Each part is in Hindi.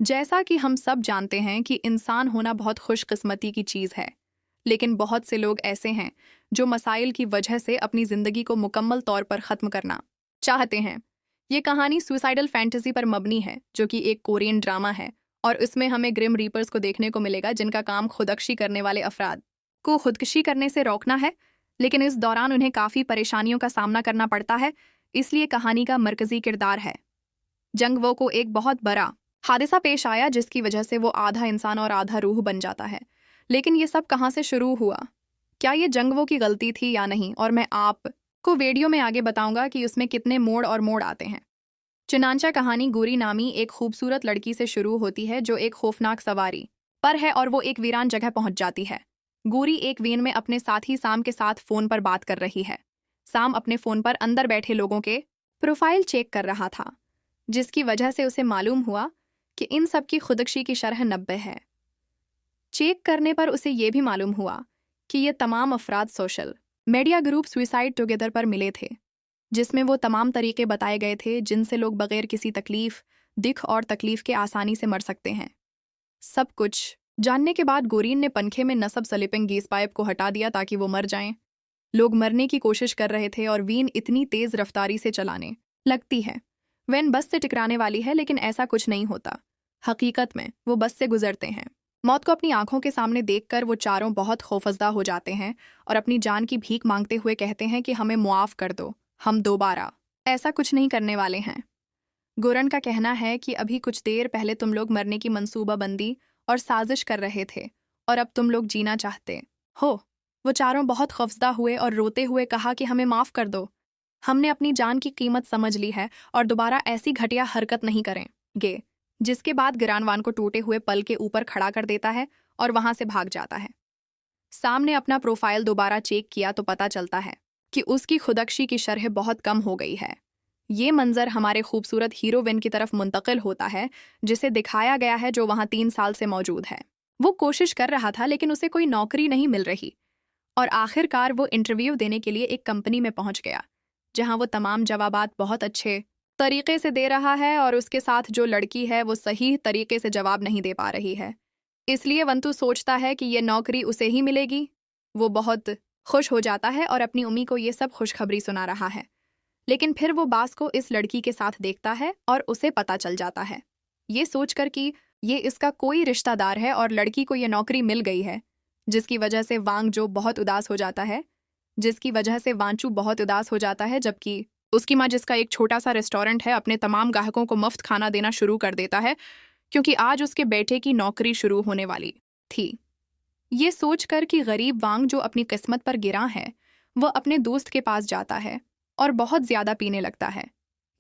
जैसा कि हम सब जानते हैं कि इंसान होना बहुत खुशकिस्मती की चीज़ है, लेकिन बहुत से लोग ऐसे हैं जो मसाइल की वजह से अपनी ज़िंदगी को मुकम्मल तौर पर ख़त्म करना चाहते हैं। ये कहानी सुसाइडल फैंटेसी पर मबनी है, जो कि एक कोरियन ड्रामा है, और इसमें हमें ग्रिम रीपर्स को देखने को मिलेगा जिनका काम खुदकुशी करने वाले अफराद को खुदकुशी करने से रोकना है, लेकिन इस दौरान उन्हें काफ़ी परेशानियों का सामना करना पड़ता है। इसलिए कहानी का मरकज़ी किरदार है जंग वो को एक बहुत बड़ा हादसा पेश आया जिसकी वजह से वो आधा इंसान और आधा रूह बन जाता है। लेकिन ये सब कहाँ से शुरू हुआ? क्या ये जंगवो की गलती थी या नहीं? और मैं आपको वीडियो में आगे बताऊंगा कि उसमें कितने मोड़ आते हैं। चुनांचा कहानी गुरी नामी एक खूबसूरत लड़की से शुरू होती है जो एक खौफनाक सवारी पर है और वो एक वीरान जगह पहुंच जाती है। गुरी एक वेन में अपने साथी साम के साथ फोन पर बात कर रही है। साम अपने फोन पर अंदर बैठे लोगों के प्रोफाइल चेक कर रहा था, जिसकी वजह से उसे मालूम हुआ कि इन सब की खुदकुशी की शरह 90 है। चेक करने पर उसे ये भी मालूम हुआ कि ये तमाम अफराद social media group suicide together पर मिले थे, जिसमें वो तमाम तरीके बताए गए थे जिनसे लोग बगैर किसी तकलीफ, दिख और तकलीफ के आसानी से मर सकते हैं। सब कुछ जानने के बाद गोरीन ने पंखे में नसब स्लिपिंग गैस पाइप को हटा दिया ताकि वो मर जाएं। लोग मरने की कोशिश कर रहे थे और वीन इतनी तेज रफ्तारी से चलाने लगती है। वैन बस से टकराने वाली है, लेकिन ऐसा कुछ नहीं होता। हकीकत में वो बस से गुजरते हैं। मौत को अपनी आंखों के सामने देखकर वो चारों बहुत खौफजदा हो जाते हैं और अपनी जान की भीख मांगते हुए कहते हैं कि हमें मुआफ कर दो, हम दोबारा ऐसा कुछ नहीं करने वाले हैं। गोरन का कहना है कि अभी कुछ देर पहले तुम लोग मरने की मंसूबाबंदी और साजिश कर रहे थे और अब तुम लोग जीना चाहते हो। वो चारों बहुत खौफजदा हुए और रोते हुए कहा कि हमें माफ़ कर दो, हमने अपनी जान की कीमत समझ ली है और दोबारा ऐसी घटिया हरकत नहीं करेंगे। जिसके बाद गिरानवान को टूटे हुए पल के ऊपर खड़ा कर देता है और वहां से भाग जाता है। साम ने अपना प्रोफाइल दोबारा चेक किया तो पता चलता है कि उसकी खुदकुशी की शरह बहुत कम हो गई है। ये मंजर हमारे खूबसूरत हीरोइन की तरफ मुंतकिल होता है, जिसे दिखाया गया है जो वहां 3 साल से मौजूद है। वो कोशिश कर रहा था लेकिन उसे कोई नौकरी नहीं मिल रही और आखिरकार वो इंटरव्यू देने के लिए एक कंपनी में पहुंच गया, जहां वो तमाम जवाबात बहुत अच्छे तरीके से दे रहा है और उसके साथ जो लड़की है वो सही तरीके से जवाब नहीं दे पा रही है। इसलिए वंतु सोचता है कि ये नौकरी उसे ही मिलेगी। वो बहुत खुश हो जाता है और अपनी उम्मी को ये सब खुशखबरी सुना रहा है। लेकिन फिर वो बास को इस लड़की के साथ देखता है और उसे पता चल जाता है, ये सोचकर कि ये इसका कोई रिश्तेदार है और लड़की को ये नौकरी मिल गई है, जिसकी वजह से वांगजो बहुत उदास हो जाता है। जबकि उसकी माँ, जिसका एक छोटा सा रेस्टोरेंट है, अपने तमाम ग्राहकों को मुफ्त खाना देना शुरू कर देता है क्योंकि आज उसके बेटे की नौकरी शुरू होने वाली थी। ये सोचकर कि गरीब वांग जो अपनी किस्मत पर गिरा है, वह अपने दोस्त के पास जाता है और बहुत ज्यादा पीने लगता है,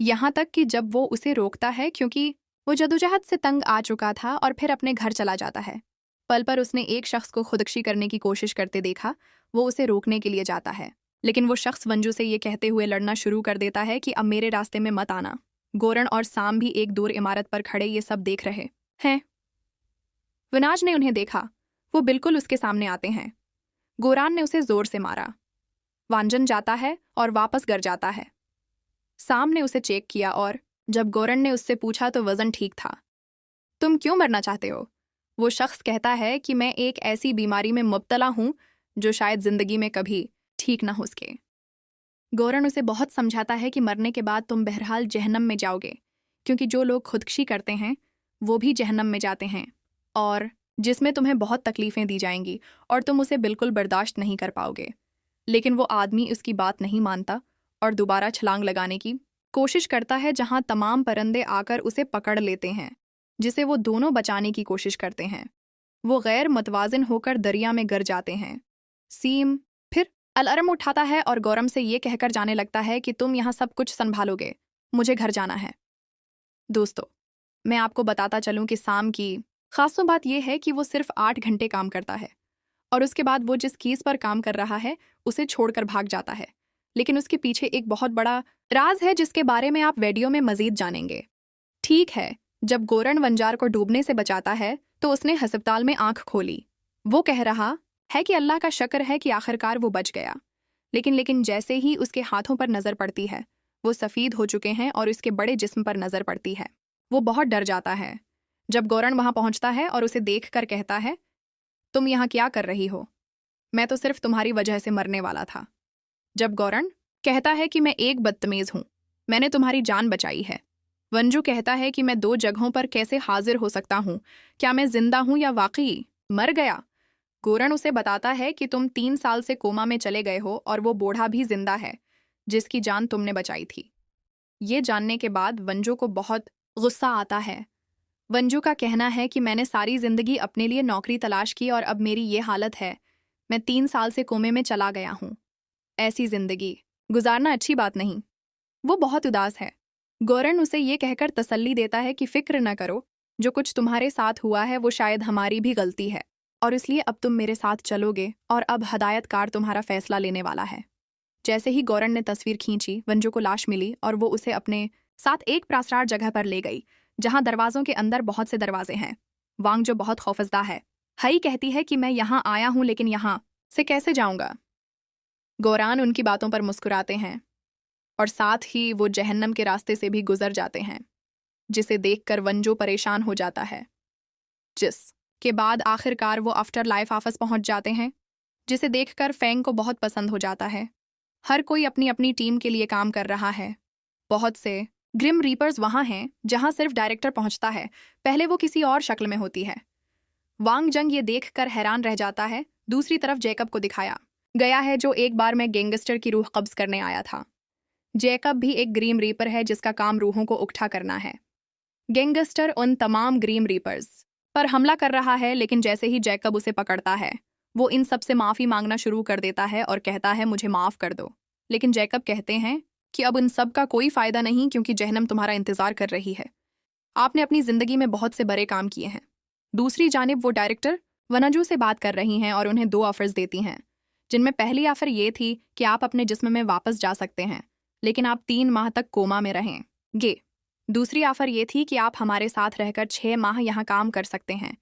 यहाँ तक कि जब वो उसे रोकता है क्योंकि वो जदोजहद से तंग आ चुका था और फिर अपने घर चला जाता है। पल पर उसने एक शख्स को खुदकुशी करने की कोशिश करते देखा। वो उसे रोकने के लिए जाता है, लेकिन वो शख्स वंजू से ये कहते हुए लड़ना शुरू कर देता है कि अब मेरे रास्ते में मत आना। गोरन और साम भी एक दूर इमारत पर खड़े ये सब देख रहे हैं। विनाज ने उन्हें देखा, वो बिल्कुल उसके सामने आते हैं। गोरान ने उसे जोर से मारा। वांजन जाता है और वापस घर जाता है। साम ने उसे चेक किया और जब गोरन ने उससे पूछा तो वजन ठीक था। तुम क्यों मरना चाहते हो? वो शख्स कहता है कि मैं एक ऐसी बीमारी में मुब्तला हूं जो शायद जिंदगी में कभी ठीक ना हो सके। गोरन उसे बहुत समझाता है कि मरने के बाद तुम बहरहाल जहन्नम में जाओगे, क्योंकि जो लोग खुदकुशी करते हैं वो भी जहन्नम में जाते हैं, और जिसमें तुम्हें बहुत तकलीफें दी जाएंगी और तुम उसे बिल्कुल बर्दाश्त नहीं कर पाओगे। लेकिन वो आदमी उसकी बात नहीं मानता और दोबारा छलांग लगाने की कोशिश करता है, जहां तमाम परिंदे आकर उसे पकड़ लेते हैं, जिसे वो दोनों बचाने की कोशिश करते हैं। वो गैर मुतवाजिन होकर दरिया में गिर जाते हैं। सीम फिर अलार्म उठाता है और गौरम से ये कहकर जाने लगता है कि तुम यहाँ सब कुछ संभालोगे, मुझे घर जाना है। दोस्तों, मैं आपको बताता चलूं कि साम की खास बात यह है कि वो सिर्फ 8 घंटे काम करता है और उसके बाद वो जिस कीस पर काम कर रहा है उसे छोड़कर भाग जाता है। लेकिन उसके पीछे एक बहुत बड़ा राज है जिसके बारे में आप वीडियो में मजीद जानेंगे। ठीक है, जब गोरन वंजार को डूबने से बचाता है तो उसने अस्पताल में आंख खोली। वो कह रहा है कि अल्लाह का शुक्र है कि आखिरकार वो बच गया। लेकिन जैसे ही उसके हाथों पर नजर पड़ती है, वो सफ़ेद हो चुके हैं और उसके बड़े जिस्म पर नजर पड़ती है। वो बहुत डर जाता है। जब गौरण वहां पहुंचता है और उसे देखकर कहता है, तुम यहाँ क्या कर रही हो? मैं तो सिर्फ तुम्हारी वजह से मरने वाला था। जब गौरण कहता है कि मैं एक बदतमीज हूं, मैंने तुम्हारी जान बचाई है। वंजू कहता है कि मैं 2 जगहों पर कैसे हाजिर हो सकता हूं, क्या मैं जिंदा हूं या वाकई मर गया? गौरण उसे बताता है कि तुम 3 साल से कोमा में चले गए हो और वो बूढ़ा भी जिंदा है जिसकी जान तुमने बचाई थी। ये जानने के बाद वंजू को बहुत गुस्सा आता है। वंजू का कहना है कि मैंने सारी जिंदगी अपने लिए नौकरी तलाश की और अब मेरी ये हालत है। मैं 3 साल से कोमे में चला गया हूं। ऐसी जिंदगी गुजारना अच्छी बात नहीं। वो बहुत उदास है। गौरण उसे ये कहकर तसल्ली देता है कि फिक्र न करो, जो कुछ तुम्हारे साथ हुआ है वो शायद हमारी भी गलती है और इसलिए अब तुम मेरे साथ चलोगे और अब हदायतकार तुम्हारा फैसला लेने वाला है। जैसे ही गौरण ने तस्वीर खींची, वंजू को लाश मिली और वो उसे अपने साथ एक प्रासरार जगह पर ले गई जहां दरवाजों के अंदर बहुत से दरवाजे हैं। वांग जो बहुत खौफजदा है, हई कहती है कि मैं यहाँ आया हूं लेकिन यहाँ से कैसे जाऊंगा? गौरान उनकी बातों पर मुस्कुराते हैं और साथ ही वो जहन्नम के रास्ते से भी गुजर जाते हैं, जिसे देखकर वंजो परेशान हो जाता है। जिसके बाद आखिरकार वो आफ्टर लाइफ ऑफिस पहुंच जाते हैं, जिसे देखकर फेंग को बहुत पसंद हो जाता है। हर कोई अपनी अपनी टीम के लिए काम कर रहा है। बहुत से ग्रिम रीपर्स वहां हैं जहां सिर्फ डायरेक्टर पहुंचता है, पहले वो किसी और शक्ल में होती है। वांग जंग ये देखकर हैरान रह जाता है। दूसरी तरफ जैकब को दिखाया गया है जो एक बार में गैंगस्टर की रूह कब्ज करने आया था। जैकब भी एक ग्रीम रीपर है जिसका काम रूहों को इकट्ठा करना है। गैंगस्टर उन तमाम ग्रीम रीपर्स पर हमला कर रहा है, लेकिन जैसे ही जैकब उसे पकड़ता है वो इन सब से माफ़ी मांगना शुरू कर देता है और कहता है मुझे माफ़ कर दो। लेकिन जैकब कहते हैं कि अब इन सब का कोई फ़ायदा नहीं, क्योंकि जहन्नम तुम्हारा इंतज़ार कर रही है। आपने अपनी ज़िंदगी में बहुत से बड़े काम किए हैं। दूसरी जानिब वो डायरेक्टर वनजू से बात कर रही हैं और उन्हें 2 ऑफर्स देती हैं, जिनमें पहली ऑफर ये थी कि आप अपने जिस्म में वापस जा सकते हैं, लेकिन आप 3 माह तक कोमा में रहेंगे। दूसरी ऑफर ये थी कि आप हमारे साथ रहकर 6 माह यहाँ काम कर सकते हैं,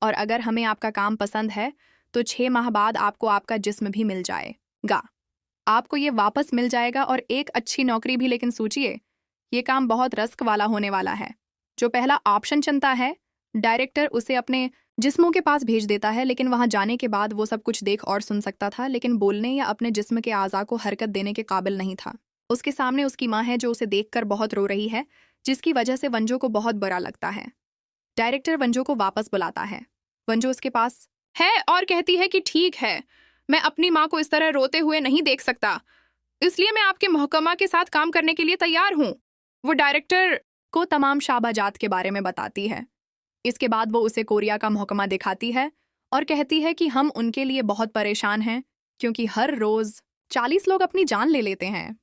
और अगर हमें आपका काम पसंद है तो 6 माह बाद आपको आपका जिस्म भी मिल जाएगा। आपको ये वापस मिल जाएगा और एक अच्छी नौकरी भी। लेकिन सोचिए, ये काम बहुत रिस्क वाला होने वाला है। जो पहला ऑप्शन चुनता है, डायरेक्टर उसे अपने जिस्मों के पास भेज देता है, लेकिन वहां जाने के बाद वो सब कुछ देख और सुन सकता था, लेकिन बोलने या अपने जिस्म के आज़ा को हरकत देने के काबिल नहीं था। उसके सामने उसकी माँ है जो उसे देखकर बहुत रो रही है, जिसकी वजह से वंजो को बहुत बुरा लगता है। डायरेक्टर वंजो को वापस बुलाता है। वंजो उसके पास है और कहती है कि ठीक है, मैं अपनी माँ को इस तरह रोते हुए नहीं देख सकता, इसलिए मैं आपके महकमा के साथ काम करने के लिए तैयार हूँ। वो डायरेक्टर को तमाम शाबाजात के बारे में बताती है। इसके बाद वो उसे कोरिया का महकमा दिखाती है और कहती है कि हम उनके लिए बहुत परेशान हैं, क्योंकि हर रोज़ 40 लोग अपनी जान ले लेते हैं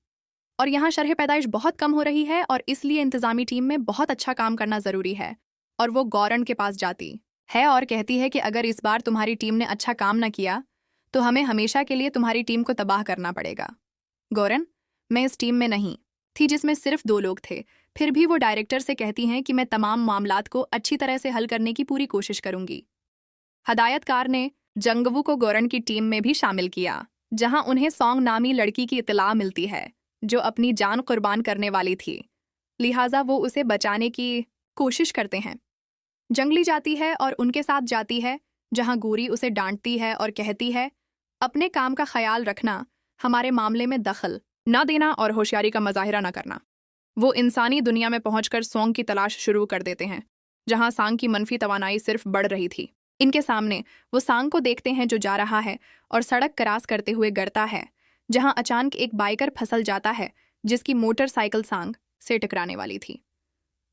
और यहाँ शरह पैदाइश बहुत कम हो रही है, और इसलिए इंतज़ामी टीम में बहुत अच्छा काम करना ज़रूरी है। और वो गौरण के पास जाती है और कहती है कि अगर इस बार तुम्हारी टीम ने अच्छा काम न किया तो हमें हमेशा के लिए तुम्हारी टीम को तबाह करना पड़ेगा। गौरण, मैं इस टीम में नहीं थी जिसमें सिर्फ 2 लोग थे, फिर भी वो डायरेक्टर से कहती हैं कि मैं तमाम मामलात को अच्छी तरह से हल करने की पूरी कोशिश करूंगी। हदायतकार ने जंगवू को गौरण की टीम में भी शामिल किया, जहां उन्हें सॉन्ग नामी लड़की की इतला मिलती है जो अपनी जान कुर्बान करने वाली थी, लिहाजा वो उसे बचाने की कोशिश करते हैं। जंगली जाती है और उनके साथ जाती है, जहां गोरी उसे डांटती है और कहती है अपने काम का ख्याल रखना, हमारे मामले में दखल न देना और होशियारी का मजाहिरा न करना। वो इंसानी दुनिया में पहुंचकर सॉन्ग की तलाश शुरू कर देते हैं, जहां सांग की मनफी तवानाई सिर्फ बढ़ रही थी। इनके सामने वो सांग को देखते हैं जो जा रहा है और सड़क क्रॉस करते हुए गिरता है, जहां अचानक एक बाइकर फंसल जाता है जिसकी मोटरसाइकिल सांग से टकराने वाली थी।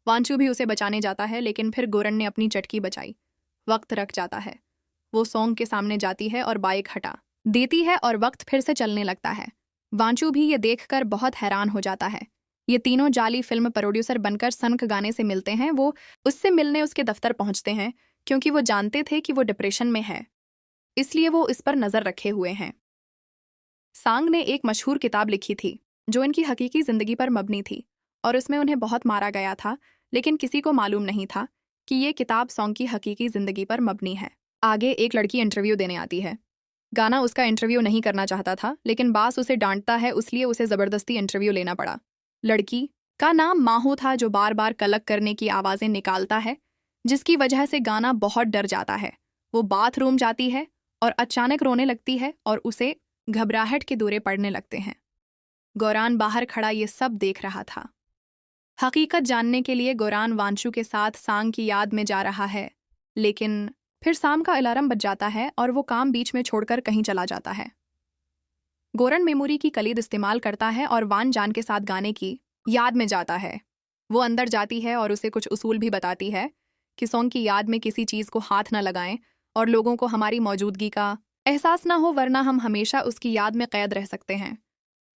वांचू भी उसे बचाने जाता है, लेकिन फिर गोरन ने अपनी चटकी बचाई। वक्त रख जाता है। वो सॉन्ग के सामने जाती है और बाइक हटा देती है और वक्त फिर से चलने लगता है। वांचू भी ये देखकर बहुत हैरान हो जाता है। ये तीनों जाली फिल्म प्रोड्यूसर बनकर सनक गाने से मिलते हैं। वो उससे मिलने उसके दफ्तर पहुंचते हैं, क्योंकि वो जानते थे कि वो डिप्रेशन में है, इसलिए वो इस पर नजर रखे हुए हैं। सांग ने एक मशहूर किताब लिखी थी जो इनकी हकीकी जिंदगी पर मबनी थी, और उसमें उन्हें बहुत मारा गया था, लेकिन किसी को मालूम नहीं था कि ये किताब सॉन्ग की हकीकी जिंदगी पर मबनी है। आगे एक लड़की इंटरव्यू देने आती है। गाना उसका इंटरव्यू नहीं करना चाहता था, लेकिन बास उसे डांटता है, इसलिए उसे जबरदस्ती इंटरव्यू लेना पड़ा। लड़की का नाम माहू था, जो बार बार कलक करने की आवाजें निकालता है, जिसकी वजह से गाना बहुत डर जाता है। वो बाथरूम जाती है और अचानक रोने लगती है और उसे घबराहट के दौरे पड़ने लगते हैं। गोरान बाहर खड़ा ये सब देख रहा था। हकीकत जानने के लिए गोरान वांशु के साथ सांग की याद में जा रहा है, लेकिन फिर शाम का अलार्म बज जाता है और वो काम बीच में छोड़कर कहीं चला जाता है। गोरन मेमोरी की कलीद इस्तेमाल करता है और वान जान के साथ गाने की याद में जाता है। वो अंदर जाती है और उसे कुछ उसूल भी बताती है कि सॉन्ग की याद में किसी चीज़ को हाथ न लगाएं और लोगों को हमारी मौजूदगी का एहसास ना हो, वरना हम हमेशा उसकी याद में कैद रह सकते हैं।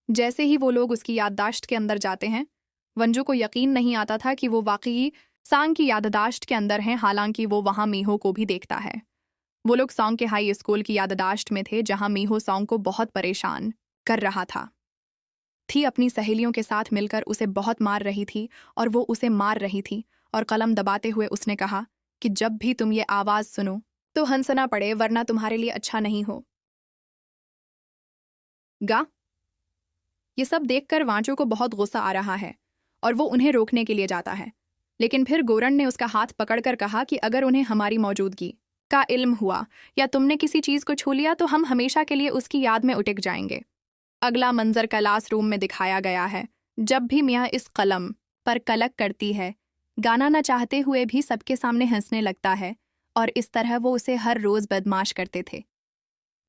जैसे ही वो लोग उसकी याददाश्त के अंदर जाते हैं, वंजू को यकीन नहीं आता था कि वो वाकई सांग की याददाश्त के अंदर हैं, हालांकि वो वहाँ मीहो को भी देखता है। वो लोग सॉन्ग के हाई स्कूल की याददाश्त में थे, जहाँ मीहो सॉन्ग को बहुत परेशान कर रहा था। अपनी सहेलियों के साथ मिलकर उसे बहुत मार रही थी और वो उसे मार रही थी, और कलम दबाते हुए उसने कहा कि जब भी तुम ये आवाज़ सुनो तो हंसना पड़े, वरना तुम्हारे लिए अच्छा नहीं हो गा। ये सब देखकर वांचो को बहुत गुस्सा आ रहा है और वो उन्हें रोकने के लिए जाता है, लेकिन फिर गोरन ने उसका हाथ पकड़कर कहा कि अगर उन्हें हमारी मौजूदगी का इल्म हुआ या तुमने किसी चीज़ को छू लिया तो हम हमेशा के लिए उसकी याद में उटिक जाएंगे। अगला मंजर क्लासरूम में दिखाया गया है। जब भी मियाँ इस कलम पर कलक करती है, गाना न चाहते हुए भी सबके सामने हंसने लगता है, और इस तरह वो उसे हर रोज़ बदमाश करते थे।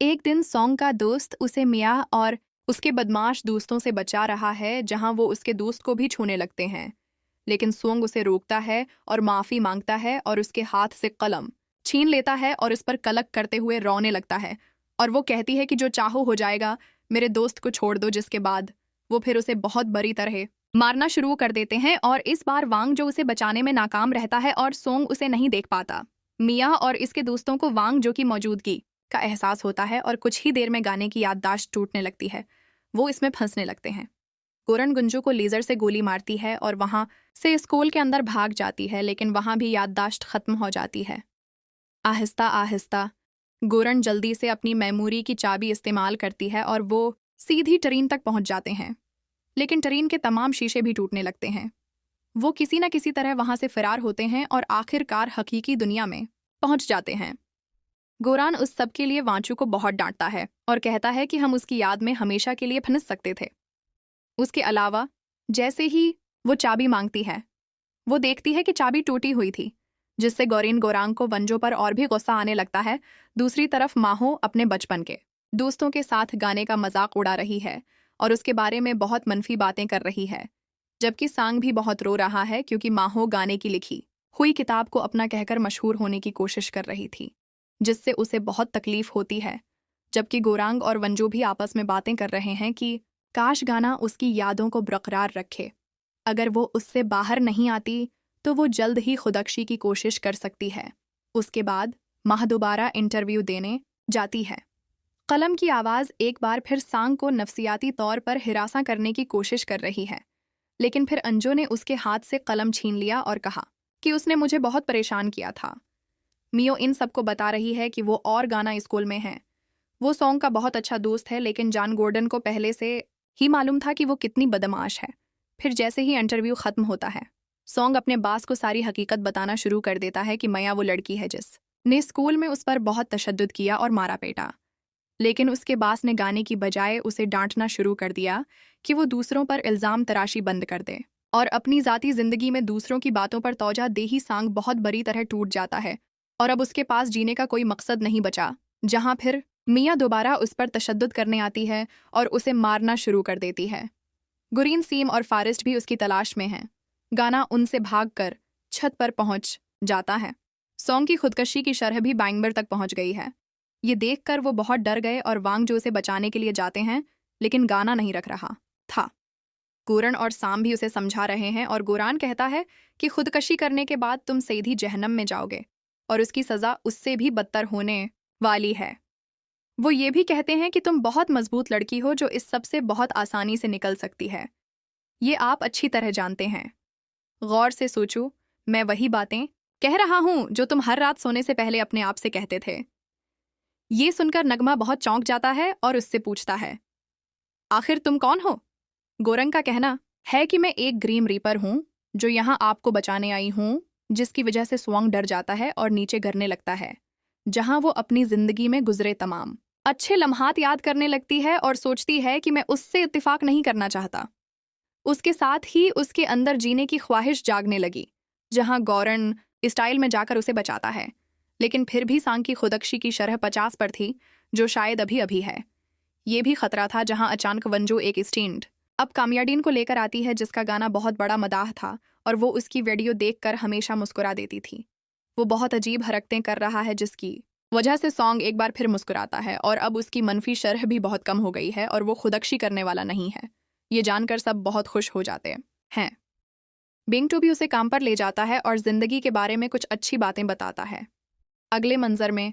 एक दिन सॉन्ग का दोस्त उसे मियाँ और उसके बदमाश दोस्तों से बचा रहा है, जहाँ वो उसके दोस्त को भी छूने लगते हैं, लेकिन सोंग उसे रोकता है और माफ़ी मांगता है और उसके हाथ से कलम छीन लेता है और उस पर कलक करते हुए रोने लगता है, और वो कहती है कि जो चाहो हो जाएगा, मेरे दोस्त को छोड़ दो। जिसके बाद वो फिर उसे बहुत बुरी तरह मारना शुरू कर देते हैं, और इस बार वांग जो उसे बचाने में नाकाम रहता है और सोंग उसे नहीं देख पाता। मिया और इसके दोस्तों को वांग जो की मौजूदगी का एहसास होता है और कुछ ही देर में गाने की याददाश्त टूटने लगती है। वो इसमें फंसने लगते हैं। गोरन गुंजू को लेजर से गोली मारती है और वहां से स्कूल के अंदर भाग जाती है, लेकिन वहां भी याददाश्त खत्म हो जाती है। आहिस्ता आहिस्ता गोरन जल्दी से अपनी मेमोरी की चाबी इस्तेमाल करती है और वो सीधी ट्रेन तक पहुंच जाते हैं, लेकिन ट्रेन के तमाम शीशे भी टूटने लगते हैं। वो किसी न किसी तरह वहां से फरार होते हैं और आखिरकार हकीकी दुनिया में पहुंच जाते हैं। गोरान उस सब के लिए वांचू को बहुत डांटता है और कहता है कि हम उसकी याद में हमेशा के लिए फंस सकते थे। उसके अलावा जैसे ही वो चाबी मांगती है, वो देखती है कि चाबी टूटी हुई थी, जिससे गौरीन गोरांग को वंजो पर और भी गुस्सा आने लगता है। दूसरी तरफ माहो अपने बचपन के दोस्तों के साथ गाने का मजाक उड़ा रही है और उसके बारे में बहुत मनफी बातें कर रही है, जबकि सांग भी बहुत रो रहा है क्योंकि माहो गाने की लिखी हुई किताब को अपना कहकर मशहूर होने की कोशिश कर रही थी, जिससे उसे बहुत तकलीफ होती है। जबकि गोरांग और वंजो भी आपस में बातें कर रहे हैं कि काश गाना उसकी यादों को बरकरार रखे। अगर वो उससे बाहर नहीं आती तो वो जल्द ही खुदकुशी की कोशिश कर सकती है। उसके बाद माह दोबारा इंटरव्यू देने जाती है। कलम की आवाज़ एक बार फिर सांग को नफसियाती तौर पर हिरासा करने की कोशिश कर रही है, लेकिन फिर अंजो ने उसके हाथ से कलम छीन लिया और कहा कि उसने मुझे बहुत परेशान किया था। मियो इन सबको बता रही है कि वो और गाना स्कूल में है। वो सॉन्ग का बहुत अच्छा दोस्त है, लेकिन जॉन गॉर्डन को पहले से ही मालूम था कि वो कितनी बदमाश है। फिर जैसे ही इंटरव्यू खत्म होता है, सॉन्ग अपने बास को सारी हकीकत बताना शुरू कर देता है कि मया वो लड़की है जिसने स्कूल में उस पर बहुत तशद्दुद किया और मारा पीटा। लेकिन उसके बास ने गाने की बजाय उसे डांटना शुरू कर दिया कि वो दूसरों पर इल्ज़ाम तराशी बंद कर दे और अपनी ज़ाती ज़िंदगी में दूसरों की बातों पर तौजा दे ही सांग बहुत बुरी तरह टूट जाता है और अब उसके पास जीने का कोई मकसद नहीं बचा। जहाँ फिर मियाँ दोबारा उस पर तशद्दुद करने आती है और उसे मारना शुरू कर देती है। गुरीन सीम और फारिस्ट भी उसकी तलाश में हैं। गाना उनसे भागकर छत पर पहुंच जाता है। सॉन्ग की खुदकशी की शरह भी बैंगबर तक पहुंच गई है। ये देखकर वो बहुत डर गए और वांग जो उसे बचाने के लिए जाते हैं, लेकिन गाना नहीं रख रहा था। गोरन और साम भी उसे समझा रहे हैं और गोरान कहता है कि खुदकशी करने के बाद तुम सीधी जहन्नम में जाओगे और उसकी सज़ा उससे भी बदतर होने वाली है। वो ये भी कहते हैं कि तुम बहुत मजबूत लड़की हो जो इस सब से बहुत आसानी से निकल सकती है। ये आप अच्छी तरह जानते हैं। गौर से सोचो, मैं वही बातें कह रहा हूं जो तुम हर रात सोने से पहले अपने आप से कहते थे। ये सुनकर नगमा बहुत चौंक जाता है और उससे पूछता है, आखिर तुम कौन हो? गोरंग का कहना है कि मैं एक ग्रीम रीपर हूं जो यहां आपको बचाने आई हूं। जिसकी वजह से स्वांग डर जाता है और नीचे गिरने लगता है, जहां वो अपनी जिंदगी में गुजरे तमाम अच्छे लम्हात याद करने लगती है और सोचती है कि मैं उससे इत्तेफाक नहीं करना चाहता। उसके साथ ही उसके अंदर जीने की ख्वाहिश जागने लगी, जहां गौरन स्टाइल में जाकर उसे बचाता है। लेकिन फिर भी सांग की खुदकशी की शरह 50 पर थी, जो शायद अभी अभी है। ये भी खतरा था जहां अचानक वंजो एक स्टैंड अब कामयाडीन को लेकर आती है, जिसका गाना बहुत बड़ा मदाह था और वो उसकी वीडियो देखकर हमेशा मुस्कुरा देती थी। वो बहुत अजीब हरकतें कर रहा है, जिसकी वजह से सॉन्ग एक बार फिर मुस्कुराता है और अब उसकी मनफी शरह भी बहुत कम हो गई है और वो खुदकशी करने वाला नहीं है। ये जानकर सब बहुत खुश हो जाते हैं। बिंग टू भी उसे काम पर ले जाता है और जिंदगी के बारे में कुछ अच्छी बातें बताता है। अगले मंजर में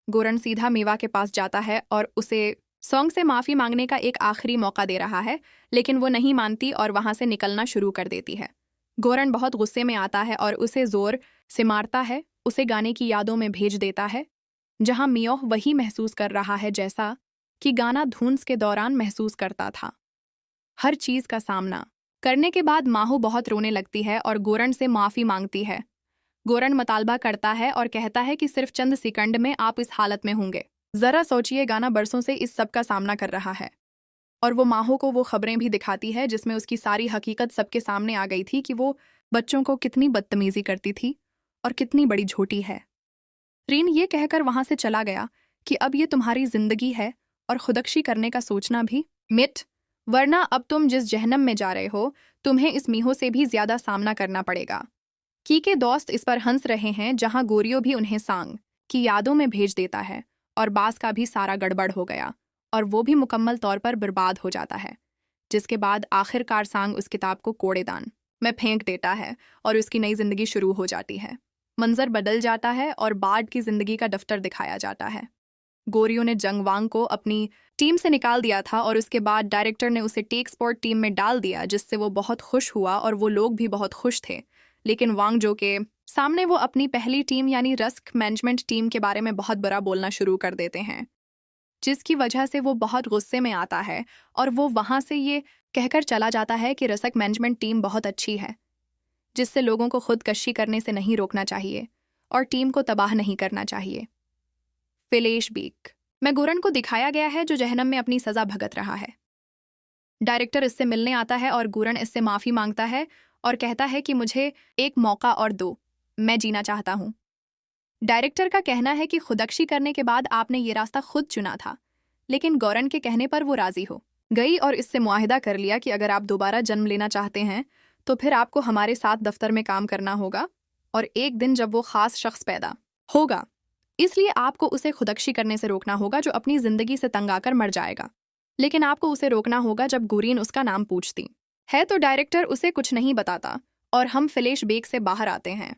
गोरन सीधा मीवा के पास जाता है और उसे सॉन्ग से माफ़ी मांगने का एक आखिरी मौका दे रहा है, लेकिन वो नहीं मानती और वहां से निकलना शुरू कर देती है। गोरन बहुत गुस्से में आता है और उसे जोर से मारता है, उसे गाने की यादों में भेज देता है, जहां मियोह वही महसूस कर रहा है जैसा कि गाना धुंस के दौरान महसूस करता था। हर चीज का सामना करने के बाद माहू बहुत रोने लगती है और गोरन से माफ़ी मांगती है। गोरन मतालबा करता है और कहता है कि सिर्फ चंद सेकंड में आप इस हालत में होंगे। जरा सोचिए, गाना बरसों से इस सब का सामना कर रहा है और वो माहू को वो खबरें भी दिखाती है जिसमें उसकी सारी हकीकत सबके सामने आ गई थी कि वो बच्चों को कितनी बदतमीजी करती थी और कितनी बड़ी झूठी है। रीन ये कहकर वहां से चला गया कि अब ये तुम्हारी जिंदगी है और खुदकशी करने का सोचना भी मिट, वरना अब तुम जिस जहन्नम में जा रहे हो तुम्हें इस मीहो से भी ज्यादा सामना करना पड़ेगा। की के दोस्त इस पर हंस रहे हैं, जहां गोरियो भी उन्हें सांग की यादों में भेज देता है और बास का भी सारा गड़बड़ हो गया और वो भी मुकम्मल तौर पर बर्बाद हो जाता है। जिसके बाद आखिरकार सांग उस किताब को कूड़ेदान में फेंक देता है और उसकी नई जिंदगी शुरू हो जाती है। मंजर बदल जाता है और बार्ड की जिंदगी का दफ्तर दिखाया जाता है। गोरियो ने जंगवांग को अपनी टीम से निकाल दिया था और उसके बाद डायरेक्टर ने उसे टेक स्पोर्ट टीम में डाल दिया, जिससे वो बहुत खुश हुआ और वो लोग भी बहुत खुश थे। लेकिन वांग जो के सामने वो अपनी पहली टीम यानी रस्क मैनेजमेंट टीम के बारे में बहुत बुरा बोलना शुरू कर देते हैं, जिसकी वजह से वो बहुत गुस्से में आता है और वो वहां से ये कहकर चला जाता है कि रस्क मैनेजमेंट टीम बहुत अच्छी है, जिससे लोगों को खुदकशी करने से नहीं रोकना चाहिए और टीम को तबाह नहीं करना चाहिए। फिलेश बीक में गोरन को दिखाया गया है जो जहन्नम में अपनी सजा भुगत रहा है। डायरेक्टर इससे मिलने आता है और गोरन इससे माफी मांगता है और कहता है कि मुझे एक मौका और दो, मैं जीना चाहता हूँ। डायरेक्टर का कहना है कि खुदकशी करने के बाद आपने ये रास्ता खुद चुना था, लेकिन गौरन के कहने पर वो राजी हो गई और इससे मुआहिदा कर लिया कि अगर आप दोबारा जन्म लेना चाहते हैं तो फिर आपको हमारे साथ दफ्तर में काम करना होगा और एक दिन जब वो खास शख्स पैदा होगा, इसलिए आपको उसे खुदकशी करने से रोकना होगा जो अपनी जिंदगी से तंग आकर मर जाएगा। लेकिन आपको उसे रोकना होगा जब गुरीन उसका नाम पूछती है। तो डायरेक्टर उसे कुछ नहीं बताता और हम फिलेश बेक से बाहर आते हैं।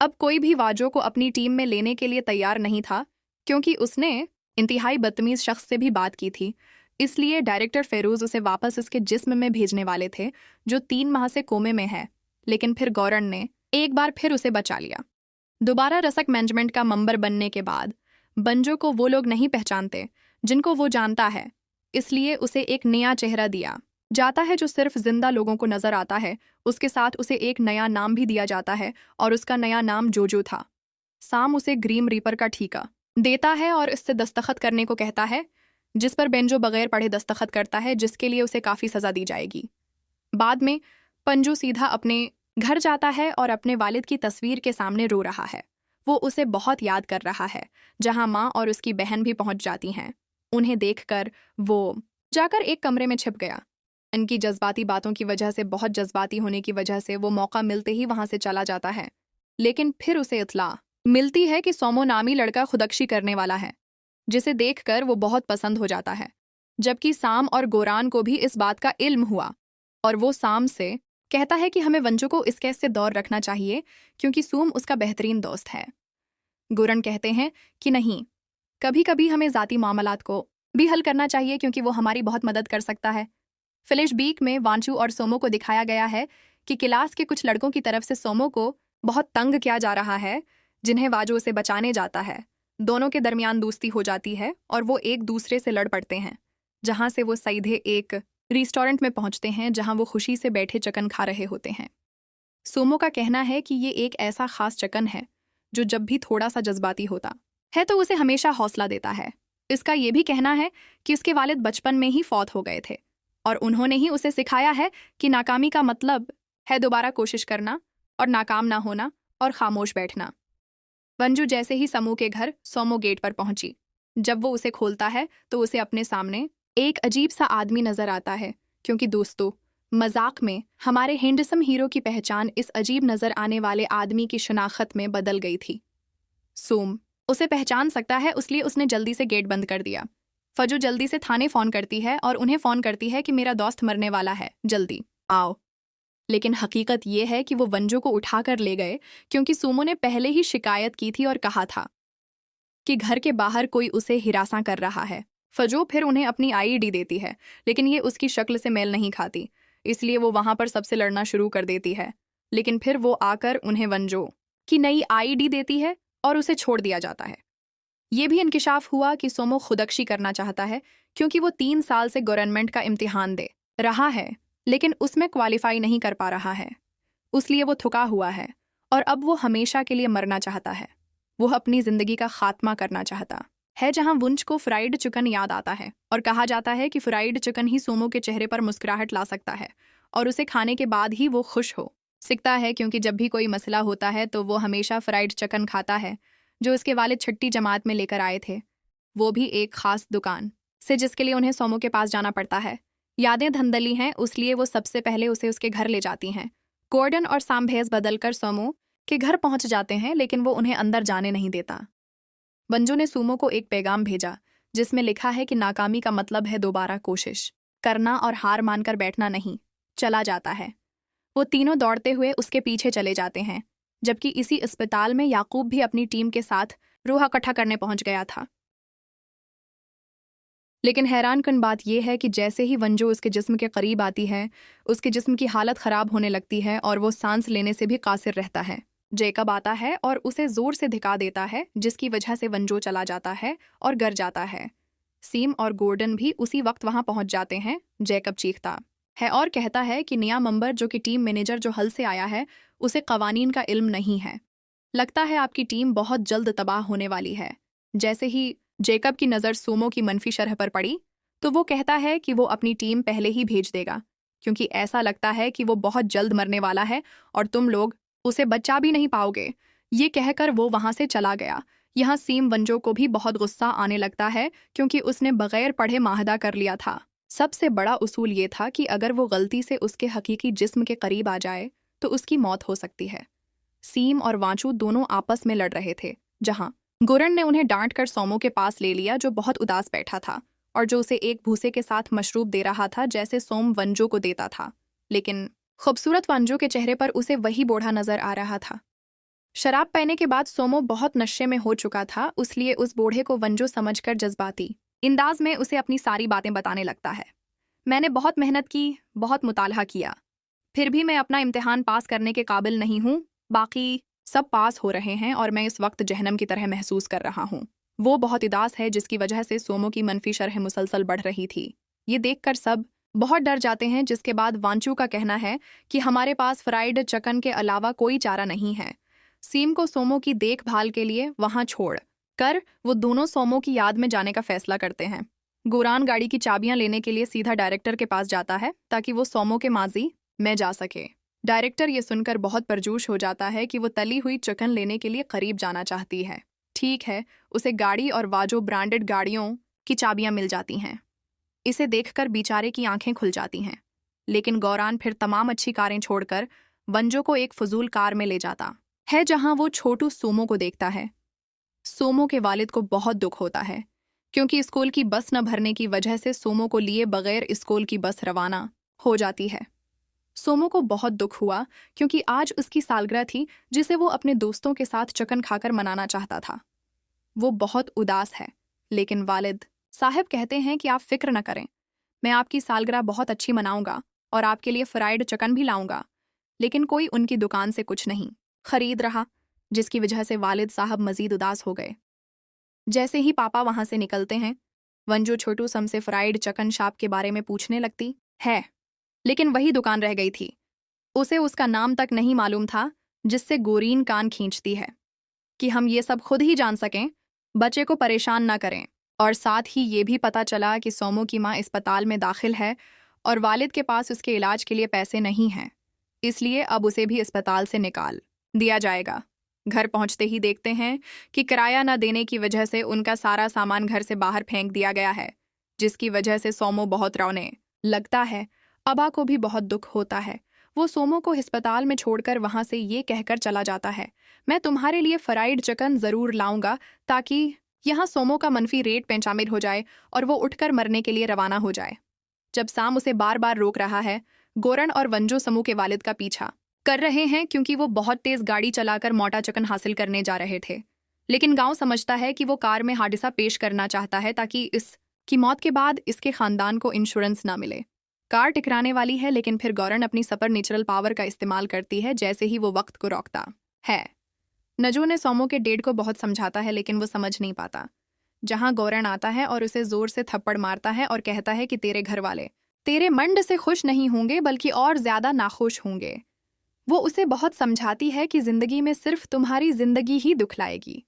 अब कोई भी वाजो को अपनी टीम में लेने के लिए तैयार नहीं था, क्योंकि उसने इंतहाई बदतमीज शख्स से भी बात की थी। इसलिए डायरेक्टर फेरोज उसे वापस उसके जिस्म में भेजने वाले थे, जो 3 माह से कोमे में है। लेकिन फिर गौरन ने एक बार फिर उसे बचा लिया। दोबारा रसक मैनेजमेंट का मेंबर बनने के बाद बंजो को वो लोग नहीं पहचानते जिनको वो जानता है, इसलिए उसे एक नया चेहरा दिया जाता है जो सिर्फ जिंदा लोगों को नजर आता है। उसके साथ उसे एक नया नाम भी दिया जाता है और उसका नया नाम जोजो था। साम उसे ग्रीम रीपर का ठीका देता है और इससे दस्तखत करने को कहता है, जिस पर बेंजो बगैर पढ़े दस्तखत करता है, जिसके लिए उसे काफ़ी सज़ा दी जाएगी। बाद में पंजू सीधा अपने घर जाता है और अपने वालिद की तस्वीर के सामने रो रहा है। वो उसे बहुत याद कर रहा है, जहां माँ और उसकी बहन भी पहुंच जाती हैं। उन्हें देखकर वो जाकर एक कमरे में छिप गया। इनकी जज्बाती बातों की वजह से, बहुत जज्बाती होने की वजह से वो मौका मिलते ही वहां से चला जाता है। लेकिन फिर उसे इत्तला मिलती है कि सोमो नामी लड़का खुदकशी करने वाला है, जिसे देखकर वो बहुत पसंद हो जाता है। जबकि साम और गोरान को भी इस बात का इल्म हुआ और वो साम से कहता है कि हमें वंजो को इस केस से दूर रखना चाहिए क्योंकि सूम उसका बेहतरीन दोस्त है। गोरन कहते हैं कि नहीं, कभी कभी हमें ज़ाती मामलात को भी हल करना चाहिए क्योंकि वो हमारी बहुत मदद कर सकता है। फिलिश बीक में वांचू और सोमो को दिखाया गया है कि क्लास के कुछ लड़कों की तरफ से सोमो को बहुत तंग किया जा रहा है, जिन्हें वाजो उसे बचाने जाता है। दोनों के दरमियान दोस्ती हो जाती है और वो एक दूसरे से लड़ पड़ते हैं, जहां से वो सीधे एक रेस्टोरेंट में पहुंचते हैं जहां वो खुशी से बैठे चिकन खा रहे होते हैं। सोमो का कहना है कि ये एक ऐसा खास चिकन है जो जब भी थोड़ा सा जज्बाती होता है तो उसे हमेशा हौसला देता है। इसका ये भी कहना है कि उसके वालिद बचपन में ही फौत हो गए थे और उन्होंने ही उसे सिखाया है कि नाकामी का मतलब है दोबारा कोशिश करना और नाकाम ना होना और खामोश बैठना। वंजू जैसे ही समू के घर सोमो गेट पर पहुंची। जब वो उसे खोलता है तो उसे अपने सामने एक अजीब सा आदमी नजर आता है, क्योंकि दोस्तों, मजाक में हमारे हैंडसम हीरो की पहचान इस अजीब नजर आने वाले आदमी की शनाख्त में बदल गई थी। सोम उसे पहचान सकता है, इसलिए उसने जल्दी से गेट बंद कर दिया। फजू जल्दी से थाने फोन करती है और उन्हें फोन करती है कि मेरा दोस्त मरने वाला है, जल्दी आओ। लेकिन हकीकत यह है कि वो वंजू को उठाकर ले गए, क्योंकि सोमो ने पहले ही शिकायत की थी और कहा था कि घर के बाहर कोई उसे हिरासा कर रहा है। फजू फिर उन्हें अपनी आईडी देती है, लेकिन ये उसकी शक्ल से मेल नहीं खाती, इसलिए वो वहां पर सबसे लड़ना शुरू कर देती है। लेकिन फिर वो आकर उन्हें वंजो की नई आईडी देती है और उसे छोड़ दिया जाता है। ये भी इंकिशाफ हुआ कि सोमो खुदकशी करना चाहता है, क्योंकि वो 3 साल से गवर्नमेंट का इम्तिहान दे रहा है, लेकिन उसमें क्वालिफाई नहीं कर पा रहा है, इसलिए वो थका हुआ है और अब वो हमेशा के लिए मरना चाहता है। वो अपनी जिंदगी का खात्मा करना चाहता है। जहां वुंच को फ्राइड चिकन याद आता है और कहा जाता है कि फ्राइड चिकन ही सोमो के चेहरे पर मुस्कुराहट ला सकता है और उसे खाने के बाद ही वो खुश हो सकता है, क्योंकि जब भी कोई मसला होता है तो वो हमेशा फ्राइड चिकन खाता है, जो उसके वालिद छठी जमात में लेकर आए थे, वो भी एक खास दुकान से, जिसके लिए उन्हें सोमो के पास जाना पड़ता है। यादें धंधली हैं, इसलिए वो सबसे पहले उसे उसके घर ले जाती हैं। गॉर्डन और साम भेस बदलकर सोमो के घर पहुंच जाते हैं, लेकिन वो उन्हें अंदर जाने नहीं देता। वंजू ने सोमो को एक पैगाम भेजा जिसमें लिखा है कि नाकामी का मतलब है दोबारा कोशिश करना और हार मानकर बैठना नहीं। चला जाता है। वो तीनों दौड़ते हुए उसके पीछे चले जाते हैं, जबकि इसी अस्पताल में याकूब भी अपनी टीम के साथ रूह इकट्ठा करने पहुंच गया था। लेकिन हैरानकुन बात यह है कि जैसे ही वंजू उसके जिस्म के करीब आती है, उसके जिस्म की हालत खराब होने लगती है और वो सांस लेने से भी कासिर रहता है। जेकब आता है और उसे जोर से धिका देता है, जिसकी वजह से वंजो चला जाता है और गिर जाता है। सीम और गॉर्डन भी उसी वक्त वहां पहुंच जाते हैं। जेकब चीखता है और कहता है कि नया मेंबर, जो कि टीम मैनेजर जो हल से आया है, उसे कवानीन का इल्म नहीं है। लगता है आपकी टीम बहुत जल्द तबाह होने वाली है। जैसे ही जेकब की नज़र सोमो की मनफी शरह पर पड़ी, तो वो कहता है कि वो अपनी टीम पहले ही भेज देगा, क्योंकि ऐसा लगता है कि वो बहुत जल्द मरने वाला है और तुम लोग उसे बचा भी नहीं पाओगे। ये कहकर वो वहां से चला गया। यहाँ सीम वंजो को भी बहुत गुस्सा आने लगता है, क्योंकि उसने बगैर पढ़े माहदा कर लिया था। सबसे बड़ा उसूल ये था कि अगर वो गलती से उसके हकीकी जिस्म के करीब आ जाए तो उसकी मौत हो सकती है। सीम और वांचू दोनों आपस में लड़ रहे थे, जहां गुरन ने उन्हें डांट कर सोमो के पास ले लिया, जो बहुत उदास बैठा था और जो उसे एक भूसे के साथ मशरूब दे रहा था, जैसे सोम वंजो को देता था। लेकिन खूबसूरत वंजो के चेहरे पर उसे वही बूढ़ा नजर आ रहा था। शराब पीने के बाद सोमो बहुत नशे में हो चुका था, इसलिए उस बूढ़े को वंजो समझकर जज्बाती अंदाज में उसे अपनी सारी बातें बताने लगता है। मैंने बहुत मेहनत की, बहुत मुतालहा किया, फिर भी मैं अपना इम्तिहान पास करने के काबिल नहीं हूँ। बाकी सब पास हो रहे हैं और मैं इस वक्त जहन्नम की तरह महसूस कर रहा हूँ। वो बहुत उदास है, जिसकी वजह से सोमो की मनफी शरह मुसलसल बढ़ रही थी। ये देखकर सब बहुत डर जाते हैं, जिसके बाद वांचू का कहना है कि हमारे पास फ्राइड चिकन के अलावा कोई चारा नहीं है। सीम को सोमो की देखभाल के लिए वहां छोड़ कर वो दोनों सोमो की याद में जाने का फैसला करते हैं। गुरान गाड़ी की चाबियां लेने के लिए सीधा डायरेक्टर के पास जाता है, ताकि वो सोमो के माजी में जा सके। डायरेक्टर ये सुनकर बहुत परजोश हो जाता है कि वो तली हुई चिकन लेने के लिए करीब जाना चाहती है। ठीक है, उसे गाड़ी और वाजो ब्रांडेड गाड़ियों की चाबियां मिल जाती हैं। इसे देखकर बेचारे की आंखें खुल जाती हैं। लेकिन गौरान फिर तमाम अच्छी कारें छोड़कर वंजो को एक फजूल कार में ले जाता है, जहां वो छोटू सोमो को देखता है। सोमो के वालिद को बहुत दुख होता है, क्योंकि स्कूल की बस न भरने की वजह से सोमो को लिए बगैर स्कूल की बस रवाना हो जाती है। सोमो को बहुत दुख हुआ, क्योंकि आज उसकी सालगिरह थी, जिसे वो अपने दोस्तों के साथ चिकन खाकर मनाना चाहता था। वो बहुत उदास है, लेकिन वालिद साहब कहते हैं कि आप फिक्र न करें, मैं आपकी सालगिरह बहुत अच्छी मनाऊंगा और आपके लिए फ्राइड चिकन भी लाऊंगा। लेकिन कोई उनकी दुकान से कुछ नहीं खरीद रहा, जिसकी वजह से वालिद साहब मजीद उदास हो गए। जैसे ही पापा वहां से निकलते हैं, वंजू छोटू सम से फ्राइड चिकन शॉप के बारे में पूछने लगती है, लेकिन वही दुकान रह गई थी। उसे उसका नाम तक नहीं मालूम था, जिससे गोरीन कान खींचती है कि हम ये सब खुद ही जान सकें, बच्चे को परेशान ना करें। और साथ ही ये भी पता चला कि सोमू की माँ अस्पताल में दाखिल है और वालिद के पास उसके इलाज के लिए पैसे नहीं हैं, इसलिए अब उसे भी अस्पताल से निकाल दिया जाएगा। घर पहुंचते ही देखते हैं कि किराया न देने की वजह से उनका सारा सामान घर से बाहर फेंक दिया गया है, जिसकी वजह से सोमू बहुत रोने लगता है। अबा को भी बहुत दुख होता है। वो सोमू को अस्पताल में छोड़कर वहां से ये कहकर चला जाता है, मैं तुम्हारे लिए फ्राइड चिकन जरूर लाऊंगा, ताकि यहाँ सोमू का मनफी रेट पे शामिल हो जाए और वो उठकर मरने के लिए रवाना हो जाए। जब साम उसे बार बार रोक रहा है, गोरन और वंजो समू के वालिद का पीछा कर रहे हैं, क्योंकि वो बहुत तेज गाड़ी चलाकर मोटा चिकन हासिल करने जा रहे थे। लेकिन गांव समझता है कि वो कार में हादसा पेश करना चाहता है, ताकि इसकी मौत के बाद इसके खानदान को इंश्योरेंस ना मिले। कार टकराने वाली है, लेकिन फिर गौरन अपनी सुपर नेचुरल पावर का इस्तेमाल करती है जैसे ही वो वक्त को रोकता है। नजू ने सोमू के डेड को बहुत समझाता है, लेकिन वो समझ नहीं पाता। जहां गौरन आता है और उसे जोर से थप्पड़ मारता है और कहता है कि तेरे घर वाले तेरे मंड से खुश नहीं होंगे, बल्कि और ज्यादा नाखुश होंगे। वो उसे बहुत समझाती है कि जिंदगी में सिर्फ तुम्हारी जिंदगी ही दुख लाएगी।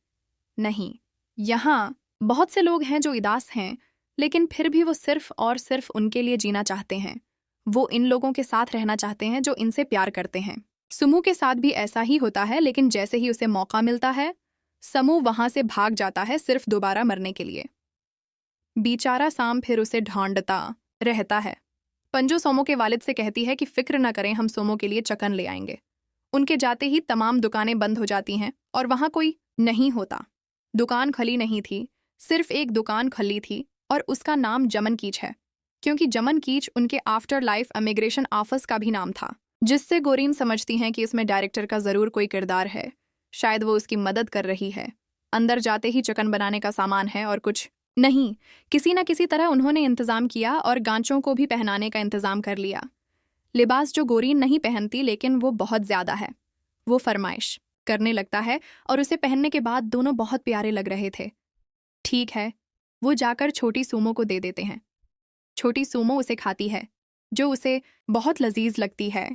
नहीं, यहाँ बहुत से लोग हैं जो उदास हैं, लेकिन फिर भी वो सिर्फ और सिर्फ उनके लिए जीना चाहते हैं। वो इन लोगों के साथ रहना चाहते हैं जो इनसे प्यार करते हैं। समू के साथ भी ऐसा ही होता है, लेकिन जैसे ही उसे मौका मिलता है, समू वहां से भाग जाता है, सिर्फ दोबारा मरने के लिए। बेचारा साम फिर उसे ढूंढता रहता है। पंजो सोमो के वालिद से कहती है कि फिक्र न करें, हम सोमो के लिए चिकन ले आएंगे। उनके जाते ही तमाम दुकानें बंद हो जाती हैं और वहां कोई नहीं होता। दुकान खली नहीं थी, सिर्फ एक दुकान खली थी और उसका नाम जमन कीच है, क्योंकि जमन कीच उनके आफ्टर लाइफ इमिग्रेशन ऑफिस का भी नाम था, जिससे गोरीन समझती हैं कि इसमें डायरेक्टर का जरूर कोई किरदार है। शायद वो उसकी मदद कर रही है। अंदर जाते ही चिकन बनाने का सामान है और कुछ नहीं। किसी न किसी तरह उन्होंने इंतजाम किया और गांचों को भी पहनाने का इंतजाम कर लिया। लिबास जो गोरीन नहीं पहनती, लेकिन वो बहुत ज्यादा है। वो फरमाइश करने लगता है और उसे पहनने के बाद दोनों बहुत प्यारे लग रहे थे। ठीक है, वो जाकर छोटी सूमो को दे देते हैं। छोटी सूमो उसे खाती है, जो उसे बहुत लजीज लगती है।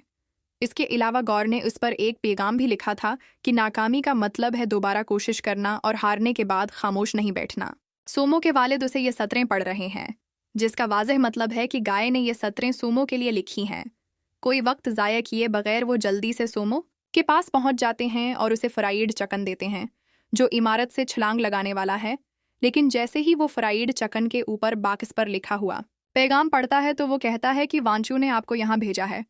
इसके अलावा गौर ने उस पर एक पैगाम भी लिखा था कि नाकामी का मतलब है दोबारा कोशिश करना और हारने के बाद खामोश नहीं बैठना। सोमो के वालिद उसे ये सतरें पढ़ रहे हैं, जिसका वाज़ेह मतलब है कि गाय ने ये सतरें सोमो के लिए लिखी हैं। कोई वक्त ज़ाया किए बगैर वो जल्दी से सोमो के पास पहुंच जाते हैं और उसे फ्राइड चिकन देते हैं, जो इमारत से छलांग लगाने वाला है। लेकिन जैसे ही वो फ्राइड चिकन के ऊपर बाक्स पर लिखा हुआ पैगाम पढ़ता है, तो वो कहता है कि वांचू ने आपको यहाँ भेजा है।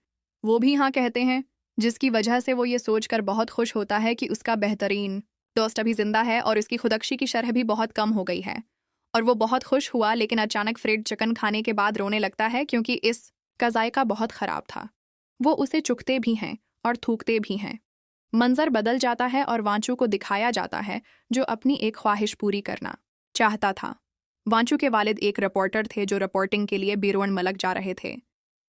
वो भी हाँ कहते हैं, जिसकी वजह से वो ये सोचकर बहुत खुश होता है कि उसका बेहतरीन दोस्त अभी जिंदा है और उसकी खुदकशी की शरह भी बहुत कम हो गई है। और वो बहुत खुश हुआ, लेकिन अचानक फ्राइड चिकन खाने के बाद रोने लगता है, क्योंकि इसका जायका बहुत ख़राब था। वो उसे चुकते भी हैं और थूकते भी हैं। मंजर बदल जाता है और वांचू को दिखाया जाता है, जो अपनी एक ख्वाहिश पूरी करना चाहता था। वांचू के वालिद एक रिपोर्टर थे जो रिपोर्टिंग के लिए बिरोन मलक जा रहे थे।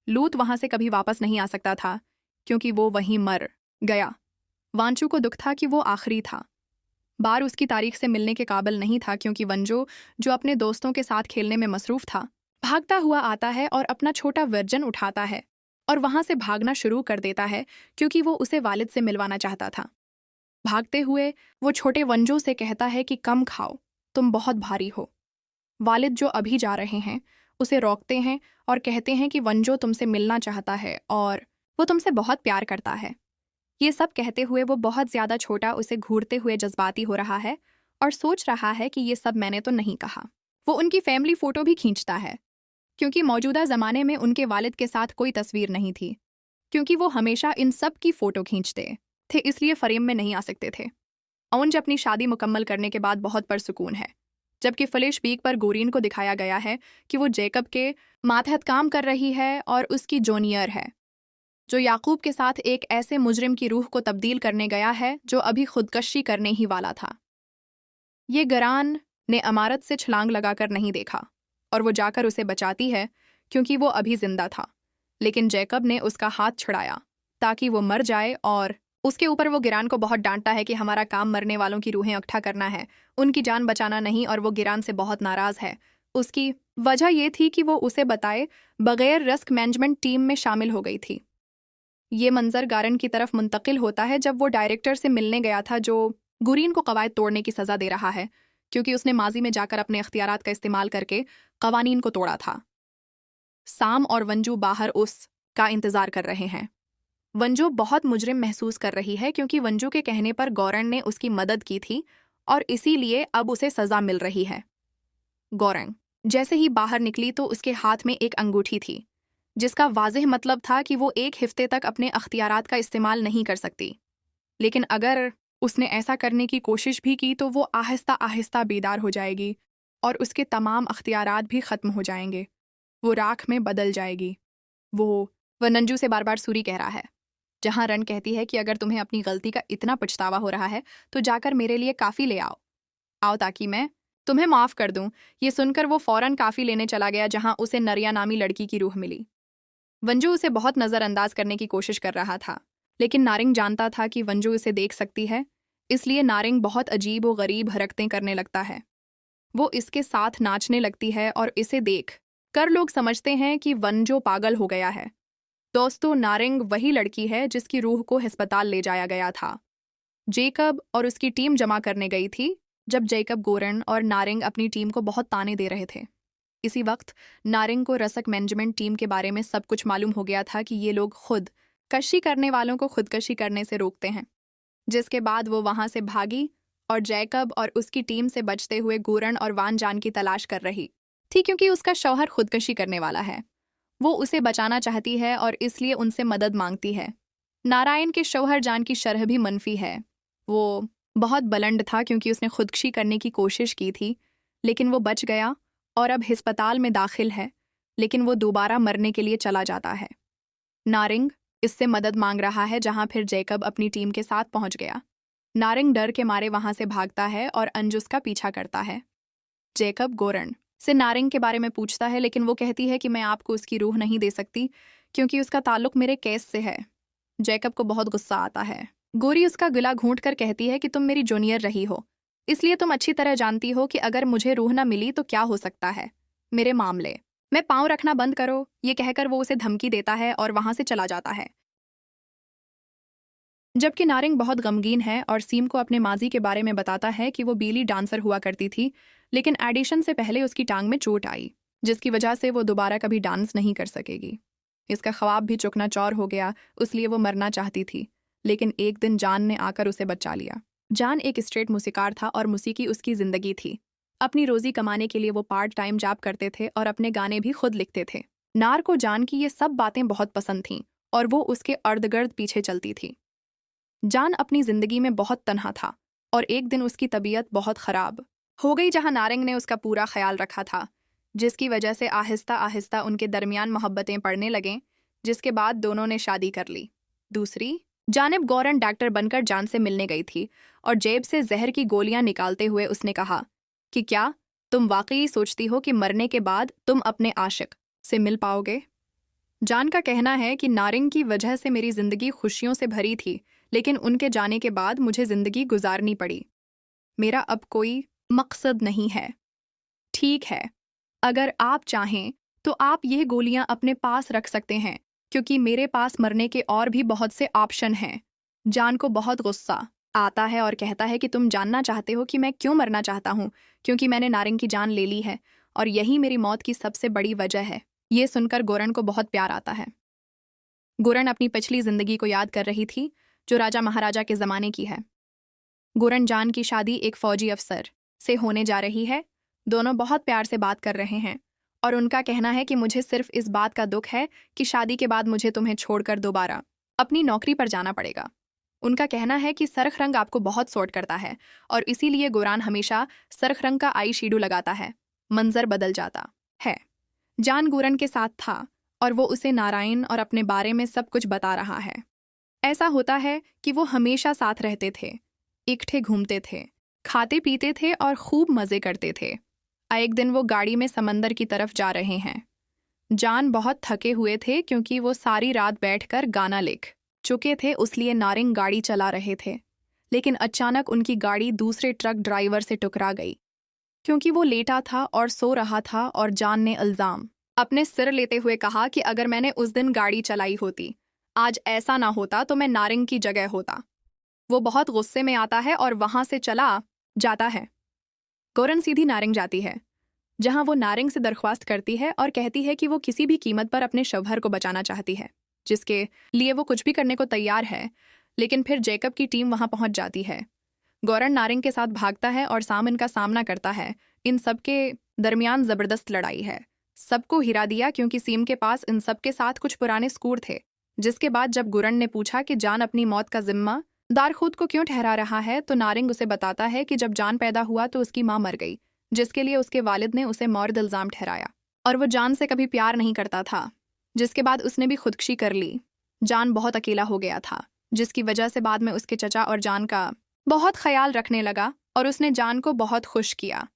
लूत वहां से कभी वापस नहीं आ सकता था, क्योंकि वो वहीं मर गया। वांचू को दुख था कि वो आखिरी था बार उसकी तारीख से मिलने के काबिल नहीं था, क्योंकि वंजो, जो अपने दोस्तों के साथ खेलने में मसरूफ था, भागता हुआ आता है और अपना छोटा वर्जन उठाता है और वहां से भागना शुरू कर देता है, क्योंकि वो उसे वालिद से मिलवाना चाहता था। भागते हुए वो छोटे वंजो से कहता है कि कम खाओ, तुम बहुत भारी हो। वालिद, जो अभी जा रहे हैं, उसे रोकते हैं और कहते हैं कि वंजो तुमसे मिलना चाहता है और वो तुमसे बहुत प्यार करता है। ये सब कहते हुए वो बहुत ज़्यादा छोटा उसे घूरते हुए जज्बाती हो रहा है और सोच रहा है कि ये सब मैंने तो नहीं कहा। वो उनकी फैमिली फ़ोटो भी खींचता है, क्योंकि मौजूदा ज़माने में उनके वालिद के साथ कोई तस्वीर नहीं थी, क्योंकि वो हमेशा इन सब की फ़ोटो खींचते थे, इसलिए फ्रेम में नहीं आ सकते थे। औंज अपनी शादी मुकम्मल करने के बाद बहुत परसुकून है, जबकि फ्लैश बीक पर गोरीन को दिखाया गया है कि वो जेकब के मातहत काम कर रही है और उसकी जूनियर है, जो याकूब के साथ एक ऐसे मुजरिम की रूह को तब्दील करने गया है जो अभी खुदकशी करने ही वाला था। ये गरान ने इमारत से छलांग लगाकर नहीं देखा और वो जाकर उसे बचाती है, क्योंकि वो अभी जिंदा था। लेकिन जैकब ने उसका हाथ छुड़ाया ताकि वो मर जाए और उसके ऊपर वो गिरान को बहुत डांटता है कि हमारा काम मरने वालों की रूहें इकट्ठा करना है, उनकी जान बचाना नहीं। और वो गिरान से बहुत नाराज़ है। उसकी वजह ये थी कि वो उसे बताए बगैर रिस्क मैनेजमेंट टीम में शामिल हो गई थी। ये मंजर गारन की तरफ मुंतकिल होता है जब वो डायरेक्टर से मिलने गया था जो गुरीन को कवायद तोड़ने की सज़ा दे रहा है क्योंकि उसने माजी में जाकर अपने अख्तियारात का इस्तेमाल करके कवानीन को तोड़ा था। साम और वंजू बाहर उस का इंतज़ार कर रहे हैं। वंजू बहुत मुजरिम महसूस कर रही है क्योंकि वंजू के कहने पर गौरंग ने उसकी मदद की थी और इसीलिए अब उसे सज़ा मिल रही है। गौरंग जैसे ही बाहर निकली तो उसके हाथ में एक अंगूठी थी जिसका वाज़ेह मतलब था कि वो एक हफ्ते तक अपने अख्तियारात का इस्तेमाल नहीं कर सकती। लेकिन अगर उसने ऐसा करने की कोशिश भी की तो वो आहिस्ता आहिस्ता बेदार हो जाएगी और उसके तमाम अख्तियारात भी ख़त्म हो जाएंगे। वो राख में बदल जाएगी। वह नंजू से बार बार सूरी कह रहा है, जहाँ रन कहती है कि अगर तुम्हें अपनी गलती का इतना पछतावा हो रहा है तो जाकर मेरे लिए काफ़ी ले आओ ताकि मैं तुम्हें माफ़ कर दूं। ये सुनकर वो फ़ौरन काफ़ी लेने चला गया जहाँ उसे नरिया नामी लड़की की रूह मिली। वंजू उसे बहुत नज़रअंदाज करने की कोशिश कर रहा था, लेकिन नारिंग जानता था कि वंजू उसे देख सकती है, इसलिए नारिंग बहुत अजीब व गरीब हरकतें करने लगता है। वो इसके साथ नाचने लगती है और इसे देख कर लोग समझते हैं कि वंजो पागल हो गया है। दोस्तों, नारिंग वही लड़की है जिसकी रूह को अस्पताल ले जाया गया था। जेकब और उसकी टीम जमा करने गई थी जब जेकब गोरन और नारिंग अपनी टीम को बहुत ताने दे रहे थे। इसी वक्त नारिंग को रसक मैनेजमेंट टीम के बारे में सब कुछ मालूम हो गया था कि ये लोग खुद कशी करने वालों को खुदकशी करने से रोकते हैं, जिसके बाद वो वहां से भागी और जैकब और उसकी टीम से बचते हुए गोरन और वान जान की तलाश कर रही थी क्योंकि उसका शौहर खुदकशी करने वाला है। वो उसे बचाना चाहती है और इसलिए उनसे मदद मांगती है। नारायण के शौहर जान की शरह भी मनफी है। वो बहुत बुलंद था क्योंकि उसने खुदकशी करने की कोशिश की थी, लेकिन वो बच गया और अब अस्पताल में दाखिल है, लेकिन वो दोबारा मरने के लिए चला जाता है। नारिंग इससे मदद मांग रहा है जहां फिर जैकब अपनी टीम के साथ पहुंच गया। नारिंग डर के मारे वहां से भागता है और अंजुस का पीछा करता है। जैकब गोरन से नारिंग के बारे में पूछता है, लेकिन वो कहती है कि मैं आपको उसकी रूह नहीं दे सकती क्योंकि उसका ताल्लुक मेरे केस से है। जैकब को बहुत गुस्सा आता है। गोरी उसका गला घूंट कर कहती है कि तुम मेरी जूनियर रही हो, इसलिए तुम अच्छी तरह जानती हो कि अगर मुझे रूह न मिली तो क्या हो सकता है। मेरे मामले में पाँव रखना बंद करो, ये कहकर वो उसे धमकी देता है और वहां से चला जाता है। जबकि नारिंग बहुत गमगीन है और सीम को अपने माजी के बारे में बताता है कि वो बीली डांसर हुआ करती थी, लेकिन एडिशन से पहले उसकी टांग में चोट आई जिसकी वजह से वो दोबारा कभी डांस नहीं कर सकेगी। इसका ख्वाब भी चुकनाचौर हो गया, इसलिए वो मरना चाहती थी, लेकिन एक दिन जान ने आकर उसे बचा लिया। जान एक स्ट्रेट मूसीकार था और मूसीकी उसकी जिंदगी थी। अपनी रोजी कमाने के लिए वो पार्ट टाइम जॉब करते थे और अपने गाने भी खुद लिखते थे। नार को जान की ये सब बातें बहुत पसंद थीं और वो उसके अर्धगर्द पीछे चलती थी। जान अपनी जिंदगी में बहुत तन्हा था और एक दिन उसकी तबीयत बहुत खराब हो गई जहां नारिंग ने उसका पूरा ख्याल रखा था, जिसकी वजह से आहिस्ता आहिस्ता उनके दरमियान मोहब्बतें पड़ने लगें, जिसके बाद दोनों ने शादी कर ली। दूसरी जानिब गौरन डॉक्टर बनकर जान से मिलने गई थी और जेब से जहर की गोलियां निकालते हुए उसने कहा कि क्या तुम वाकई सोचती हो कि मरने के बाद तुम अपने आशिक से मिल पाओगे? जान का कहना है कि नारिंग की वजह से मेरी जिंदगी खुशियों से भरी थी, लेकिन उनके जाने के बाद मुझे जिंदगी गुजारनी पड़ी। मेरा अब कोई मकसद नहीं है। ठीक है, अगर आप चाहें तो आप ये गोलियां अपने पास रख सकते हैं क्योंकि मेरे पास मरने के और भी बहुत से ऑप्शन हैं। जान को बहुत गुस्सा आता है और कहता है कि तुम जानना चाहते हो कि मैं क्यों मरना चाहता हूँ, क्योंकि मैंने नारिंग की जान ले ली है और यही मेरी मौत की सबसे बड़ी वजह है। ये सुनकर गोरन को बहुत प्यार आता है। गोरन अपनी पिछली जिंदगी को याद कर रही थी जो राजा महाराजा के ज़माने की है। गोरन जान की शादी एक फौजी अफसर से होने जा रही है। दोनों बहुत प्यार से बात कर रहे हैं और उनका कहना है कि मुझे सिर्फ इस बात का दुख है कि शादी के बाद मुझे तुम्हें छोड़कर दोबारा अपनी नौकरी पर जाना पड़ेगा। उनका कहना है कि सरख रंग आपको बहुत सूट करता है और इसीलिए गोरान हमेशा सरख रंग का आई शेडो लगाता है। मंजर बदल जाता है। जान गोरन के साथ था और वो उसे नारायण और अपने बारे में सब कुछ बता रहा है। ऐसा होता है कि वो हमेशा साथ रहते थे, इकट्ठे घूमते थे, खाते पीते थे और खूब मज़े करते थे। एक दिन वो गाड़ी में समंदर की तरफ जा रहे हैं। जान बहुत थके हुए थे क्योंकि वो सारी रात बैठकर गाना लिख चुके थे, इसलिए नारिंग गाड़ी चला रहे थे, लेकिन अचानक उनकी गाड़ी दूसरे ट्रक ड्राइवर से टकरा गई क्योंकि वो लेटा था और सो रहा था और जान ने इल्ज़ाम अपने सिर लेते हुए कहा कि अगर मैंने उस दिन गाड़ी चलाई होती, आज ऐसा ना होता तो मैं नारंग की जगह होता। वो बहुत गुस्से में आता है और वहां से चला जाता है। गौरन सीधी नारंग जाती है, जहां वो नारंग से दरख्वास्त करती है और कहती है कि वो किसी भी कीमत पर अपने शवहर को बचाना चाहती है, जिसके लिए वो कुछ भी करने को तैयार है। लेकिन फिर जैकब की टीम वहां पहुंच जाती है। गौरन नारंग के साथ भागता है और साम इनका सामना करता है। इन सब के दरमियान जबरदस्त लड़ाई है। सबको हिरा दिया क्योंकि सीम के पास इन सब के साथ कुछ पुराने स्कूर थे। जिसके बाद जब गुरन ने पूछा कि जान अपनी मौत का जिम्मा दार खुद को क्यों ठहरा रहा है, तो नारंग उसे बताता है कि जब जान पैदा हुआ तो उसकी माँ मर गई, जिसके लिए उसके वालिद ने उसे मौत इल्जाम ठहराया और वो जान से कभी प्यार नहीं करता था। जिसके बाद उसने भी खुदकुशी कर ली। जान बहुत अकेला हो गया था, जिसकी वजह से बाद में उसके चचा और जान का बहुत ख्याल रखने लगा और उसने जान को बहुत खुश किया।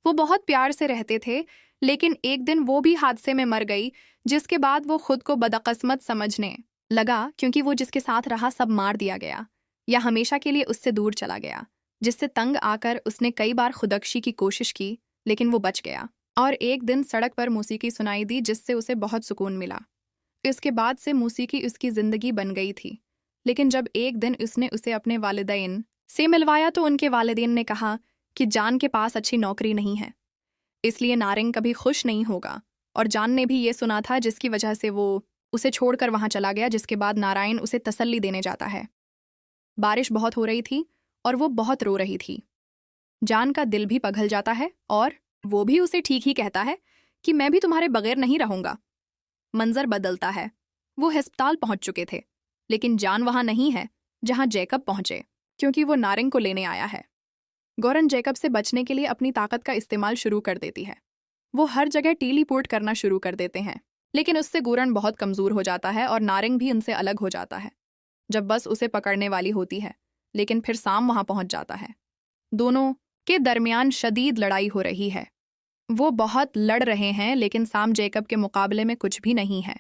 वो बहुत प्यार से रहते थे, लेकिन एक दिन वो भी हादसे में मर गई, जिसके बाद वो खुद को बदकिस्मत समझने लगा क्योंकि वो जिसके साथ रहा सब मार दिया गया या हमेशा के लिए उससे दूर चला गया। जिससे तंग आकर उसने कई बार खुदकुशी की कोशिश की, लेकिन वो बच गया और एक दिन सड़क पर मौसीकी सुनाई दी, जिससे उसे बहुत सुकून मिला। इसके बाद से मौसीकी उसकी जिंदगी बन गई थी। लेकिन जब एक दिन उसने उसे अपने वालिदैन से मिलवाया तो उनके वालिदैन ने कहा कि जान के पास अच्छी नौकरी नहीं है, इसलिए नारंग कभी खुश नहीं होगा। और जान ने भी ये सुना था, जिसकी वजह से वो उसे छोड़कर वहां चला गया। जिसके बाद नारायण उसे तसल्ली देने जाता है। बारिश बहुत हो रही थी और वो बहुत रो रही थी। जान का दिल भी पिघल जाता है और वो भी उसे ठीक ही कहता है कि मैं भी तुम्हारे बगैर नहीं रहूंगा। मंजर बदलता है। वो अस्पताल पहुंच चुके थे, लेकिन जान वहां नहीं है जहां जैकब पहुंचे, क्योंकि वो नारंग को लेने आया है। गौरन जैकब से बचने के लिए अपनी ताकत का इस्तेमाल शुरू कर देती है। वो हर जगह टेलीपोर्ट करना शुरू कर देते हैं, लेकिन उससे गौरन बहुत कमजोर हो जाता है और नारंग भी उनसे अलग हो जाता है। जब बस उसे पकड़ने वाली होती है, लेकिन फिर साम वहां पहुंच जाता है। दोनों के दरमियान शदीद लड़ाई हो रही है। वो बहुत लड़ रहे हैं, लेकिन साम जैकब के मुकाबले में कुछ भी नहीं है।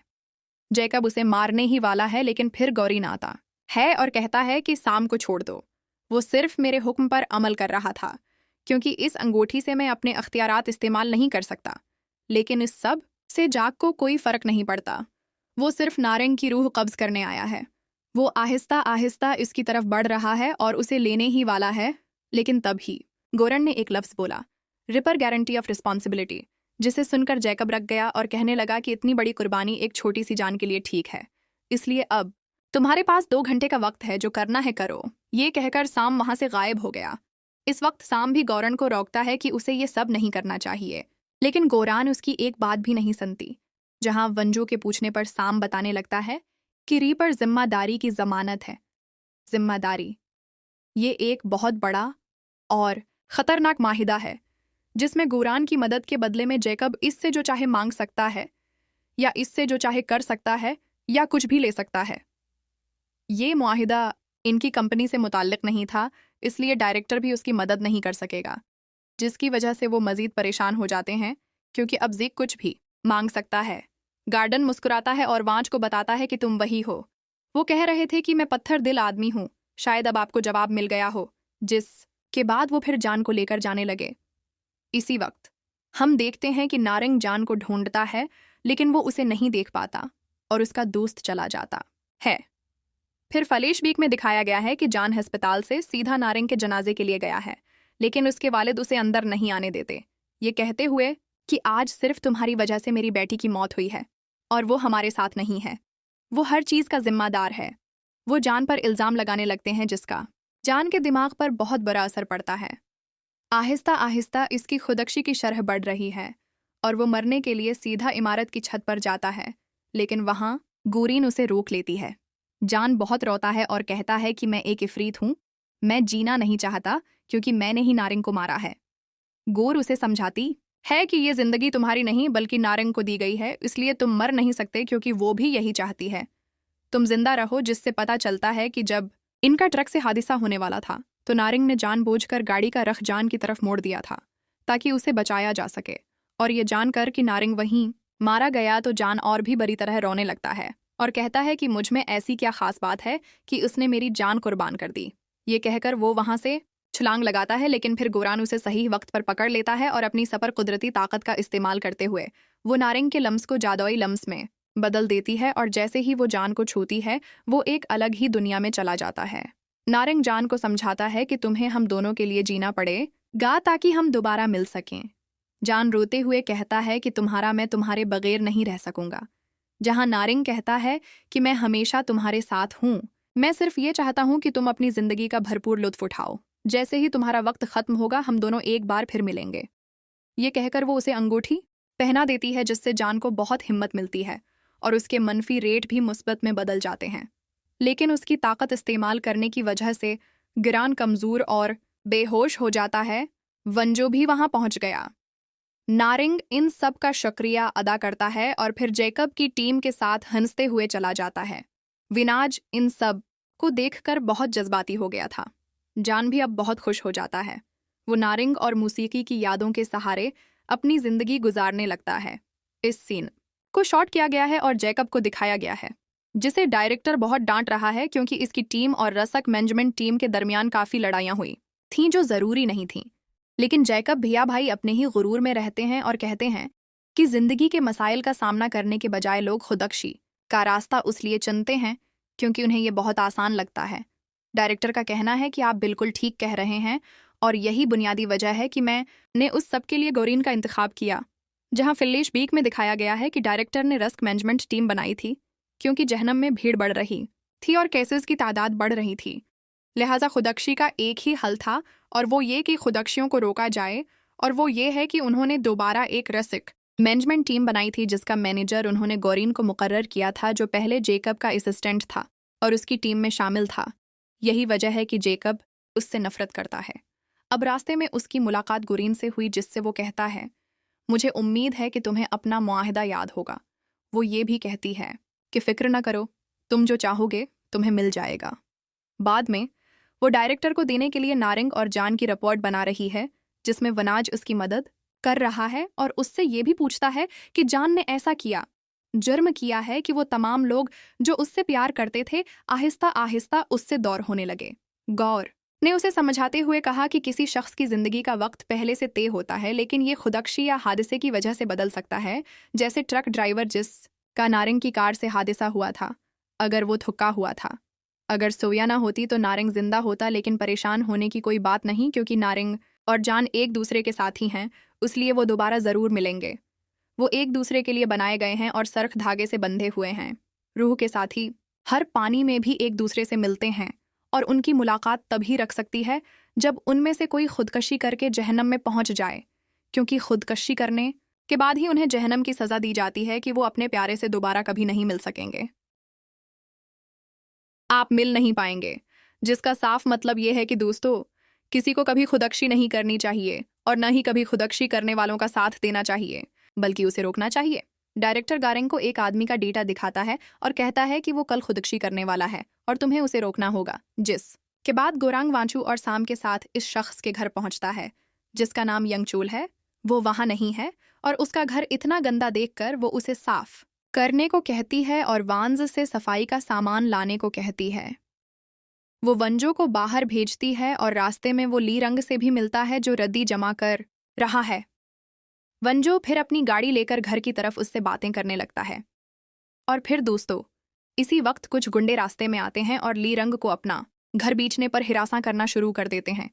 जैकब उसे मारने ही वाला है, लेकिन फिर गौरीन आता है और कहता है कि साम को छोड़ दो। वो सिर्फ मेरे हुक्म पर अमल कर रहा था, क्योंकि इस अंगूठी से मैं अपने अख्तियारात इस्तेमाल नहीं कर सकता। लेकिन इस सब से जाग को कोई फर्क नहीं पड़ता। वो सिर्फ नारंग की रूह कब्ज करने आया है। वो आहिस्ता आहिस्ता इसकी तरफ बढ़ रहा है और उसे लेने ही वाला है। लेकिन तभी गौरन ने एक लफ्ज बोला, रिपर गारंटी ऑफ रिस्पॉन्सिबिलिटी, जिसे सुनकर जैकब रख गया और कहने लगा कि इतनी बड़ी कुर्बानी एक छोटी सी जान के लिए ठीक है, इसलिए अब तुम्हारे पास 2 घंटे का वक्त है, जो करना है करो। ये कहकर साम वहां से गायब हो गया। इस वक्त साम भी गौरन को रोकता है कि उसे ये सब नहीं करना चाहिए, लेकिन गौरान उसकी एक बात भी नहीं सुनती। जहां वंजो के पूछने पर साम बताने लगता है कि री पर जिम्मेदारी की जमानत है। जिम्मेदारी ये एक बहुत बड़ा और खतरनाक माहिदा है, जिसमें गौरान की मदद के बदले में जैकब इससे जो चाहे मांग सकता है, या इससे जो चाहे कर सकता है, या कुछ भी ले सकता है। ये मुआहिदा इनकी कंपनी से मुताल्लिक नहीं था, इसलिए डायरेक्टर भी उसकी मदद नहीं कर सकेगा, जिसकी वजह से वो मजीद परेशान हो जाते हैं, क्योंकि अब ज़ीक कुछ भी मांग सकता है। गार्डन मुस्कुराता है और वांच को बताता है कि तुम वही हो। वो कह रहे थे कि मैं पत्थर दिल आदमी हूँ, शायद अब आपको जवाब मिल गया हो। जिसके बाद वो फिर जान को लेकर जाने लगे। इसी वक्त हम देखते हैं कि नारंग जान को ढूंढता है, लेकिन वो उसे नहीं देख पाता और उसका दोस्त चला जाता है। फिर फलेशबीक में दिखाया गया है कि जान अस्पताल से सीधा नारंग के जनाजे के लिए गया है, लेकिन उसके वालिद उसे अंदर नहीं आने देते, ये कहते हुए कि आज सिर्फ तुम्हारी वजह से मेरी बेटी की मौत हुई है और वो हमारे साथ नहीं है। वो हर चीज़ का जिम्मेदार है। वो जान पर इल्ज़ाम लगाने लगते हैं, जिसका जान के दिमाग पर बहुत बुरा असर पड़ता है। आहिस्ता आहिस्ता इसकी खुदकुशी की शरह बढ़ रही है और वो मरने के लिए सीधा इमारत की छत पर जाता है, लेकिन वहाँ गौरीन उसे रोक लेती है। जान बहुत रोता है और कहता है कि मैं एक इफरीत हूँ, मैं जीना नहीं चाहता क्योंकि मैंने ही नारंग को मारा है। गौर उसे समझाती है कि ये जिंदगी तुम्हारी नहीं बल्कि नारंग को दी गई है, इसलिए तुम मर नहीं सकते क्योंकि वो भी यही चाहती है। तुम जिंदा रहो। जिससे पता चलता है कि जब इनका ट्रक से हादसा होने वाला था तो नारंग ने जानबूझकर गाड़ी का रख जान की तरफ मोड़ दिया था ताकि उसे बचाया जा सके। और ये जानकर कि नारंग वहीं मारा गया तो जान और भी बुरी तरह रोने लगता है और कहता है कि मुझ में ऐसी क्या खास बात है कि उसने मेरी जान कुर्बान कर दी। ये कहकर वो वहां से छलांग लगाता है, लेकिन फिर गौरान उसे सही वक्त पर पकड़ लेता है और अपनी सपर कुदरती ताकत का इस्तेमाल करते हुए वो नारंग के लम्स को जादुई लम्स में बदल देती है और जैसे ही वो जान को छूती है वो एक अलग ही दुनिया में चला जाता है। नारंग जान को समझाता है कि तुम्हें हम दोनों के लिए जीना पड़ेगा ताकि हम दोबारा मिल सकें। जान रोते हुए कहता है कि तुम्हारा मैं तुम्हारे बगैर नहीं रह सकूंगा, जहां नारंग कहता है कि मैं हमेशा तुम्हारे साथ हूं, मैं सिर्फ ये चाहता हूं कि तुम अपनी जिंदगी का भरपूर लुत्फ उठाओ। जैसे ही तुम्हारा वक्त खत्म होगा हम दोनों एक बार फिर मिलेंगे। ये कहकर वो उसे अंगूठी पहना देती है जिससे जान को बहुत हिम्मत मिलती है और उसके मनफी रेट भी मुस्बत में बदल जाते हैं। लेकिन उसकी ताकत इस्तेमाल करने की वजह से गिरान कमजोर और बेहोश हो जाता है। वंजो भी वहां पहुंच गया। नारंग इन सब का शुक्रिया अदा करता है और फिर जैकब की टीम के साथ हंसते हुए चला जाता है। विनाज इन सब को देखकर बहुत जज्बाती हो गया था। जान भी अब बहुत खुश हो जाता है। वो नारंग और मौसीकी की यादों के सहारे अपनी जिंदगी गुजारने लगता है। इस सीन को शॉट किया गया है और जैकब को दिखाया गया है, जिसे डायरेक्टर बहुत डांट रहा है क्योंकि इसकी टीम और रसक मैनेजमेंट टीम के दरमियान काफी लड़ाइयां हुई थीं जो जरूरी नहीं थीं। लेकिन जैकब भैया भाई अपने ही गुरूर में रहते हैं और कहते हैं कि जिंदगी के मसाइल का सामना करने के बजाय लोग खुदकशी का रास्ता उसलिए चुनते हैं क्योंकि उन्हें यह बहुत आसान लगता है। डायरेक्टर का कहना है कि आप बिल्कुल ठीक कह रहे हैं और यही बुनियादी वजह है कि मैंने उस सब के लिए गोरीन का इंतखाब किया। जहां फिल्लेश बीक में दिखाया गया है कि डायरेक्टर ने रस्क मैनेजमेंट टीम बनाई थी क्योंकि जहन्नम में भीड़ बढ़ रही थी और केसेस की तादाद बढ़ रही थी। लिहाजा खुदकशी का एक ही हल था और वो ये कि खुदकशियों को रोका जाए, और वो ये है कि उन्होंने दोबारा एक रसिक मैनेजमेंट टीम बनाई थी जिसका मैनेजर उन्होंने गोरीन को मुकर्रर किया था जो पहले जेकब का असिस्टेंट था और उसकी टीम में शामिल था। यही वजह है कि जेकब उससे नफरत करता है। अब रास्ते में उसकी मुलाकात गोरीन से हुई जिससे वो कहता है मुझे उम्मीद है कि तुम्हें अपना मुआहदा याद होगा। वो ये भी कहती है कि फिक्र न करो, तुम जो चाहोगे तुम्हें मिल जाएगा। बाद में वो डायरेक्टर को देने के लिए नारंग और जान की रिपोर्ट बना रही है जिसमें वनाज उसकी मदद कर रहा है और उससे ये भी पूछता है कि जान ने ऐसा किया जुर्म किया है कि वो तमाम लोग जो उससे प्यार करते थे आहिस्ता आहिस्ता उससे दूर होने लगे। गौर ने उसे समझाते हुए कहा कि किसी शख्स की जिंदगी का वक्त पहले से तय होता है, लेकिन ये खुदकशी या हादसे की वजह से बदल सकता है। जैसे ट्रक ड्राइवर जिसका नारंग की कार से हादसा हुआ था, अगर वो थुक्का हुआ था, अगर सोया ना होती तो नारंग जिंदा होता, लेकिन परेशान होने की कोई बात नहीं क्योंकि नारंग और जान एक दूसरे के साथी हैं, इसलिए वो दोबारा जरूर मिलेंगे। वो एक दूसरे के लिए बनाए गए हैं और सर्ख धागे से बंधे हुए हैं। रूह के साथी हर पानी में भी एक दूसरे से मिलते हैं और उनकी मुलाकात तभी रख सकती है जब उनमें से कोई खुदकशी करके जहन्नम में पहुंच जाए, क्योंकि खुदकशी करने के बाद ही उन्हें जहन्नम की सजा दी जाती है कि वो अपने प्यारे से दोबारा कभी नहीं मिल सकेंगे। आप मिल नहीं पाएंगे, जिसका साफ मतलब ये है कि दोस्तों किसी को कभी खुदकशी नहीं करनी चाहिए और न ही कभी खुदकशी करने वालों का साथ देना चाहिए, बल्कि उसे रोकना चाहिए। डायरेक्टर गारेंग को एक आदमी का डेटा दिखाता है और कहता है कि वो कल खुदकशी करने वाला है और तुम्हें उसे रोकना होगा। जिसके बाद गोरांग वांचू और साम के साथ इस शख्स के घर पहुंचता है जिसका नाम यंगचूल है। वो वहां नहीं है और उसका घर इतना गंदा देखकर वो उसे साफ करने को कहती है और वांज से सफाई का सामान लाने को कहती है। वो वंजो को बाहर भेजती है और रास्ते में वो ली रंग से भी मिलता है जो रद्दी जमा कर रहा है। वंजो फिर अपनी गाड़ी लेकर घर की तरफ उससे बातें करने लगता है और फिर दोस्तों इसी वक्त कुछ गुंडे रास्ते में आते हैं और ली रंग को अपना घर बेचने पर हिरासा करना शुरू कर देते हैं।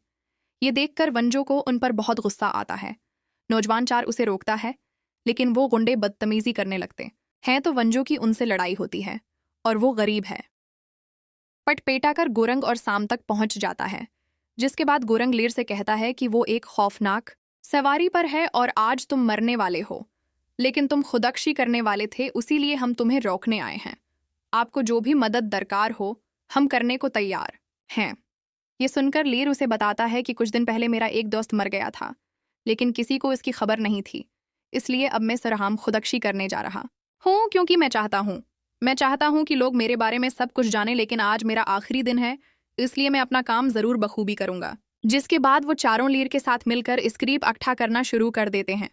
ये देखकर वंजो को उन पर बहुत गुस्सा आता है। नौजवान चार उसे रोकता है, लेकिन वो गुंडे बदतमीजी करने लगते हैं तो वंजो की उनसे लड़ाई होती है और वो गरीब है पटपेटा कर गोरंग और साम तक पहुंच जाता है, जिसके बाद गोरंग लीर से कहता है कि वो एक खौफनाक सवारी पर है और आज तुम मरने वाले हो, लेकिन तुम खुदकशी करने वाले थे, उसीलिए हम तुम्हें रोकने आए हैं। आपको जो भी मदद दरकार हो हम करने को तैयार हैं। ये सुनकर लीर उसे बताता है कि कुछ दिन पहले मेरा एक दोस्त मर गया था, लेकिन किसी को इसकी खबर नहीं थी, इसलिए अब मैं सरहाम खुदकशी करने जा रहा हूँ क्योंकि मैं चाहता हूँ कि लोग मेरे बारे में सब कुछ जाने, लेकिन आज मेरा आखिरी दिन है, इसलिए मैं अपना काम जरूर बखूबी करूंगा। जिसके बाद वो चारों लीर के साथ मिलकर स्क्रीप इकट्ठा करना शुरू कर देते हैं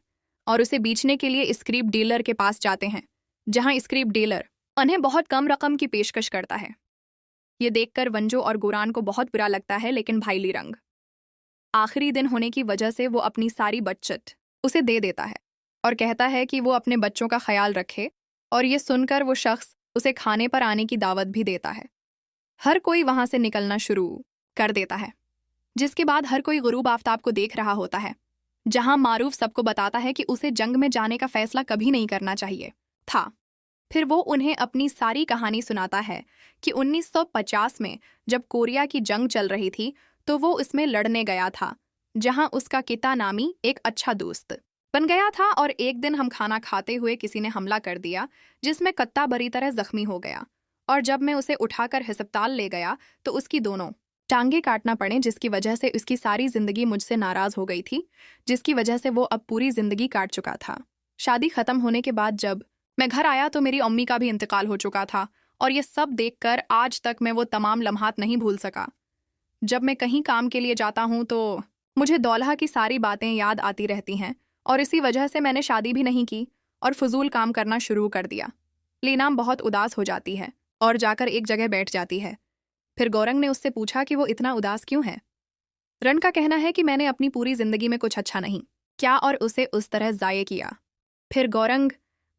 और उसे बेचने के लिए स्क्रीप डीलर के पास जाते हैं, जहां स्क्रीप डीलर उन्हें बहुत कम रकम की पेशकश करता है। ये देखकर वंजो और गोरान को बहुत बुरा लगता है, लेकिन भाई ली रंग आखिरी दिन होने की वजह से वो अपनी सारी बचत उसे दे देता है और कहता है कि वो अपने बच्चों का ख्याल रखे और ये सुनकर वो शख्स उसे खाने पर आने की दावत भी देता है। हर कोई वहां से निकलना शुरू कर देता है, जिसके बाद हर कोई गुरूब आफताब को देख रहा होता है, जहां मारूफ सबको बताता है कि उसे जंग में जाने का फैसला कभी नहीं करना चाहिए था। फिर वो उन्हें अपनी सारी कहानी सुनाता है कि 1950 में जब कोरिया की जंग चल रही थी तो वो इसमें लड़ने गया था, जहां उसका किता नामी एक अच्छा दोस्त बन गया था। और एक दिन हम खाना खाते हुए किसी ने हमला कर दिया, जिसमें कत्ता बुरी तरह जख्मी हो गया। और जब मैं उसे उठाकर अस्पताल ले गया तो उसकी दोनों टांगे काटना पड़े, जिसकी वजह से उसकी सारी जिंदगी मुझसे नाराज हो गई थी, जिसकी वजह से वो अब पूरी जिंदगी काट चुका था। शादी खत्म होने के बाद जब मैं घर आया तो मेरी अम्मी का भी इंतकाल हो चुका था, और ये सब देखकर आज तक मैं वो तमाम लम्हात नहीं भूल सका। जब मैं कहीं काम के लिए जाता हूँ तो मुझे दौल्हा की सारी बातें याद आती रहती हैं, और इसी वजह से मैंने शादी भी नहीं की और फजूल काम करना शुरू कर दिया। लीनाम बहुत उदास हो जाती है और जाकर एक जगह बैठ जाती है। फिर गौरंग ने उससे पूछा कि वो इतना उदास क्यों है। रन का कहना है कि मैंने अपनी पूरी जिंदगी में कुछ अच्छा नहीं किया और उसे उस तरह ज़ाये किया। फिर गौरंग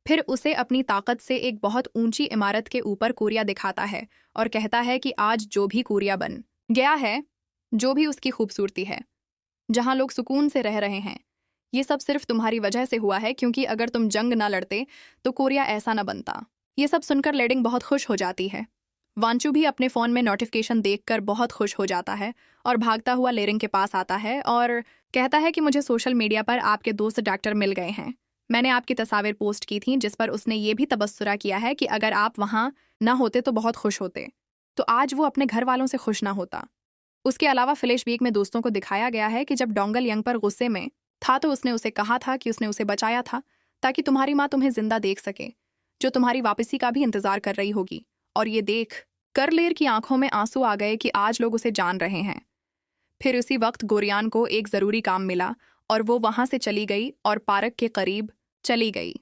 फिर उसे अपनी ताकत से एक बहुत ऊंची इमारत के ऊपर कोरिया दिखाता है और कहता है कि आज जो भी कोरिया बन गया है, जो भी उसकी खूबसूरती है, जहां लोग सुकून से रह रहे हैं, ये सब सिर्फ तुम्हारी वजह से हुआ है, क्योंकि अगर तुम जंग ना लड़ते तो कोरिया ऐसा ना बनता। ये सब सुनकर लेडिंग बहुत खुश हो जाती है। वांचू भी अपने फ़ोन में नोटिफिकेशन देखकर बहुत खुश हो जाता है और भागता हुआ लेरिंग के पास आता है और कहता है कि मुझे सोशल मीडिया पर आपके दोस्त डॉक्टर मिल गए हैं। मैंने आपकी तस्वीर पोस्ट की थी जिस पर उसने ये भी तबस्सुरा किया है कि अगर आप वहाँ ना होते तो बहुत खुश होते। तो आज वो अपने घर वालों से खुश ना होता। उसके अलावा फ्लैशबैक में दोस्तों को दिखाया गया है कि जब डोंगल यंग पर गुस्से में था तो उसने उसे कहा था कि उसने उसे बचाया था ताकि तुम्हारी माँ तुम्हें जिंदा देख सके, जो तुम्हारी वापसी का भी इंतजार कर रही होगी। और ये देख कर लेर की आंखों में आंसू आ गए कि आज लोग उसे जान रहे हैं। फिर उसी वक्त गोरियान को एक ज़रूरी काम मिला और वो वहां से चली गई और पार्क के करीब चली गई।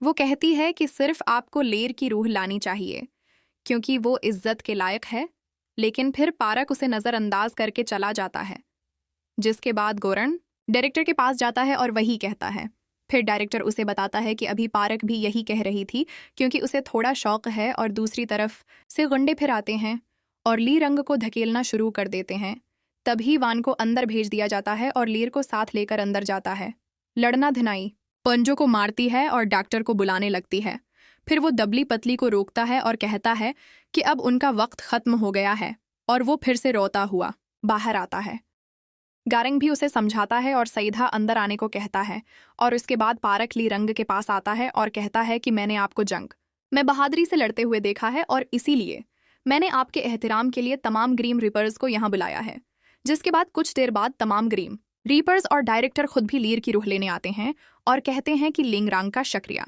वो कहती है कि सिर्फ आपको लेर की रूह लानी चाहिए क्योंकि वो इज्जत के लायक है, लेकिन फिर पारक उसे नज़रअंदाज करके चला जाता है। जिसके बाद गोरन डायरेक्टर के पास जाता है और वही कहता है। फिर डायरेक्टर उसे बताता है कि अभी पारक भी यही कह रही थी क्योंकि उसे थोड़ा शौक है, और दूसरी तरफ से गुंडे फिर आते हैं और ली रंग को धकेलना शुरू कर देते हैं। तभी वान को अंदर भेज दिया जाता है और लीर को साथ लेकर अंदर जाता है। लड़ना धिनाई पंजो को मारती है और डॉक्टर को बुलाने लगती है। फिर वो दबली पतली को रोकता है और कहता है कि अब उनका वक्त खत्म हो गया है, और वो फिर से रोता हुआ बाहर आता है। गारंग भी उसे समझाता है और सईदा अंदर आने को कहता है, और उसके बाद पारक ली रंग के पास आता है और कहता है कि मैंने आपको जंग में बहादुरी से लड़ते हुए देखा है और इसीलिए मैंने आपके एहतराम के लिए तमाम ग्रीम रिपर्स को यहाँ बुलाया है। जिसके बाद कुछ देर बाद तमाम ग्रीम रीपर्स और डायरेक्टर खुद भी लीर की रूह लेने आते हैं और कहते हैं कि लिंगरांग का शुक्रिया।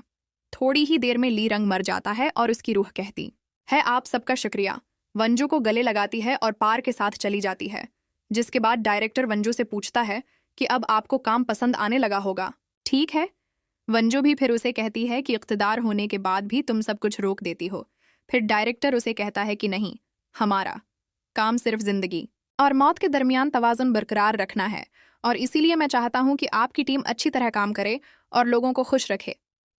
थोड़ी ही देर में ली रंग मर जाता है और उसकी रूह कहती है आप सबका शुक्रिया। वंजू को गले लगाती है और पार के साथ चली जाती है। जिसके बाद डायरेक्टर वंजू से पूछता है कि अब आपको काम पसंद आने लगा होगा, ठीक है? वंजू भी फिर उसे कहती है कि इख्तिदार होने के बाद भी तुम सब कुछ रोक देती हो। फिर डायरेक्टर उसे कहता है कि नहीं, हमारा काम सिर्फ जिंदगी और मौत के दरमियान तवाज़ुन बरकरार रखना है, और इसीलिए मैं चाहता हूं कि आपकी टीम अच्छी तरह काम करे और लोगों को खुश रखे।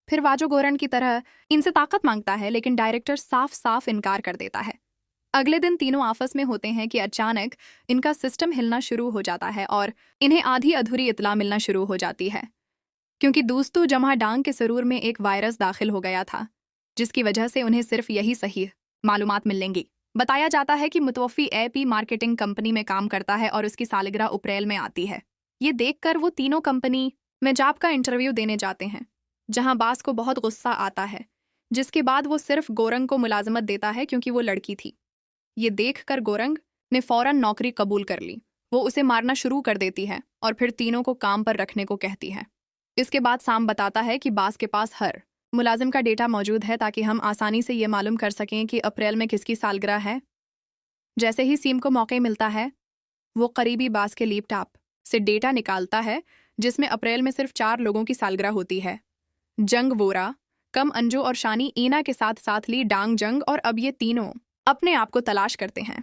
फिर वाजो गोरन की तरह इनसे ताकत मांगता है, लेकिन डायरेक्टर साफ साफ इनकार कर देता है। अगले दिन तीनों आपस में होते हैं कि अचानक इनका सिस्टम हिलना शुरू हो जाता है और इन्हें आधी अधूरी इतला मिलना शुरू हो जाती है, क्योंकि दोस्तों जमा डांग के सरूर में एक वायरस दाखिल हो गया था, जिसकी वजह से उन्हें सिर्फ यही सही मालूमात मिलेंगी। बताया जाता है कि मुतवफ़ी एपी मार्केटिंग कंपनी में काम करता है और उसकी सालगिरह अप्रैल में आती है। ये देखकर वो तीनों कंपनी में जॉब का इंटरव्यू देने जाते हैं, जहां बास को बहुत गुस्सा आता है। जिसके बाद वो सिर्फ गोरंग को मुलाजमत देता है क्योंकि वो लड़की थी। ये देखकर गोरंग ने फौरन नौकरी कबूल कर ली। वो उसे मारना शुरू कर देती है और फिर तीनों को काम पर रखने को कहती है। इसके बाद साम बताता है कि बास के पास हर मुलाजिम का डेटा मौजूद है ताकि हम आसानी से ये मालूम कर सकें कि अप्रैल में किसकी सालगिरह है। जैसे ही सीम को मौका मिलता है, वो करीबी बास के लैपटॉप से डेटा निकालता है जिसमें अप्रैल में सिर्फ 4 लोगों की सालगिरह होती है। जंग वोरा, कम अंजू और शानी ईना के साथ साथ ली डांग जंग, और अब ये तीनों अपने आप को तलाश करते हैं।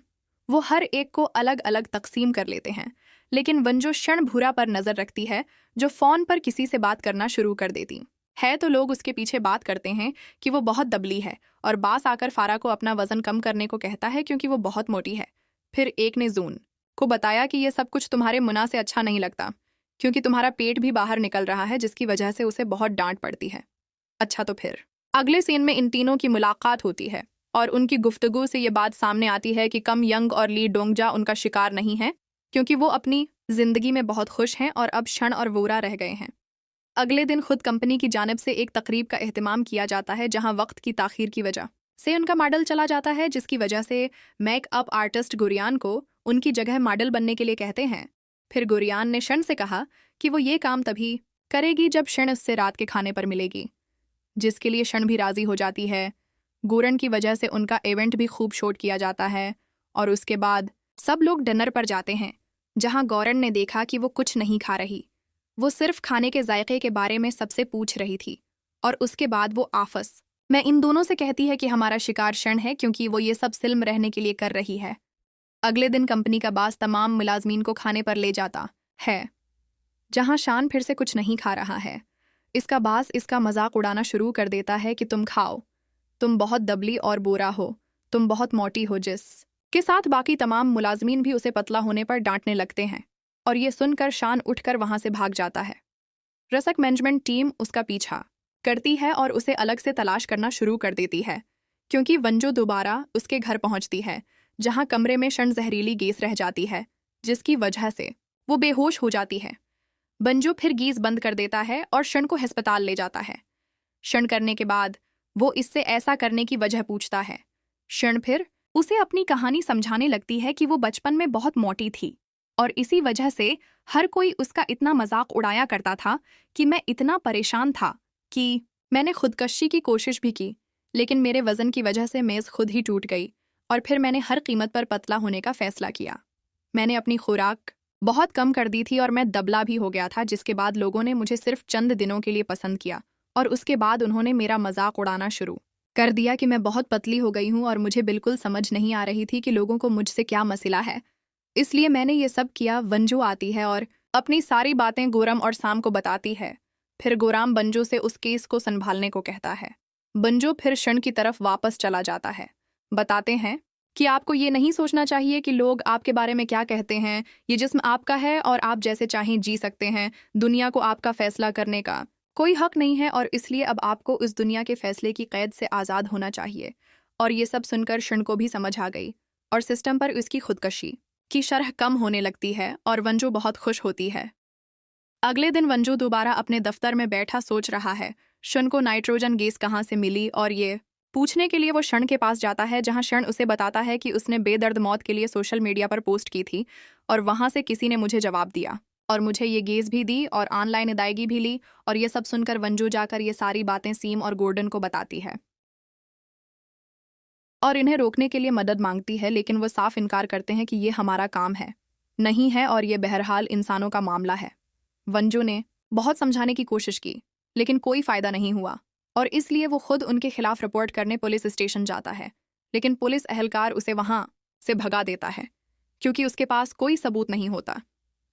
वो हर एक को अलग अलग तकसीम कर लेते हैं, लेकिन वंजो क्षण भूरा पर नजर रखती है जो फोन पर किसी से बात करना शुरू कर देती है तो लोग उसके पीछे बात करते हैं कि वो बहुत दबली है और बास आकर फारा को अपना वजन कम करने को कहता है क्योंकि वो बहुत मोटी है। फिर एक ने जून को बताया कि ये सब कुछ तुम्हारे मुना से अच्छा नहीं लगता क्योंकि तुम्हारा पेट भी बाहर निकल रहा है, जिसकी वजह से उसे बहुत डांट पड़ती है। अच्छा, तो फिर अगले सीन में इन तीनों की मुलाकात होती है और उनकी गुफ्तगू से ये बात सामने आती है कि कम यंग और ली डोंगजा उनका शिकार नहीं है क्योंकि वो अपनी जिंदगी में बहुत खुश हैं और अब क्षण और वोरा रह गए हैं। अगले दिन खुद कंपनी की जानिब से एक तकरीब का एहतमाम किया जाता है जहां वक्त की ताखीर की वजह से उनका मॉडल चला जाता है, जिसकी वजह से मेकअप आर्टिस्ट गुरियान को उनकी जगह मॉडल बनने के लिए कहते हैं। फिर गुरियान ने क्षण से कहा कि वो ये काम तभी करेगी जब क्षण उससे रात के खाने पर मिलेगी, जिसके लिए क्षण भी राजी हो जाती है। गोरन की वजह से उनका इवेंट भी खूब शूट किया जाता है और उसके बाद सब लोग डिनर पर जाते हैं जहां गौरन ने देखा कि वो कुछ नहीं खा रही, वो सिर्फ खाने के जायके के बारे में सबसे पूछ रही थी। और उसके बाद वो आपस में इन दोनों से कहती है कि हमारा शिकार क्षण है क्योंकि वो ये सब सिल्म रहने के लिए कर रही है। अगले दिन कंपनी का बास तमाम मुलाजमीन को खाने पर ले जाता है जहां शान फिर से कुछ नहीं खा रहा है। इसका बास इसका मजाक उड़ाना शुरू कर देता है कि तुम खाओ, तुम बहुत दबली और बोरा हो, तुम बहुत मोटी हो, जिस के साथ बाकी तमाम मुलाजमीन भी उसे पतला होने पर डांटने लगते हैं और ये सुनकर शान उठकर वहां से भाग जाता है। रसक मैनेजमेंट टीम उसका पीछा करती है और उसे अलग से तलाश करना शुरू कर देती है क्योंकि वंजो दोबारा उसके घर पहुंचती है जहां कमरे में क्षण जहरीली गैस रह जाती है, जिसकी वजह से वो बेहोश हो जाती है। बंजो फिर गैस बंद कर देता है और क्षण को अस्पताल ले जाता है। क्षण करने के बाद वो इससे ऐसा करने की वजह पूछता है। क्षण फिर उसे अपनी कहानी समझाने लगती है कि वो बचपन में बहुत मोटी थी और इसी वजह से हर कोई उसका इतना मजाक उड़ाया करता था कि मैं इतना परेशान था कि मैंने खुदकशी की कोशिश भी की, लेकिन मेरे वजन की वजह से मेज़ खुद ही टूट गई और फिर मैंने हर कीमत पर पतला होने का फैसला किया। मैंने अपनी खुराक बहुत कम कर दी थी और मैं दबला भी हो गया था, जिसके बाद लोगों ने मुझे सिर्फ चंद दिनों के लिए पसंद किया और उसके बाद उन्होंने मेरा मजाक उड़ाना शुरू कर दिया कि मैं बहुत पतली हो गई हूँ और मुझे बिल्कुल समझ नहीं आ रही थी कि लोगों को मुझसे क्या मसला है, इसलिए मैंने ये सब किया। वंजो आती है और अपनी सारी बातें गोरम और साम को बताती है। फिर गोराम बंजो से उस केस को संभालने को कहता है। बंजो फिर क्षण की तरफ वापस चला जाता है। बताते हैं कि आपको ये नहीं सोचना चाहिए कि लोग आपके बारे में क्या कहते हैं, ये जिस्म आपका है और आप जैसे चाहें जी सकते हैं, दुनिया को आपका फैसला करने का कोई हक नहीं है और इसलिए अब आपको इस दुनिया के फैसले की कैद से आज़ाद होना चाहिए। और ये सब सुनकर क्षण को भी समझ आ गई और सिस्टम पर उसकी खुदकशी की शरह कम होने लगती है और वंजो बहुत खुश होती है। अगले दिन वंजो दोबारा अपने दफ्तर में बैठा सोच रहा है क्षण को नाइट्रोजन गैस कहाँ से मिली और ये पूछने के लिए वो क्षण के पास जाता है जहां क्षण उसे बताता है कि उसने बेदर्द मौत के लिए सोशल मीडिया पर पोस्ट की थी और वहां से किसी ने मुझे जवाब दिया और मुझे ये गैस भी दी और ऑनलाइन अदायगी भी ली। और ये सब सुनकर वंजो जाकर ये सारी बातें सीम और गोर्डन को बताती है और इन्हें रोकने के लिए मदद मांगती है, लेकिन वो साफ इनकार करते हैं कि ये हमारा काम है नहीं है और ये बहरहाल इंसानों का मामला है। वंजो ने बहुत समझाने की कोशिश की लेकिन कोई फायदा नहीं हुआ और इसलिए वो खुद उनके खिलाफ रिपोर्ट करने पुलिस स्टेशन जाता है, लेकिन पुलिस अहलकार उसे वहां से भगा देता है क्योंकि उसके पास कोई सबूत नहीं होता।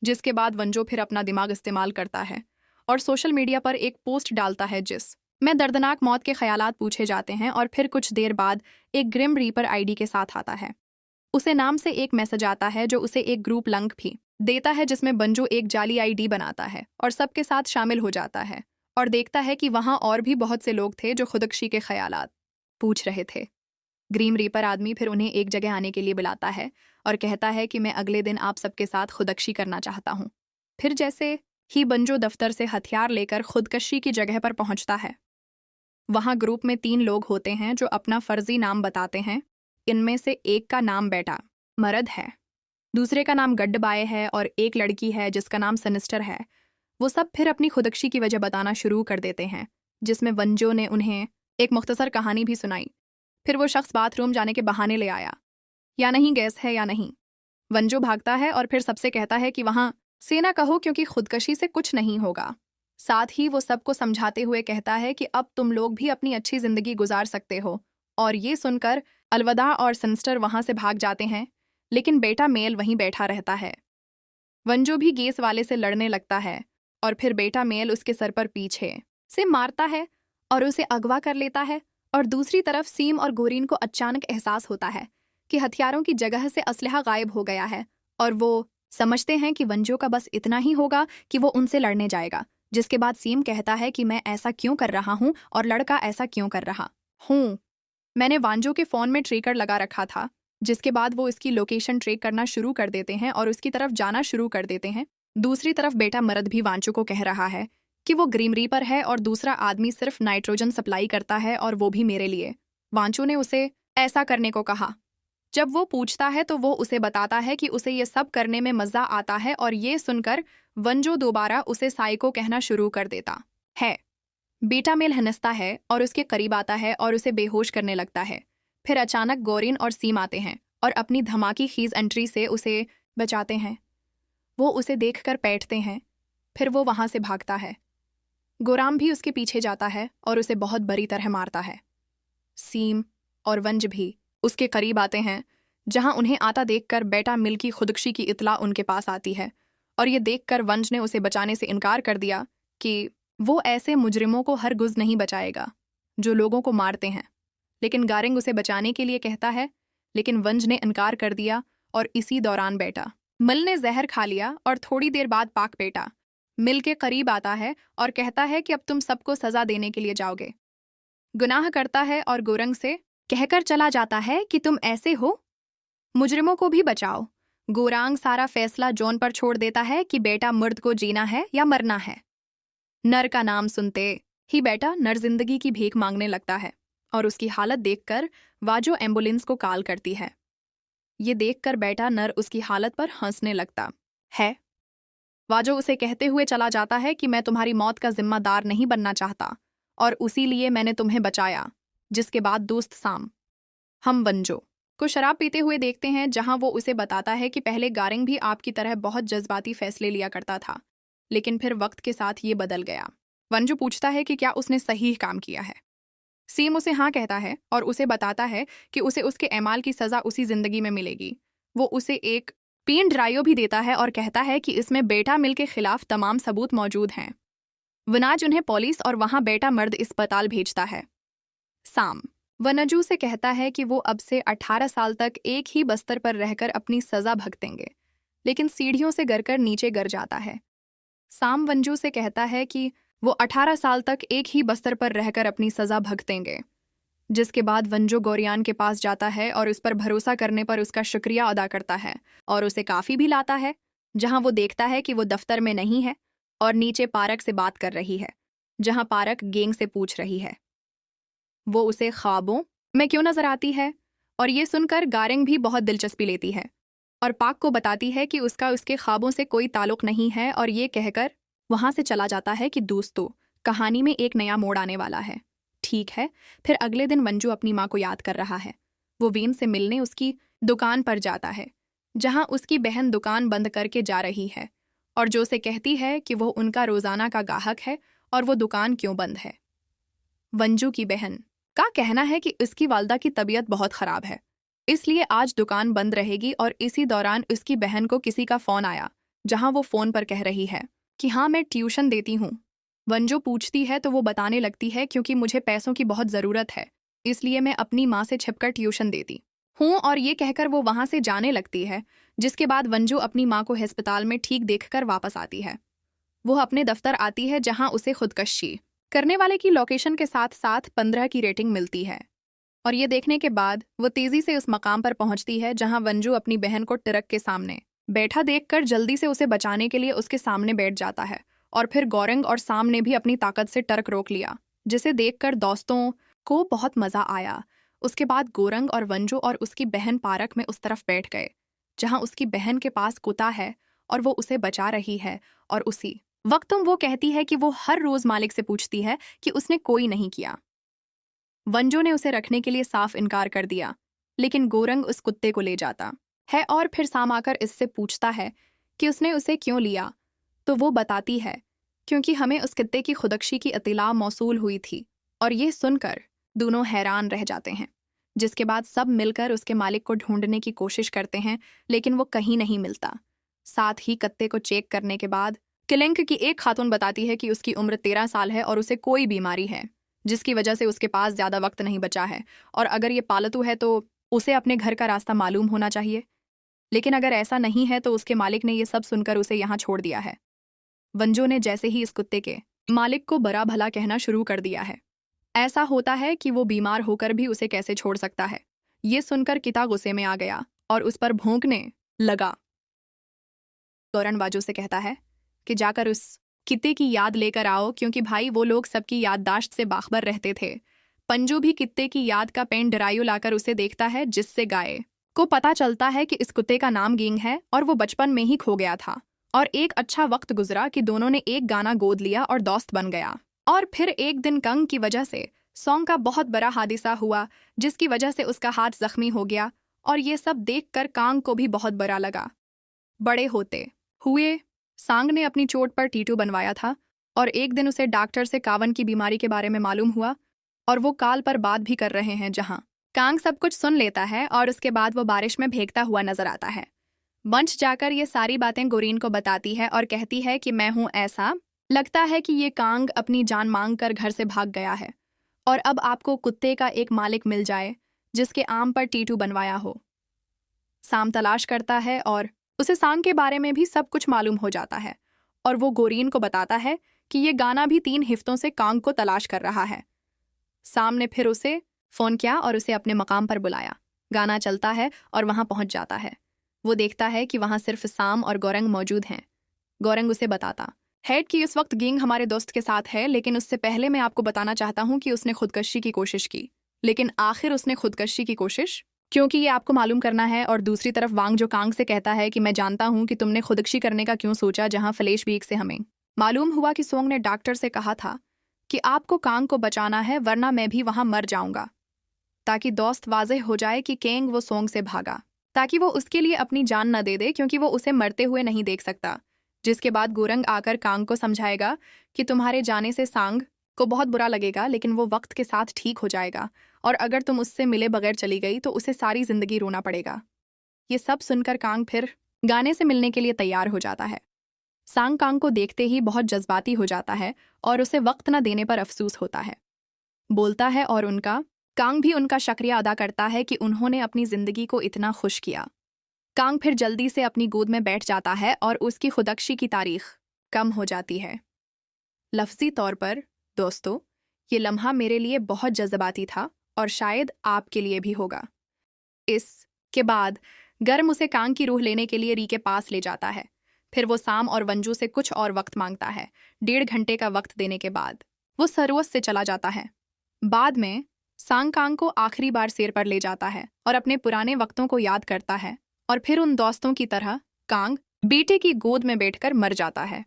जिसके बाद वंजो फिर अपना दिमाग इस्तेमाल करता है और सोशल मीडिया पर एक पोस्ट डालता है जिसमें दर्दनाक मौत के ख्यालात पूछे जाते हैं और फिर कुछ देर बाद एक ग्रिम रीपर आईडी के साथ आता है। उसे नाम से एक मैसेज आता है जो उसे एक ग्रुप लिंक भी देता है जिसमें बंजो एक जाली आईडी बनाता है और सबके साथ शामिल हो जाता है और देखता है कि वहां और भी बहुत से लोग थे जो खुदकशी के ख्यालात पूछ रहे थे। ग्रीम रीपर आदमी फिर उन्हें एक जगह आने के लिए बुलाता है और कहता है कि मैं अगले दिन आप सबके साथ खुदकशी करना चाहता हूँ। फिर जैसे ही बंजो दफ्तर से हथियार लेकर खुदकशी की जगह पर पहुंचता है, वहां ग्रुप में 3 लोग होते हैं जो अपना फर्जी नाम बताते हैं। इनमें से एक का नाम बेटा मरद है, दूसरे का नाम गड्डबाए है और एक लड़की है जिसका नाम सनिस्टर है। वो सब फिर अपनी खुदकशी की वजह बताना शुरू कर देते हैं, जिसमें वंजो ने उन्हें एक मुख्तसर कहानी भी सुनाई। फिर वो शख्स बाथरूम जाने के बहाने ले आया, या नहीं गैस है या नहीं। वंजो भागता है और फिर सबसे कहता है कि वहां से ना कहो क्योंकि खुदकशी से कुछ नहीं होगा। साथ ही वो सबको समझाते हुए कहता है कि अब तुम लोग भी अपनी अच्छी जिंदगी गुजार सकते हो। और ये सुनकर अलविदा और सनस्टर वहां से भाग जाते हैं, लेकिन बेटा मेल वहीं बैठा रहता है। वंजो भी गैस वाले से लड़ने लगता है और फिर बेटा मेल उसके सर पर पीछे से मारता है और उसे अगवा कर लेता है। और दूसरी तरफ सीम और गोरीन को अचानक एहसास होता है कि हथियारों की जगह से असलहा गायब हो गया है और वो समझते हैं कि वंजो का बस इतना ही होगा कि वो उनसे लड़ने जाएगा। जिसके बाद सीम कहता है कि मैं ऐसा क्यों कर रहा हूँ और लड़का ऐसा क्यों कर रहा हूँ। मैंने वांजो के फ़ोन में ट्रेकर लगा रखा था। जिसके बाद वो इसकी लोकेशन ट्रेक करना शुरू कर देते हैं और उसकी तरफ जाना शुरू कर देते हैं। दूसरी तरफ बेटा मर्द भी वांचो को कह रहा है कि वो ग्रीम रीपर है और दूसरा आदमी सिर्फ नाइट्रोजन सप्लाई करता है और वो भी मेरे लिए। वांचो ने उसे ऐसा करने को कहा। जब वो पूछता है तो वो उसे बताता है कि उसे ये सब करने में मज़ा आता है और ये सुनकर वंजो दोबारा उसे साइको कहना शुरू कर देता है। बेटा मेल हंसता है और उसके करीब आता है और उसे बेहोश करने लगता है। फिर अचानक गोरिन और सीम आते हैं और अपनी धमाकी खीज एंट्री से उसे बचाते हैं। वो उसे देखकर बैठते हैं। फिर वो वहां से भागता है। गोराम भी उसके पीछे जाता है और उसे बहुत बुरी तरह मारता है। सीम और वंज भी उसके करीब आते हैं, जहां उन्हें आता देखकर बेटा मिल की खुदकुशी की इत्तला उनके पास आती है। और ये देखकर वंज ने उसे बचाने से इनकार कर दिया कि वो ऐसे मुजरिमों को हरगिज़ नहीं बचाएगा जो लोगों को मारते हैं। लेकिन गारिंग उसे बचाने के लिए कहता है, लेकिन वंज ने इनकार कर दिया। और इसी दौरान बेटा मिल ने जहर खा लिया और थोड़ी देर बाद पाक बेटा मिल के करीब आता है और कहता है कि अब तुम सबको सजा देने के लिए जाओगे। गुनाह करता है और गोरंग से कहकर चला जाता है कि तुम ऐसे हो, मुजरिमों को भी बचाओ। गोरांग सारा फैसला जॉन पर छोड़ देता है कि बेटा मर्द को जीना है या मरना है। नर का नाम सुनते ही बेटा नर जिंदगी की भीख मांगने लगता है और उसकी हालत देखकर वाजो एम्बुलेंस को कॉल करती है। ये देखकर बेटा नर उसकी हालत पर हंसने लगता है। वाजो उसे कहते हुए चला जाता है कि मैं तुम्हारी मौत का जिम्मेदार नहीं बनना चाहता और उसी लिए मैंने तुम्हें बचाया। जिसके बाद दोस्त साम हम वंजो को शराब पीते हुए देखते हैं, जहां वो उसे बताता है कि पहले गारिंग भी आपकी तरह बहुत जज्बाती फैसले लिया करता था, लेकिन फिर वक्त के साथ ये बदल गया। वंजो पूछता है कि क्या उसने सही काम किया है। सीम उसे हाँ कहता है और उसे बताता है कि उसे उसके एमाल की सज़ा उसी जिंदगी में मिलेगी। वो उसे एक पेन ड्राइव भी देता है और कहता है कि इसमें बेटा मिल के खिलाफ तमाम सबूत मौजूद हैं। वनाज उन्हें पुलिस और वहां बेटा मर्द अस्पताल भेजता है। साम वनजू से कहता है कि वो अब से 18 साल तक एक ही बस्तर पर रहकर अपनी सज़ा भुगतेंगे, लेकिन सीढ़ियों से गिरकर नीचे गिर जाता है। साम वंजू से कहता है कि वो 18 साल तक एक ही बस्तर पर रहकर अपनी सज़ा भुगतेंगे। जिसके बाद वंजो गोरियान के पास जाता है और उस पर भरोसा करने पर उसका शुक्रिया अदा करता है और उसे काफ़ी भी लाता है, जहां वो देखता है कि वो दफ्तर में नहीं है और नीचे पारक से बात कर रही है, जहां पारक गेंग से पूछ रही है वो उसे ख्वाबों में क्यों नजर आती है। और ये सुनकर गारिंग भी बहुत दिलचस्पी लेती है और पाक को बताती है कि उसका उसके ख्वाबों से कोई ताल्लुक नहीं है और ये कहकर वहां से चला जाता है कि दोस्तों, कहानी में एक नया मोड़ आने वाला है। ठीक है, फिर अगले दिन वंजू अपनी माँ को याद कर रहा है। वो वीन से मिलने उसकी दुकान पर जाता है, जहां उसकी बहन दुकान बंद करके जा रही है और जो से कहती है कि वो उनका रोजाना का गाहक है और वो दुकान क्यों बंद है। वंजू की बहन का कहना है कि उसकी वालदा की तबीयत बहुत ख़राब है, इसलिए आज दुकान बंद रहेगी। और इसी दौरान उसकी बहन को किसी का फ़ोन आया, जहां वो फ़ोन पर कह रही है कि हाँ, मैं ट्यूशन देती हूँ। वंजो पूछती है तो वो बताने लगती है क्योंकि मुझे पैसों की बहुत ज़रूरत है, इसलिए मैं अपनी माँ से छिपकर ट्यूशन देती हूँ। और ये कहकर वो वहाँ से जाने लगती है। जिसके बाद वंजो अपनी माँ को अस्पताल में ठीक देखकर वापस आती है। वो अपने दफ्तर आती है, जहाँ उसे खुदकशी करने वाले की लोकेशन के साथ साथ 15 की रेटिंग मिलती है। और ये देखने के बाद वो तेज़ी से उस मकाम पर पहुंचती है जहां वंजू अपनी बहन को ट्रक के सामने बैठा देखकर जल्दी से उसे बचाने के लिए उसके सामने बैठ जाता है। और फिर गोरंग और साम ने भी अपनी ताकत से ट्रक रोक लिया, जिसे देखकर दोस्तों को बहुत मज़ा आया। उसके बाद गोरंग और वंजू और उसकी बहन पार्क में उस तरफ बैठ गए जहाँ उसकी बहन के पास कुत्ता है और वो उसे बचा रही है। और उसी वक्त वो कहती है कि वो हर रोज़ मालिक से पूछती है कि उसने कोई नहीं किया। वंजो ने उसे रखने के लिए साफ इनकार कर दिया, लेकिन गोरंग उस कुत्ते को ले जाता है और फिर साम आकर इससे पूछता है कि उसने उसे क्यों लिया। तो वो बताती है क्योंकि हमें उस कुत्ते की खुदकशी की इत्तला मौसूल हुई थी। और ये सुनकर दोनों हैरान रह जाते हैं। जिसके बाद सब मिलकर उसके मालिक को ढूंढने की कोशिश करते हैं, लेकिन वो कहीं नहीं मिलता। साथ ही कुत्ते को चेक करने के बाद किलिंग की एक खातून बताती है कि उसकी उम्र 13 साल है और उसे कोई बीमारी है जिसकी वजह से उसके पास ज़्यादा वक्त नहीं बचा है, और अगर ये पालतू है तो उसे अपने घर का रास्ता मालूम होना चाहिए। लेकिन अगर ऐसा नहीं है तो उसके मालिक ने ये सब सुनकर उसे यहाँ छोड़ दिया है। वंजो ने जैसे ही इस कुत्ते के मालिक को बड़ा भला कहना शुरू कर दिया है। ऐसा होता है कि वो बीमार होकर भी उसे कैसे छोड़ सकता है। ये सुनकर किता गुस्से में आ गया और उस पर भौंकने लगा। गौरंग वाजो से कहता है कि जाकर उस कित्ते की याद लेकर आओ, क्योंकि भाई वो लोग सबकी याददाश्त से बाखबर रहते थे। पंजू भी कित्ते की याद का पेन ड्राइव लाकर उसे देखता है, जिससे गाय को पता चलता है कि इस कुत्ते का नाम गिंग है और वो बचपन में ही खो गया था। और एक अच्छा वक्त गुजरा कि दोनों ने एक गाना गोद लिया और दोस्त बन गया। और फिर एक दिन कंग की वजह से सॉन्ग का बहुत बड़ा हादसा हुआ, जिसकी वजह से उसका हाथ जख्मी हो गया, और ये सब देखकर कांग को भी बहुत बुरा लगा। बड़े होते हुए सांग ने अपनी चोट पर टीटू बनवाया था, और एक दिन उसे डॉक्टर से कावन की बीमारी के बारे में मालूम हुआ, और वो काल पर बात भी कर रहे हैं। जहां कांग सब कुछ सुन लेता है और उसके बाद वो बारिश में भीगता हुआ नजर आता है। बंच जाकर ये सारी बातें गोरीन को बताती है और कहती है कि मैं हूं, ऐसा लगता है कि ये कांग अपनी जान मांग कर घर से भाग गया है, और अब आपको कुत्ते का एक मालिक मिल जाए जिसके आम पर टीटू बनवाया हो। साम तलाश करता है और उसे सांग के बारे में भी सब कुछ मालूम हो जाता है, और वो गोरीन को बताता है कि ये गाना भी 3 हफ्तों से कांग को तलाश कर रहा है। साम ने फिर उसे फ़ोन किया और उसे अपने मकाम पर बुलाया। गाना चलता है और वहां पहुंच जाता है। वो देखता है कि वहां सिर्फ साम और गौरंग मौजूद हैं। गौरंग उसे बताता है कि इस वक्त गिंग हमारे दोस्त के साथ है, लेकिन उससे पहले मैं आपको बताना चाहता हूं कि उसने खुदकशी की कोशिश की। लेकिन आखिर उसने खुदकशी की कोशिश क्योंकि ये आपको मालूम करना है। और दूसरी तरफ वांग जो कांग से कहता है कि मैं जानता हूं कि तुमने खुदकशी करने का क्यों सोचा, जहां फ्लैश बीक से हमें मालूम हुआ कि सोंग ने डॉक्टर से कहा था कि आपको कांग को बचाना है, वरना मैं भी वहां मर जाऊंगा, ताकि दोस्त वाज़ेह हो जाए कि केंग वो सोंग से भागा, ताकि वो उसके लिए अपनी जान न दे दे, क्योंकि वो उसे मरते हुए नहीं देख सकता। जिसके बाद गोरंग आकर कांग को समझाएगा कि तुम्हारे जाने से सांग को बहुत बुरा लगेगा, लेकिन वो वक्त के साथ ठीक हो जाएगा, और अगर तुम उससे मिले बगैर चली गई तो उसे सारी जिंदगी रोना पड़ेगा। ये सब सुनकर कांग फिर गाने से मिलने के लिए तैयार हो जाता है। सांग कांग को देखते ही बहुत जज्बाती हो जाता है और उसे वक्त न देने पर अफसोस होता है। बोलता है और कांग भी उनका शुक्रिया अदा करता है कि उन्होंने अपनी जिंदगी को इतना खुश किया। कांग फिर जल्दी से अपनी गोद में बैठ जाता है और उसकी खुदकशी की तारीख कम हो जाती है। लफ्जी तौर पर दोस्तों, ये लम्हा मेरे लिए बहुत जज्बाती था और शायद आपके लिए भी होगा। इसके बाद गर्म उसे कांग की रूह लेने के लिए री के पास ले जाता है। फिर वो साम और वंजू से कुछ और वक्त मांगता है। 1.5 घंटे का वक्त देने के बाद वो सरोस से चला जाता है। बाद में सांग कांग को आखिरी बार सिर पर ले जाता है और अपने पुराने वक्तों को याद करता है, और फिर उन दोस्तों की तरह कांग बेटे की गोद में बैठकर मर जाता है।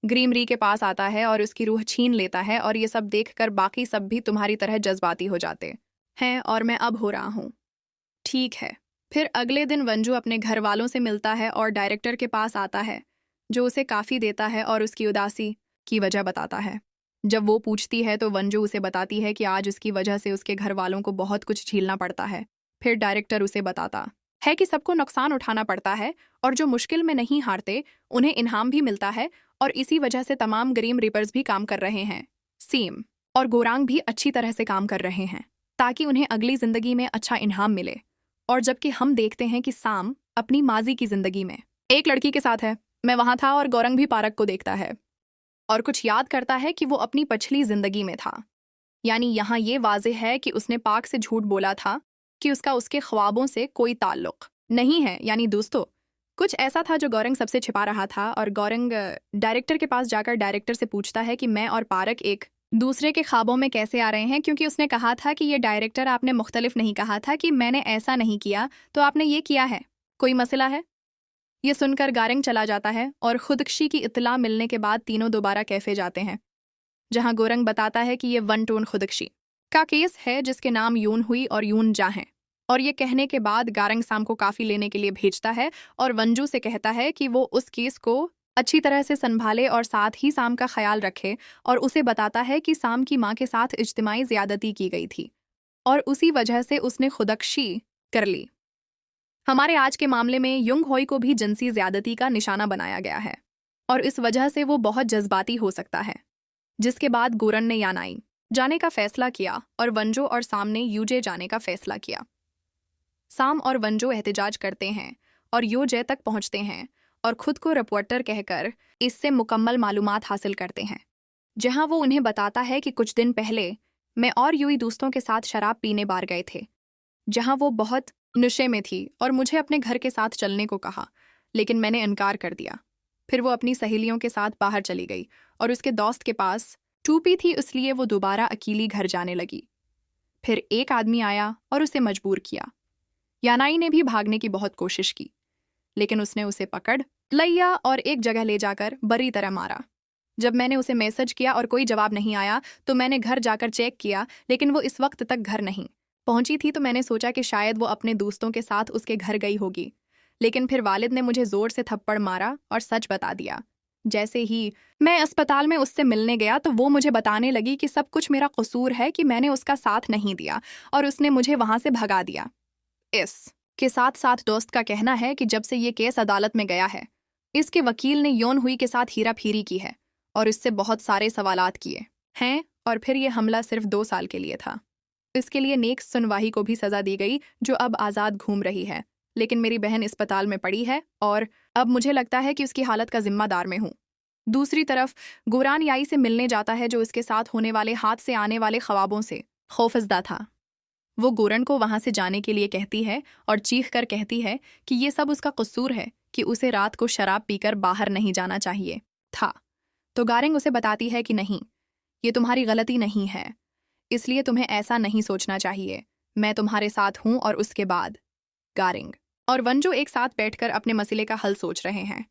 ग्रीम री के पास आता है और उसकी रूह छीन लेता है, और ये सब देखकर बाकी सब भी तुम्हारी तरह जज्बाती हो जाते हैं, और मैं अब हो रहा हूँ। ठीक है। फिर अगले दिन वंजू अपने घर वालों से मिलता है और डायरेक्टर के पास आता है, जो उसे काफ़ी देता है और उसकी उदासी की वजह बताता है। जब वो पूछती है तो वंजू उसे बताती है कि आज उसकी वजह से उसके घर वालों को बहुत कुछ झेलना पड़ता है। फिर डायरेक्टर उसे बताता है कि सबको नुकसान उठाना पड़ता है, और जो मुश्किल में नहीं हारते उन्हें इनाम भी मिलता है, और इसी वजह से तमाम ग्रीम रिपर्स भी काम कर रहे हैं। सीम और गोरांग भी अच्छी तरह से काम कर रहे हैं ताकि उन्हें अगली जिंदगी में अच्छा इनाम मिले। और जबकि हम देखते हैं कि साम अपनी माजी की जिंदगी में एक लड़की के साथ है। मैं वहां था और गौरंग भी पारक को देखता है और कुछ याद करता है कि वो अपनी पिछली जिंदगी में था। यानी यहाँ ये वाज़ेह है कि उसने पाक से झूठ बोला था कि उसका उसके ख्वाबों से कोई ताल्लुक नहीं है। यानी दोस्तों, कुछ ऐसा था जो गौरंग सबसे छिपा रहा था, और गौरंग डायरेक्टर के पास जाकर डायरेक्टर से पूछता है कि मैं और पारक एक दूसरे के ख्वाबों में कैसे आ रहे हैं, क्योंकि उसने कहा था कि ये डायरेक्टर आपने मुख्तलिफ नहीं कहा था कि मैंने ऐसा नहीं किया, तो आपने ये किया है, कोई मसला है। ये सुनकर गारंग चला जाता है और खुदकशी की इत्तला मिलने के बाद तीनों दोबारा कैफे जाते हैं, जहां गोरंग बताता है कि ये वन टोन खुदकशी का केस है जिसके नाम यून हुई और यून जा हैं। और ये कहने के बाद गारंग साम को काफ़ी लेने के लिए भेजता है और वंजू से कहता है कि वो उस केस को अच्छी तरह से संभाले और साथ ही साम का ख्याल रखे, और उसे बताता है कि साम की माँ के साथ इज्तिमाई ज़्यादती की गई थी और उसी वजह से उसने खुदकशी कर ली। हमारे आज के मामले में युंग होई को भी जिनसी ज़्यादती का निशाना बनाया गया है, और इस वजह से वो बहुत जज्बाती हो सकता है। जिसके बाद गोरन ने यानाई जाने का फैसला किया और वंजो और साम ने यूजे जाने का फैसला किया। साम और वंजो एहतजाज करते हैं और यूजे तक पहुंचते हैं और खुद को रिपोर्टर कहकर इससे मुकम्मल मालूमात हासिल करते हैं, जहां वो उन्हें बताता है कि कुछ दिन पहले मैं और यूई दोस्तों के साथ शराब पीने बार गए थे, जहां वो बहुत नशे में थी और मुझे अपने घर के साथ चलने को कहा, लेकिन मैंने इनकार कर दिया। फिर वो अपनी सहेलियों के साथ बाहर चली गई और उसके दोस्त के पास टूपी थी, इसलिए वो दोबारा अकेली घर जाने लगी। फिर एक आदमी आया और उसे मजबूर किया। यानाई ने भी भागने की बहुत कोशिश की, लेकिन उसने उसे पकड़ लिया और एक जगह ले जाकर बुरी तरह मारा। जब मैंने उसे मैसेज किया और कोई जवाब नहीं आया तो मैंने घर जाकर चेक किया, लेकिन वो इस वक्त तक घर नहीं पहुंची थी। तो मैंने सोचा कि शायद वो अपने दोस्तों के साथ उसके घर गई होगी, लेकिन फिर वालिद ने मुझे जोर से थप्पड़ मारा और सच बता दिया। जैसे ही मैं अस्पताल में उससे मिलने गया तो वो मुझे बताने लगी कि सब कुछ मेरा कसूर है, कि मैंने उसका साथ नहीं दिया और उसने मुझे वहां से भगा दिया। इसके साथ साथ दोस्त का कहना है कि जब से ये केस अदालत में गया है, इसके वकील ने योन हुई के साथ हीरा फीरी की है और इससे बहुत सारे सवालात किए हैं, और फिर ये हमला सिर्फ 2 साल के लिए था। इसके लिए नेक सुनवाही को भी सजा दी गई, जो अब आज़ाद घूम रही है, लेकिन मेरी बहन अस्पताल में पड़ी है और अब मुझे लगता है कि उसकी हालत का जिम्मेदार मैं हूँ। दूसरी तरफ गोरान याई से मिलने जाता है, जो इसके साथ होने वाले हाथ से आने वाले ख्वाबों से खौफजदा था। वो गोरन को वहां से जाने के लिए कहती है और चीख कर कहती है कि ये सब उसका कसूर है, कि उसे रात को शराब पीकर बाहर नहीं जाना चाहिए था। तो गारिंग उसे बताती है कि नहीं, ये तुम्हारी गलती नहीं है, इसलिए तुम्हें ऐसा नहीं सोचना चाहिए, मैं तुम्हारे साथ हूं। और उसके बाद गारिंग और वंजो एक साथ बैठकर अपने मसले का हल सोच रहे हैं,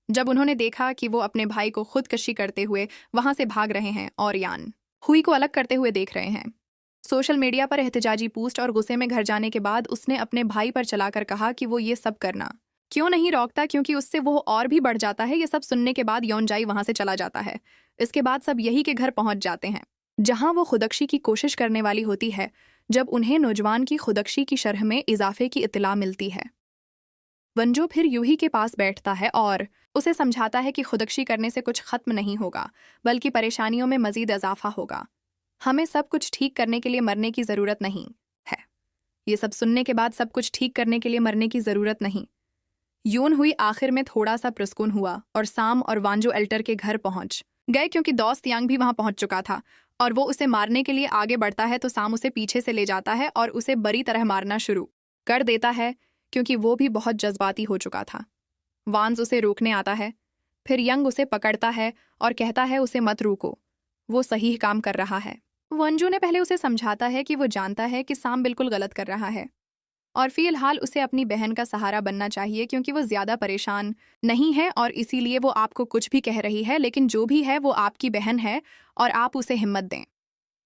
जब उन्होंने देखा कि वो अपने भाई को खुदकशी करते हुए वहां से भाग रहे हैं और यान हुई को अलग करते हुए देख रहे हैं। सोशल मीडिया पर एहतजाजी पोस्ट और गुस्से में घर जाने के बाद उसने अपने भाई पर चलाकर कहा कि वो ये सब करना क्यों नहीं रोकता, क्योंकि उससे वो और भी बढ़ जाता है। ये सब सुनने के बाद योनजाई वहां से चला जाता है। इसके बाद सब यही के घर पहुंच जाते हैं, जहां वो खुदकशी की कोशिश करने वाली होती है, जब उन्हें नौजवान की खुदकशी की शरह में इजाफे की इत्तला मिलती है। वंजो फिर यूही के पास बैठता है और उसे समझाता है कि खुदकशी करने से कुछ खत्म नहीं होगा, बल्कि परेशानियों में मजीद इजाफा होगा। हमें सब कुछ ठीक करने के लिए मरने की ज़रूरत नहीं है। ये सब सुनने के बाद सब कुछ ठीक करने के लिए मरने की ज़रूरत नहीं। यून हुई आखिर में थोड़ा सा प्रस्कुन हुआ और साम और वांजो एल्टर के घर पहुंच गए, क्योंकि दोस्त यांग भी वहां पहुंच चुका था और वो उसे मारने के लिए आगे बढ़ता है तो साम उसे पीछे से ले जाता है और उसे बुरी तरह मारना शुरू कर देता है, क्योंकि वो भी बहुत जज्बाती हो चुका था। वांज उसे रोकने आता है, फिर यंग उसे पकड़ता है और कहता है उसे मत रोको, वो सही काम कर रहा है। वंजू ने पहले उसे समझाता है कि वो जानता है कि साम बिल्कुल गलत कर रहा है और फिलहाल उसे अपनी बहन का सहारा बनना चाहिए, क्योंकि वो ज़्यादा परेशान नहीं है और इसीलिए वो आपको कुछ भी कह रही है, लेकिन जो भी है वो आपकी बहन है और आप उसे हिम्मत दें।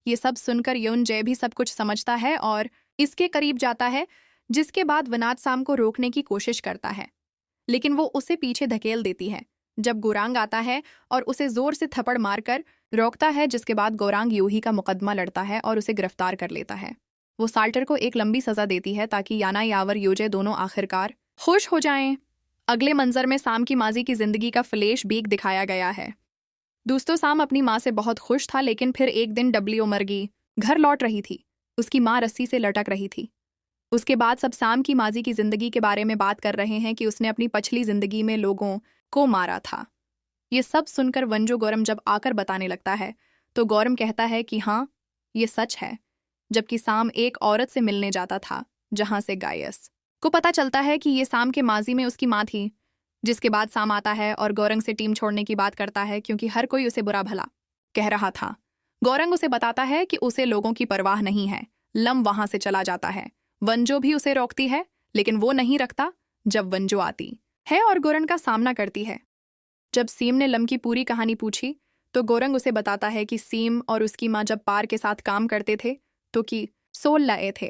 ये सब सुनकर योन जय भी सब कुछ समझता है और इसके करीब जाता है, जिसके बाद वनाद साम को रोकने की कोशिश करता है, लेकिन वो उसे पीछे धकेल देती है। जब गोरांग आता है और उसे जोर से थप्पड़ मारकर रोकता है, जिसके बाद गोरांग यूही का मुकदमा लड़ता है और उसे गिरफ्तार कर लेता है। वो साल्टर को एक लंबी सजा देती है ताकि याना यावर योजे दोनों आखिरकार खुश हो जाएं। अगले मंजर में साम की माजी की जिंदगी का फ्लैश बैक दिखाया गया है। दोस्तों, साम अपनी माँ से बहुत खुश था, लेकिन फिर एक दिन डब्ल्यू मर गई। घर लौट रही थी, उसकी माँ रस्सी से लटक रही थी। उसके बाद सब साम की माजी की जिंदगी के बारे में बात कर रहे हैं कि उसने अपनी पिछली जिंदगी में लोगों को मारा था। ये सब सुनकर वंजो गौरम जब आकर बताने लगता है तो गौरम कहता है कि हाँ, ये सच है, जबकि साम एक औरत से मिलने जाता था, जहां से गायस को पता चलता है कि ये साम के माजी में उसकी माँ थी। जिसके बाद साम आता है और गौरंग से टीम छोड़ने की बात करता है, क्योंकि हर कोई उसे बुरा भला कह रहा था। गौरंग उसे बताता है कि उसे लोगों की परवाह नहीं है। लम वहां से चला जाता है। वंजो भी उसे रोकती है, लेकिन वो नहीं रखता जब वंजो आती है और गोरन का सामना करती है। जब सीम ने लम की पूरी कहानी पूछी तो गोरंग उसे बताता है कि सीम और उसकी माँ जब पार के साथ काम करते थे तो कि सोल लाए थे।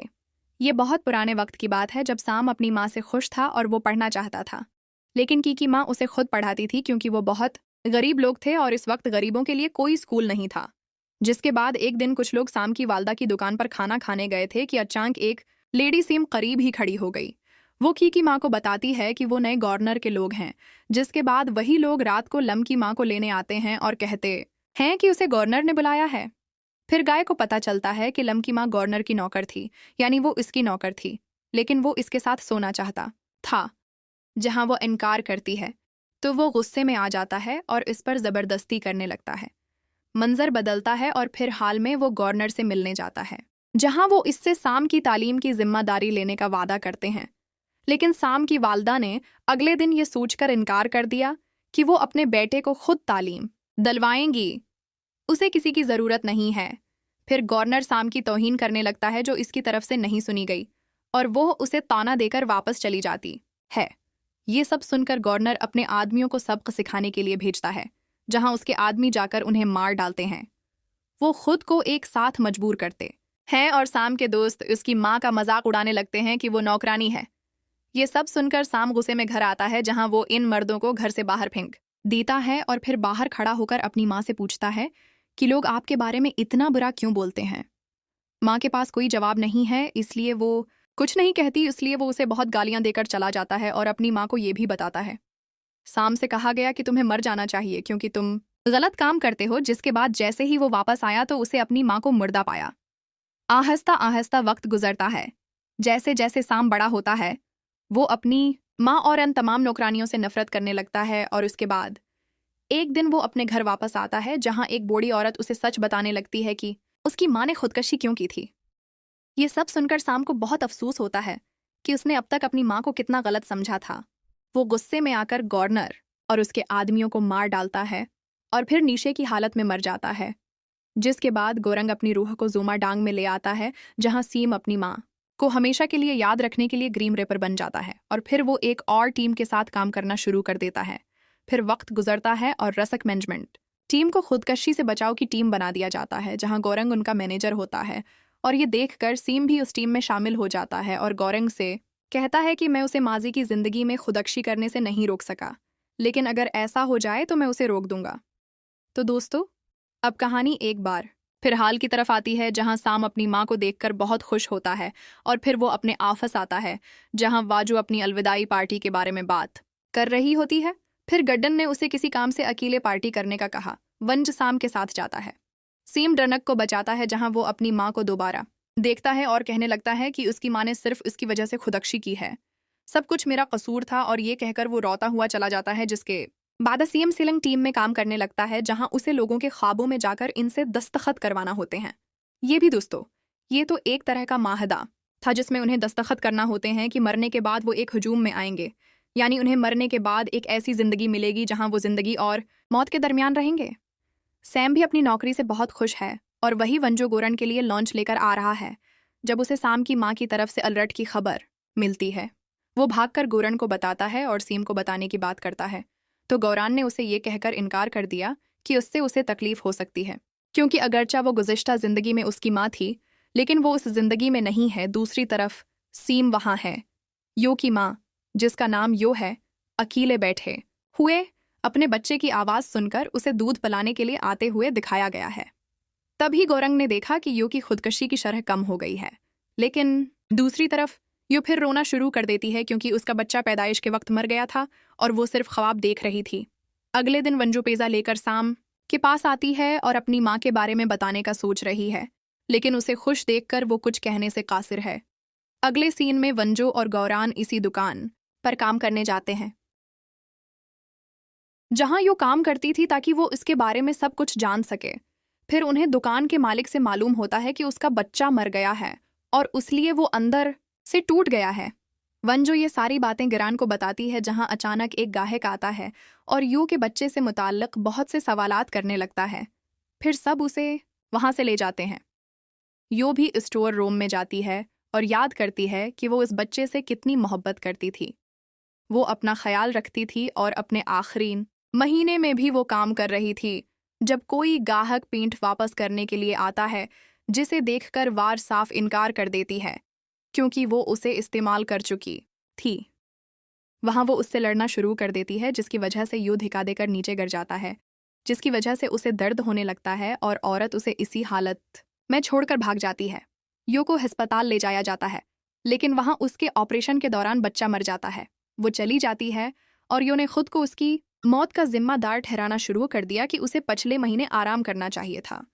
ये बहुत पुराने वक्त की बात है, जब साम अपनी माँ से खुश था और वो पढ़ना चाहता था, लेकिन की माँ उसे खुद पढ़ाती थी, क्योंकि वो बहुत गरीब लोग थे और इस वक्त गरीबों के लिए कोई स्कूल नहीं था। जिसके बाद एक दिन कुछ लोग साम की वालदा की दुकान पर खाना खाने गए थे कि अचानक एक लेडी सीम करीब ही खड़ी हो गई। वो की माँ को बताती है कि वो नए गवर्नर के लोग हैं, जिसके बाद वही लोग रात को लम की माँ को लेने आते हैं और कहते हैं कि उसे गवर्नर ने बुलाया है। फिर गाय को पता चलता है कि लम की माँ गवर्नर की नौकर थी, यानी वो इसकी नौकर थी, लेकिन वो इसके साथ सोना चाहता था। जहां वो इनकार करती है तो वो गुस्से में आ जाता है और इस पर जबरदस्ती करने लगता है। मंजर बदलता है और फिर हाल में वो गवर्नर से मिलने जाता है, जहां वो इससे साम की तालीम की जिम्मेदारी लेने का वादा करते हैं। लेकिन साम की वालदा ने अगले दिन ये सोचकर इनकार कर दिया कि वो अपने बेटे को खुद तालीम दिलवाएंगी, उसे किसी की जरूरत नहीं है। फिर गवर्नर साम की तौहीन करने लगता है जो इसकी तरफ से नहीं सुनी गई, और वो उसे ताना देकर वापस चली जाती है। ये सब सुनकर गवर्नर अपने आदमियों को सबक सिखाने के लिए भेजता है, जहां उसके आदमी जाकर उन्हें मार डालते हैं। वो खुद को एक साथ मजबूर करते हैं और साम के दोस्त उसकी माँ का मजाक उड़ाने लगते हैं कि वो नौकरानी है। ये सब सुनकर साम गुस्से में घर आता है, जहां वो इन मर्दों को घर से बाहर फेंक देता है और फिर बाहर खड़ा होकर अपनी माँ से पूछता है कि लोग आपके बारे में इतना बुरा क्यों बोलते हैं। माँ के पास कोई जवाब नहीं है, इसलिए वो कुछ नहीं कहती। इसलिए वो उसे बहुत गालियां देकर चला जाता है और अपनी माँ को ये भी बताता है, साम से कहा गया कि तुम्हें मर जाना चाहिए क्योंकि तुम गलत काम करते हो। जिसके बाद जैसे ही वो वापस आया तो उसे अपनी माँ को मुर्दा पाया। आहिस्ता आहिस्ता वक्त गुजरता है। जैसे जैसे साम बड़ा होता है वो अपनी माँ और अन्य तमाम नौकरानियों से नफरत करने लगता है। और उसके बाद एक दिन वो अपने घर वापस आता है, जहां एक बूढ़ी औरत उसे सच बताने लगती है कि उसकी माँ ने खुदकशी क्यों की थी। ये सब सुनकर साम को बहुत अफसोस होता है कि उसने अब तक अपनी माँ को कितना गलत समझा था। वो गुस्से में आकर गवर्नर और उसके आदमियों को मार डालता है और फिर नीशे की हालत में मर जाता है। जिसके बाद गोरंग अपनी रूह को ज़ूमा डांग में ले आता है, जहां सीम अपनी माँ को हमेशा के लिए याद रखने के लिए ग्रीम रेपर बन जाता है और फिर वो एक और टीम के साथ काम करना शुरू कर देता है। फिर वक्त गुजरता है और रसक मैनेजमेंट टीम को खुदकशी से बचाव की टीम बना दिया जाता है, जहां गौरंग उनका मैनेजर होता है। और ये देखकर सीम भी उस टीम में शामिल हो जाता है और गौरंग से कहता है कि मैं उसे माजी की जिंदगी में खुदकशी करने से नहीं रोक सका, लेकिन अगर ऐसा हो जाए तो मैं उसे रोक दूंगा। तो दोस्तों, अब कहानी एक बार फिर हाल की तरफ आती है, जहां साम अपनी माँ को देखकर बहुत खुश होता है और फिर वो अपने ऑफिस आता है, जहां वाजू अपनी अलविदाई पार्टी के बारे में बात कर रही होती है। फिर गड्डन ने उसे किसी काम से अकेले पार्टी करने का कहा। वंज साम के साथ जाता है। सीम ड्रनक को बचाता है, जहां वो अपनी माँ को दोबारा देखता है और कहने लगता है कि उसकी माँ ने सिर्फ इसकी वजह से खुदकशी की है, सब कुछ मेरा कसूर था। और ये कहकर वो रोता हुआ चला जाता है। जिसके बाद सीएम सिलंग टीम में काम करने लगता है, जहां उसे लोगों के ख्वाबों में जाकर इनसे दस्तखत करवाना होते हैं। ये भी दोस्तों, ये तो एक तरह का माहदा था जिसमें उन्हें दस्तखत करना होते हैं कि मरने के बाद वो एक हुजूम में आएंगे, यानी उन्हें मरने के बाद एक ऐसी जिंदगी मिलेगी जहां वो जिंदगी और मौत के दरमियान रहेंगे। सैम भी अपनी नौकरी से बहुत खुश है और वही वंजो गोरन के लिए लॉन्च लेकर आ रहा है। जब उसे साम की माँ की तरफ से अलर्ट की खबर मिलती है, वो भागकर गोरन को बताता है और सीम को बताने की बात करता है। तो गौरान ने उसे ये कहकर इनकार कर दिया कि उससे उसे तकलीफ हो सकती है, क्योंकि अगरचा वो गुज़िश्ता जिंदगी में उसकी माँ थी, लेकिन वो उस जिंदगी में नहीं है। दूसरी तरफ सीम वहाँ है, यो की माँ, जिसका नाम यो है, अकेले बैठे हुए अपने बच्चे की आवाज़ सुनकर उसे दूध पिलाने के लिए आते हुए दिखाया गया है। तभी गौरंग ने देखा कि यो की खुदकशी की शरह कम हो गई है, लेकिन दूसरी तरफ यो फिर रोना शुरू कर देती है क्योंकि उसका बच्चा पैदाइश के वक्त मर गया था और वो सिर्फ ख्वाब देख रही थी। अगले दिन वंजो पेज़ा लेकर साम के पास आती है और अपनी माँ के बारे में बताने का सोच रही है, लेकिन उसे खुश देखकर वो कुछ कहने से कासिर है। अगले सीन में वंजो और गौरान इसी दुकान पर काम करने जाते हैं, जहां यो काम करती थी ताकि वो इसके बारे में सब कुछ जान सके। फिर उन्हें दुकान के मालिक से मालूम होता है कि उसका बच्चा मर गया है और उसलिए वो अंदर से टूट गया है। वंजो ये सारी बातें गिरान को बताती है, जहां अचानक एक गाहक आता है और यू के बच्चे से मुताल्लिक बहुत से सवालात करने लगता है। फिर सब उसे वहां से ले जाते हैं। यू भी स्टोर रूम में जाती है और याद करती है कि वो इस बच्चे से कितनी मोहब्बत करती थी। वो अपना ख्याल रखती थी और अपने आखिरी महीने में भी वो काम कर रही थी जब कोई गाहक पेंट वापस करने के लिए आता है, जिसे देखकर वार साफ इनकार कर देती है क्योंकि वो उसे इस्तेमाल कर चुकी थी। वहाँ वो उससे लड़ना शुरू कर देती है, जिसकी वजह से यू धिका देकर नीचे गिर जाता है, जिसकी वजह से उसे दर्द होने लगता है और औरत उसे इसी हालत में छोड़कर भाग जाती है। यू को अस्पताल ले जाया जाता है, लेकिन वहां उसके ऑपरेशन के दौरान बच्चा मर जाता है। वो चली जाती है और यो ने खुद को उसकी मौत का जिम्मेदार ठहराना शुरू कर दिया कि उसे पिछले महीने आराम करना चाहिए था।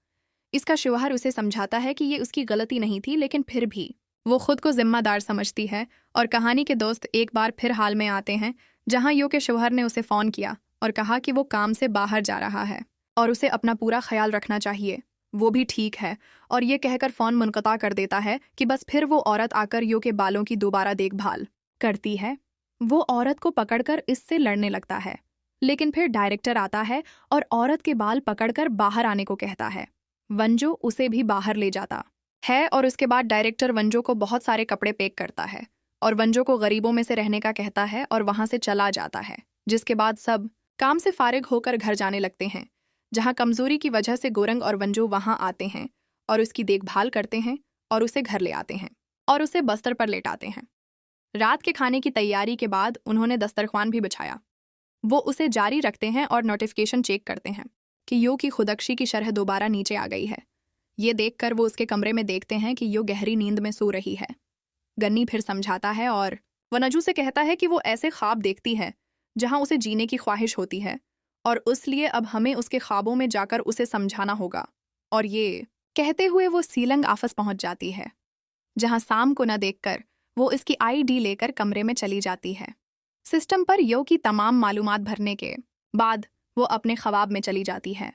इसका शौहर उसे समझाता है कि ये उसकी गलती नहीं थी, लेकिन फिर भी वो खुद को जिम्मेदार समझती है। और कहानी के दोस्त एक बार फिर हाल में आते हैं, जहां यो के शौहर ने उसे फ़ोन किया और कहा कि वो काम से बाहर जा रहा है और उसे अपना पूरा ख्याल रखना चाहिए। वो भी ठीक है और ये कहकर फ़ोन मुनक़ता कर देता है कि बस फिर वो औरत आकर यो के बालों की दोबारा देखभाल करती है। वो औरत को पकड़कर इससे लड़ने लगता है, लेकिन फिर डायरेक्टर आता है और औरत के बाल पकड़कर बाहर आने को कहता है। वंजो उसे भी बाहर ले जाता है और उसके बाद डायरेक्टर वंजो को बहुत सारे कपड़े पैक करता है और वंजो को गरीबों में से रहने का कहता है और वहां से चला जाता है। जिसके बाद सब काम से फारिग होकर घर जाने लगते हैं, जहां कमजोरी की वजह से गोरंग और वंजो वहां आते हैं और उसकी देखभाल करते हैं और उसे घर ले आते हैं और उसे बस्तर पर लेटाते हैं। रात के खाने की तैयारी के बाद उन्होंने दस्तरख्वान भी बिछाया। वो उसे जारी रखते हैं और नोटिफिकेशन चेक करते हैं कि यो की खुदकशी की शरह दोबारा नीचे आ गई है। ये देखकर वो उसके कमरे में देखते हैं कि यो गहरी नींद में सो रही है। गन्नी फिर समझाता है और वनजू से कहता है कि वो ऐसे ख्वाब देखती है जहां उसे जीने की ख्वाहिश होती है और इसलिए अब हमें उसके ख्वाबों में जाकर उसे समझाना होगा। और ये कहते हुए वो सीलंग आफस पहुंच जाती है, जहां शाम को न देखकर वो इसकी आईडी लेकर कमरे में चली जाती है। सिस्टम पर यो की तमाम मालूमात भरने के बाद वो अपने ख्वाब में चली जाती है।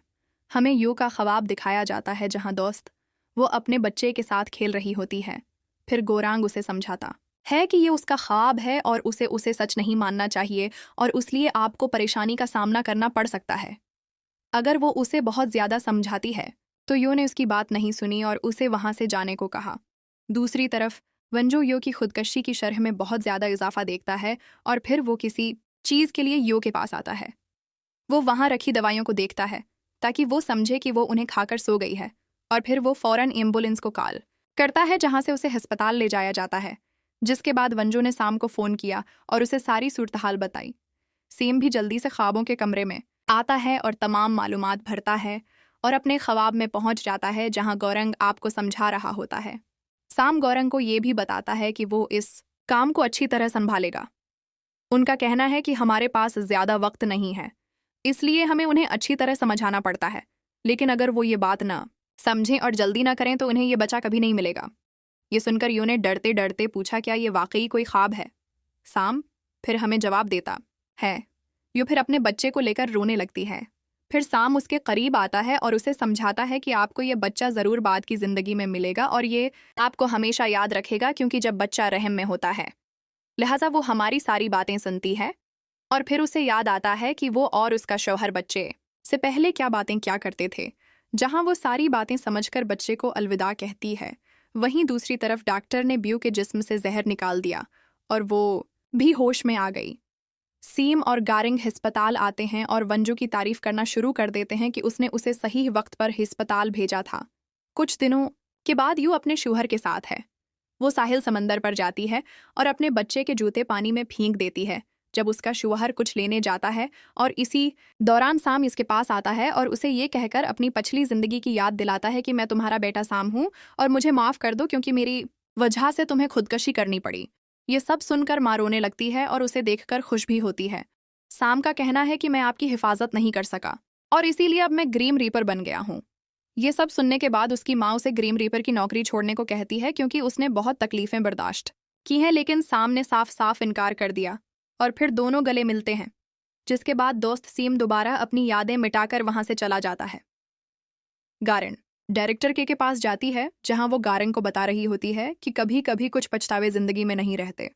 हमें यो का ख्वाब दिखाया जाता है जहां दोस्त वो अपने बच्चे के साथ खेल रही होती है। फिर गोरांग उसे समझाता है कि ये उसका ख्वाब है और उसे सच नहीं मानना चाहिए और इसलिए आपको परेशानी का सामना करना पड़ सकता है। अगर वो उसे बहुत ज़्यादा समझाती है तो यो ने उसकी बात नहीं सुनी और उसे वहां से जाने को कहा। दूसरी तरफ वंजो यो की खुदकशी की शरह में बहुत ज़्यादा इजाफा देखता है और फिर वो किसी चीज़ के लिए यो के पास आता है। वो वहां रखी दवाइयों को देखता है ताकि वो समझे कि वो उन्हें खाकर सो गई है और फिर वो फ़ौरन एम्बुलेंस को कॉल करता है, जहां से उसे अस्पताल ले जाया जाता है। जिसके बाद वंजो ने शाम को फ़ोन किया और उसे सारी सूरत हाल बताई। सीम भी जल्दी से ख्वाबों के कमरे में आता है और तमाम मालूमात भरता है और अपने ख्वाब में पहुंच जाता है जहां गौरंग आपको समझा रहा होता है। साम गौरंग को ये भी बताता है कि वो इस काम को अच्छी तरह संभालेगा। उनका कहना है कि हमारे पास ज़्यादा वक्त नहीं है, इसलिए हमें उन्हें अच्छी तरह समझाना पड़ता है, लेकिन अगर वो ये बात ना समझें और जल्दी ना करें तो उन्हें ये बच्चा कभी नहीं मिलेगा। ये सुनकर यो ने डरते डरते पूछा, क्या ये वाकई कोई ख्वाब है? साम फिर हमें जवाब देता है। यो फिर अपने बच्चे को लेकर रोने लगती है। फिर साम उसके करीब आता है और उसे समझाता है कि आपको ये बच्चा ज़रूर बाद की ज़िंदगी में मिलेगा और ये आपको हमेशा याद रखेगा, क्योंकि जब बच्चा रहम में होता है लिहाजा वो हमारी सारी बातें सुनती है। और फिर उसे याद आता है कि वो और उसका शौहर बच्चे से पहले क्या बातें क्या करते थे, जहां वो सारी बातें समझकर बच्चे को अलविदा कहती है। वहीं दूसरी तरफ डॉक्टर ने ब्यू के जिस्म से जहर निकाल दिया और वो भी होश में आ गई। सीम और गारिंग अस्पताल आते हैं और वंजू की तारीफ करना शुरू कर देते हैं कि उसने उसे सही वक्त पर अस्पताल भेजा था। कुछ दिनों के बाद यू अपने शौहर के साथ है। वो साहिल समंदर पर जाती है और अपने बच्चे के जूते पानी में फेंक देती है जब उसका शौहर कुछ लेने जाता है, और इसी दौरान साम इसके पास आता है और उसे ये कहकर अपनी पिछली जिंदगी की याद दिलाता है कि मैं तुम्हारा बेटा साम हूँ और मुझे माफ़ कर दो क्योंकि मेरी वजह से तुम्हें खुदकशी करनी पड़ी। ये सब सुनकर माँ रोने लगती है और उसे देखकर खुश भी होती है। साम का कहना है कि मैं आपकी हिफाजत नहीं कर सका और इसीलिए अब मैं ग्रीम रीपर बन गया हूँ। ये सब सुनने के बाद उसकी माँ उसे ग्रीम रीपर की नौकरी छोड़ने को कहती है क्योंकि उसने बहुत तकलीफें बर्दाश्त की हैं, लेकिन साम ने साफ साफ इनकार कर दिया और फिर दोनों गले मिलते हैं। जिसके बाद दोस्त सीम दोबारा अपनी यादें मिटाकर वहां से चला जाता है। गारन डायरेक्टर के पास जाती है, जहां वो गारन को बता रही होती है कि कभी कभी कुछ पछतावे जिंदगी में नहीं रहते।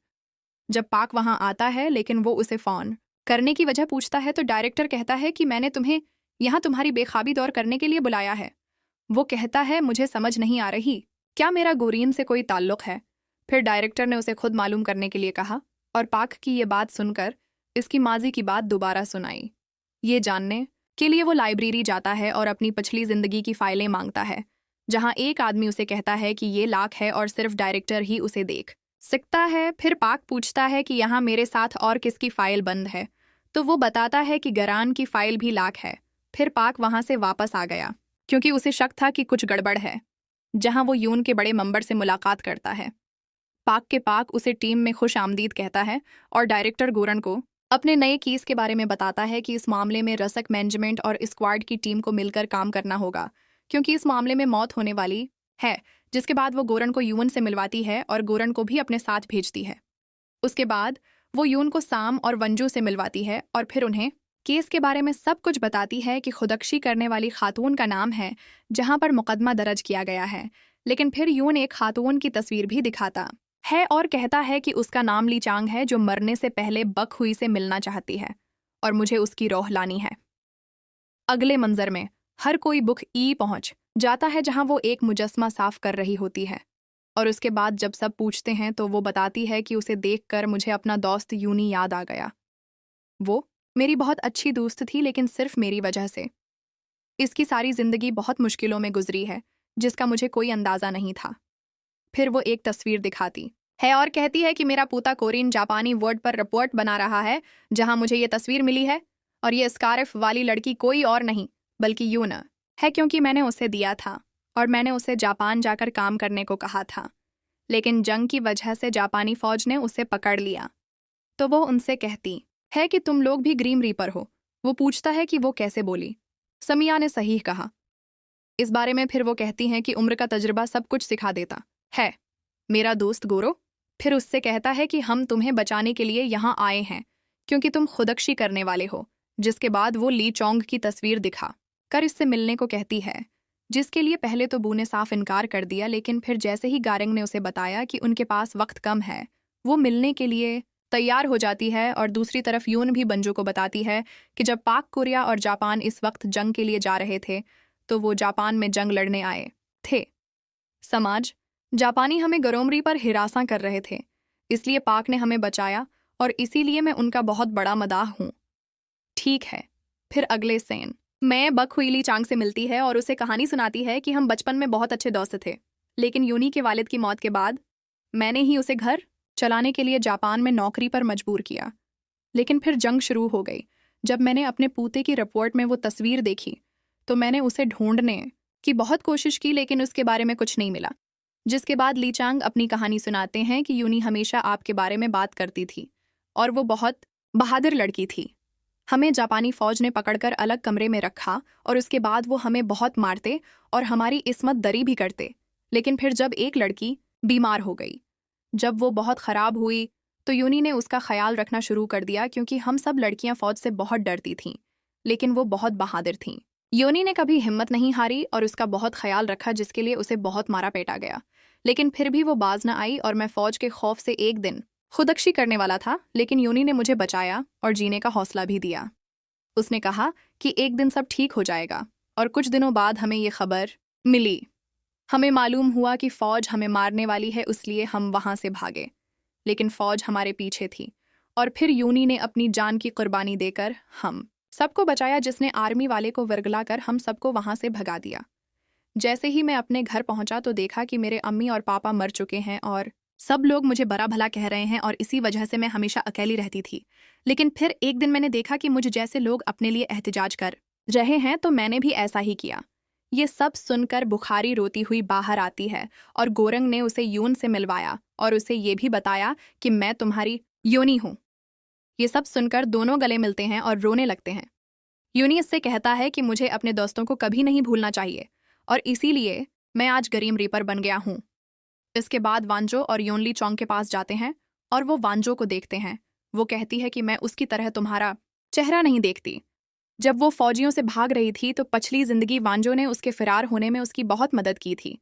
जब पाक वहां आता है लेकिन वो उसे फ़ोन करने की वजह पूछता है तो डायरेक्टर कहता है कि मैंने तुम्हें यहाँ तुम्हारी बेखाबी दौर करने के लिए बुलाया है। वो कहता है मुझे समझ नहीं आ रही, क्या मेरा गोरीन से कोई ताल्लुक है? फिर डायरेक्टर ने उसे खुद मालूम करने के लिए कहा और पाक की ये बात सुनकर इसकी माजी की बात दोबारा सुनाई। ये जानने के लिए वो लाइब्रेरी जाता है और अपनी पिछली जिंदगी की फाइलें मांगता है, जहां एक आदमी उसे कहता है कि ये लाख है और सिर्फ डायरेक्टर ही उसे देख सकता है। फिर पाक पूछता है कि यहाँ मेरे साथ और किसकी फाइल बंद है, तो वो बताता है कि गरान की फाइल भी लाख है। फिर पाक वहां से वापस आ गया क्योंकि उसे शक था कि कुछ गड़बड़ है, जहां वो यून के बड़े मेंबर से मुलाकात करता है। पाक के पाक उसे टीम में खुश आमदीद कहता है और डायरेक्टर गोरन को अपने नए केस के बारे में बताता है कि इस मामले में रसक मैनेजमेंट और स्क्वाड की टीम को मिलकर काम करना होगा, क्योंकि इस मामले में मौत होने वाली है। जिसके बाद वो गोरन को यून से मिलवाती है और गोरन को भी अपने साथ भेजती है। उसके बाद वो यून को साम और वंजू से मिलवाती है और फिर उन्हें केस के बारे में सब कुछ बताती है कि खुदकुशी करने वाली खातून का नाम है जहां पर मुकदमा दर्ज किया गया है। लेकिन फिर यून एक खातून की तस्वीर भी दिखाता है और कहता है कि उसका नाम ली चांग है, जो मरने से पहले बक हुई से मिलना चाहती है और मुझे उसकी रोह लानी है। अगले मंजर में हर कोई बुख ई पहुंच जाता है जहां वो एक मुजस्मा साफ कर रही होती है और उसके बाद जब सब पूछते हैं तो वो बताती है कि उसे देखकर मुझे अपना दोस्त यूनी याद आ गया। वो मेरी बहुत अच्छी दोस्त थी, लेकिन सिर्फ मेरी वजह से इसकी सारी जिंदगी बहुत मुश्किलों में गुजरी है जिसका मुझे कोई अंदाजा नहीं था। फिर वो एक तस्वीर दिखाती है और कहती है कि मेरा पोता कोरिन जापानी वर्ड पर रिपोर्ट बना रहा है जहां मुझे ये तस्वीर मिली है और ये स्कार्फ वाली लड़की कोई और नहीं बल्कि यून है, क्योंकि मैंने उसे दिया था और मैंने उसे जापान जाकर काम करने को कहा था, लेकिन जंग की वजह से जापानी फौज ने उसे पकड़ लिया। तो वो उनसे कहती है कि तुम लोग भी ग्रीम रीपर हो। वो पूछता है कि वो कैसे बोली। समिया ने सही कहा। इस बारे में फिर वो कहती हैं कि उम्र का तजुर्बा सब कुछ सिखा देता है। मेरा दोस्त गोरो फिर उससे कहता है कि हम तुम्हें बचाने के लिए यहाँ आए हैं क्योंकि तुम खुदकुशी करने वाले हो। जिसके बाद वो ली चोंग की तस्वीर दिखा कर इससे मिलने को कहती है, जिसके लिए पहले तो बू ने साफ इनकार कर दिया, लेकिन फिर जैसे ही गारेंग ने उसे बताया कि उनके पास वक्त कम है, वो मिलने के लिए तैयार हो जाती है। और दूसरी तरफ यून भी बंजो को बताती है कि जब पाक कोरिया और जापान इस वक्त जंग के लिए जा रहे थे तो वो जापान में जंग लड़ने आए थे। समाज जापानी हमें गरोमरी पर हिरासा कर रहे थे, इसलिए पाक ने हमें बचाया और इसीलिए मैं उनका बहुत बड़ा मदाह हूँ। ठीक है। फिर अगले सेन मैं बक हुईली चांग से मिलती है और उसे कहानी सुनाती है कि हम बचपन में बहुत अच्छे दोस्त थे, लेकिन यूनी के वालिद की मौत के बाद मैंने ही उसे घर चलाने के लिए जापान में नौकरी पर मजबूर किया। लेकिन फिर जंग शुरू हो गई। जब मैंने अपने पोते की रिपोर्ट में वो तस्वीर देखी तो मैंने उसे ढूंढने की बहुत कोशिश की, लेकिन उसके बारे में कुछ नहीं मिला। जिसके बाद ली चांग अपनी कहानी सुनाते हैं कि यूनी हमेशा आपके बारे में बात करती थी और वो बहुत बहादुर लड़की थी। हमें जापानी फौज ने पकड़कर अलग कमरे में रखा और उसके बाद वो हमें बहुत मारते और हमारी इस्मत दरी भी करते। लेकिन फिर जब एक लड़की बीमार हो गई, जब वो बहुत ख़राब हुई, तो यूनी ने उसका ख्याल रखना शुरू कर दिया, क्योंकि हम सब लड़कियां फौज से बहुत डरती थीं, लेकिन वो बहुत बहादुर थीं। यूनी ने कभी हिम्मत नहीं हारी और उसका बहुत ख्याल रखा, जिसके लिए उसे बहुत मारा पेटा गया। लेकिन फिर भी वो बाज न आई और मैं फौज के खौफ से एक दिन खुदकुशी करने वाला था, लेकिन यूनी ने मुझे बचाया और जीने का हौसला भी दिया। उसने कहा कि एक दिन सब ठीक हो जाएगा और कुछ दिनों बाद हमें ये खबर मिली। हमें मालूम हुआ कि फौज हमें मारने वाली है, इसलिए हम वहां से भागे, लेकिन फौज हमारे पीछे थी और फिर यूनी ने अपनी जान की कुर्बानी देकर हम सबको बचाया, जिसने आर्मी वाले को वर्गलाकर हम सबको वहां से भगा दिया। जैसे ही मैं अपने घर पहुंचा तो देखा कि मेरे अम्मी और पापा मर चुके हैं और सब लोग मुझे बड़ा भला कह रहे हैं और इसी वजह से मैं हमेशा अकेली रहती थी। लेकिन फिर एक दिन मैंने देखा कि मुझ जैसे लोग अपने लिए एहतिजाज कर रहे हैं, तो मैंने भी ऐसा ही किया। ये सब सुनकर बुखारी रोती हुई बाहर आती है और गोरंग ने उसे यून से मिलवाया और उसे ये भी बताया कि मैं तुम्हारी यूनी हूँ। ये सब सुनकर दोनों गले मिलते हैं और रोने लगते हैं। यूनी इससे कहता है कि मुझे अपने दोस्तों को कभी नहीं भूलना चाहिए और इसीलिए मैं आज ग्रीम रीपर बन गया हूँ। इसके बाद वांजो और योनली चोंग के पास जाते हैं और वो वांजो को देखते हैं। वो कहती है कि मैं उसकी तरह तुम्हारा चेहरा नहीं देखती। जब वो फौजियों से भाग रही थी तो पिछली जिंदगी वांजो ने उसके फिरार होने में उसकी बहुत मदद की थी।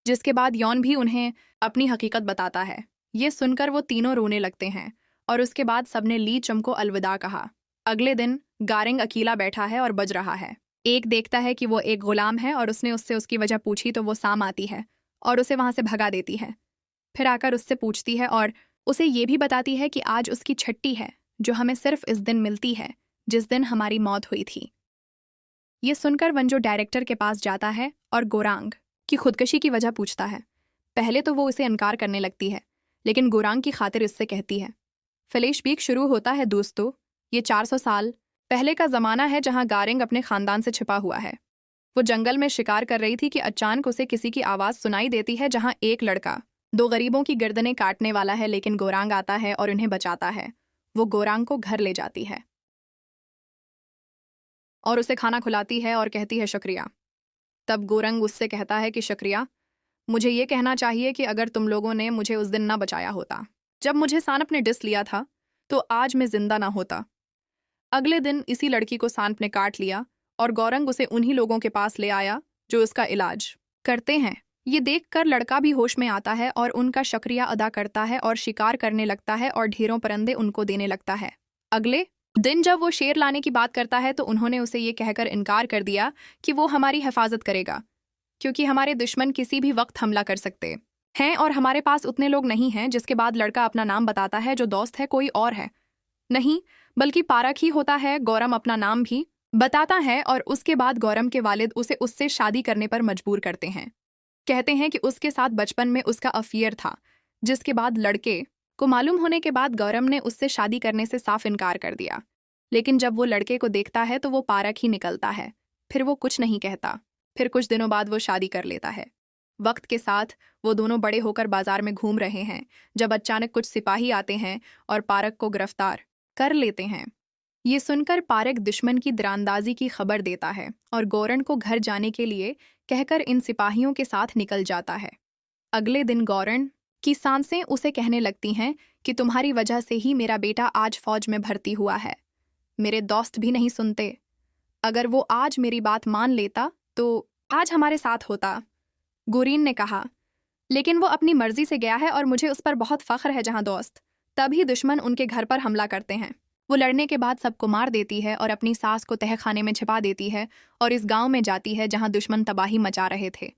जिसके बाद यौन भी उन्हें अपनी हकीकत बताता है। ये सुनकर वो तीनों रोने लगते हैं और उसके बाद सबने ली चम को अलविदा कहा। अगले दिन गारेंग अकेला बैठा है और बज रहा है। एक देखता है कि वो एक गुलाम है और उसने उससे उसकी वजह पूछी तो वो साम आती है और उसे वहां से भगा देती है। फिर आकर उससे पूछती है और उसे ये भी बताती है कि आज उसकी छट्टी है, जो हमें सिर्फ इस दिन मिलती है जिस दिन हमारी मौत हुई थी। ये सुनकर वंजो डायरेक्टर के पास जाता है और गोरांग की खुदकुशी की वजह पूछता है। पहले तो वो उसे इनकार करने लगती है, लेकिन गोरांग की खातिर इससे कहती है। फ्लैशबैक शुरू होता है दोस्तों। ये 400 साल पहले का ज़माना है जहाँ गारेंग अपने ख़ानदान से छिपा हुआ है। वो जंगल में शिकार कर रही थी कि अचानक उसे किसी की आवाज़ सुनाई देती है, जहाँ एक लड़का दो गरीबों की गर्दनें काटने वाला है, लेकिन गोरांग आता है और उन्हें बचाता है। वो गोरांग को घर ले जाती है और उसे खाना खिलाती है और कहती है शुक्रिया। तब गोरंग उससे कहता है कि शुक्रिया, मुझे ये कहना चाहिए कि अगर तुम लोगों ने मुझे उस दिन ना बचाया होता जब मुझे सांप ने डिस लिया था, तो आज मैं जिंदा ना होता। अगले दिन इसी लड़की को सांप ने काट लिया और गौरंग उसे उन्हीं लोगों के पास ले आया जो उसका इलाज करते हैं। ये देखकर लड़का भी होश में आता है और उनका शुक्रिया अदा करता है और शिकार करने लगता है और ढेरों परिंदे उनको देने लगता है। अगले दिन जब वो शेर लाने की बात करता है तो उन्होंने उसे ये कहकर इनकार कर दिया कि वो हमारी हिफाजत करेगा, क्योंकि हमारे दुश्मन किसी भी वक्त हमला कर सकते हैं और हमारे पास उतने लोग नहीं हैं। जिसके बाद लड़का अपना नाम बताता है, जो दोस्त है कोई और है नहीं बल्कि पारक ही होता है। गौरम अपना नाम भी बताता है और उसके बाद गौरम के वालिद उसे उससे शादी करने पर मजबूर करते हैं। कहते हैं कि उसके साथ बचपन में उसका अफेयर था, जिसके बाद लड़के को मालूम होने के बाद गौरम ने उससे शादी करने से साफ इनकार कर दिया। लेकिन जब वो लड़के को देखता है तो वो पारक ही निकलता है। फिर वो कुछ नहीं कहता। फिर कुछ दिनों बाद वो शादी कर लेता है। वक्त के साथ वो दोनों बड़े होकर बाजार में घूम रहे हैं जब अचानक कुछ सिपाही आते हैं और पारक को गिरफ्तार कर लेते हैं। ये सुनकर पारक दुश्मन की दरांदाजी की खबर देता है और गौरन को घर जाने के लिए कहकर इन सिपाहियों के साथ निकल जाता है। अगले दिन गौरन की सांसें उसे कहने लगती हैं कि तुम्हारी वजह से ही मेरा बेटा आज फौज में भर्ती हुआ है। मेरे दोस्त भी नहीं सुनते। अगर वो आज मेरी बात मान लेता तो आज हमारे साथ होता। गुरीन ने कहा, लेकिन वो अपनी मर्जी से गया है और मुझे उस पर बहुत फख्र है। जहां दोस्त, तभी दुश्मन उनके घर पर हमला करते हैं। वो लड़ने के बाद सबको मार देती है और अपनी सास को तहखाने में छिपा देती है और इस गांव में जाती है जहां दुश्मन तबाही मचा रहे थे।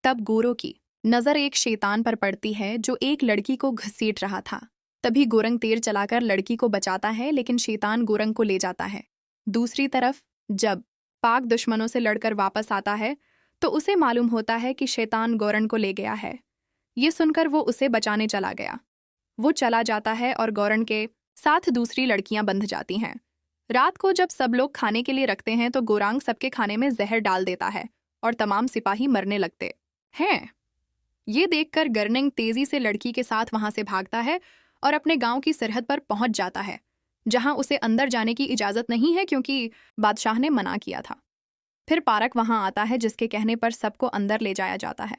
तब गोरों की नजर एक शैतान पर पड़ती है जो एक लड़की को घसीट रहा था। तभी गोरंग तीर चलाकर लड़की को बचाता है, लेकिन शैतान गोरंग को ले जाता है। दूसरी तरफ जब पाक दुश्मनों से लड़कर वापस आता है तो उसे मालूम होता है कि शैतान गौरन को ले गया है। ये सुनकर वो उसे बचाने चला गया। वो चला जाता है और गौरन के साथ दूसरी लड़कियां बंध जाती हैं। रात को जब सब लोग खाने के लिए रखते हैं तो गोरांग सबके खाने में जहर डाल देता है और तमाम सिपाही मरने लगते हैं। ये देखकर गर्निंग तेजी से लड़की के साथ वहां से भागता है और अपने गांव की सरहद पर पहुंच जाता है, जहां उसे अंदर जाने की इजाजत नहीं है क्योंकि बादशाह ने मना किया था। फिर पारक वहां आता है, जिसके कहने पर सबको अंदर ले जाया जाता है।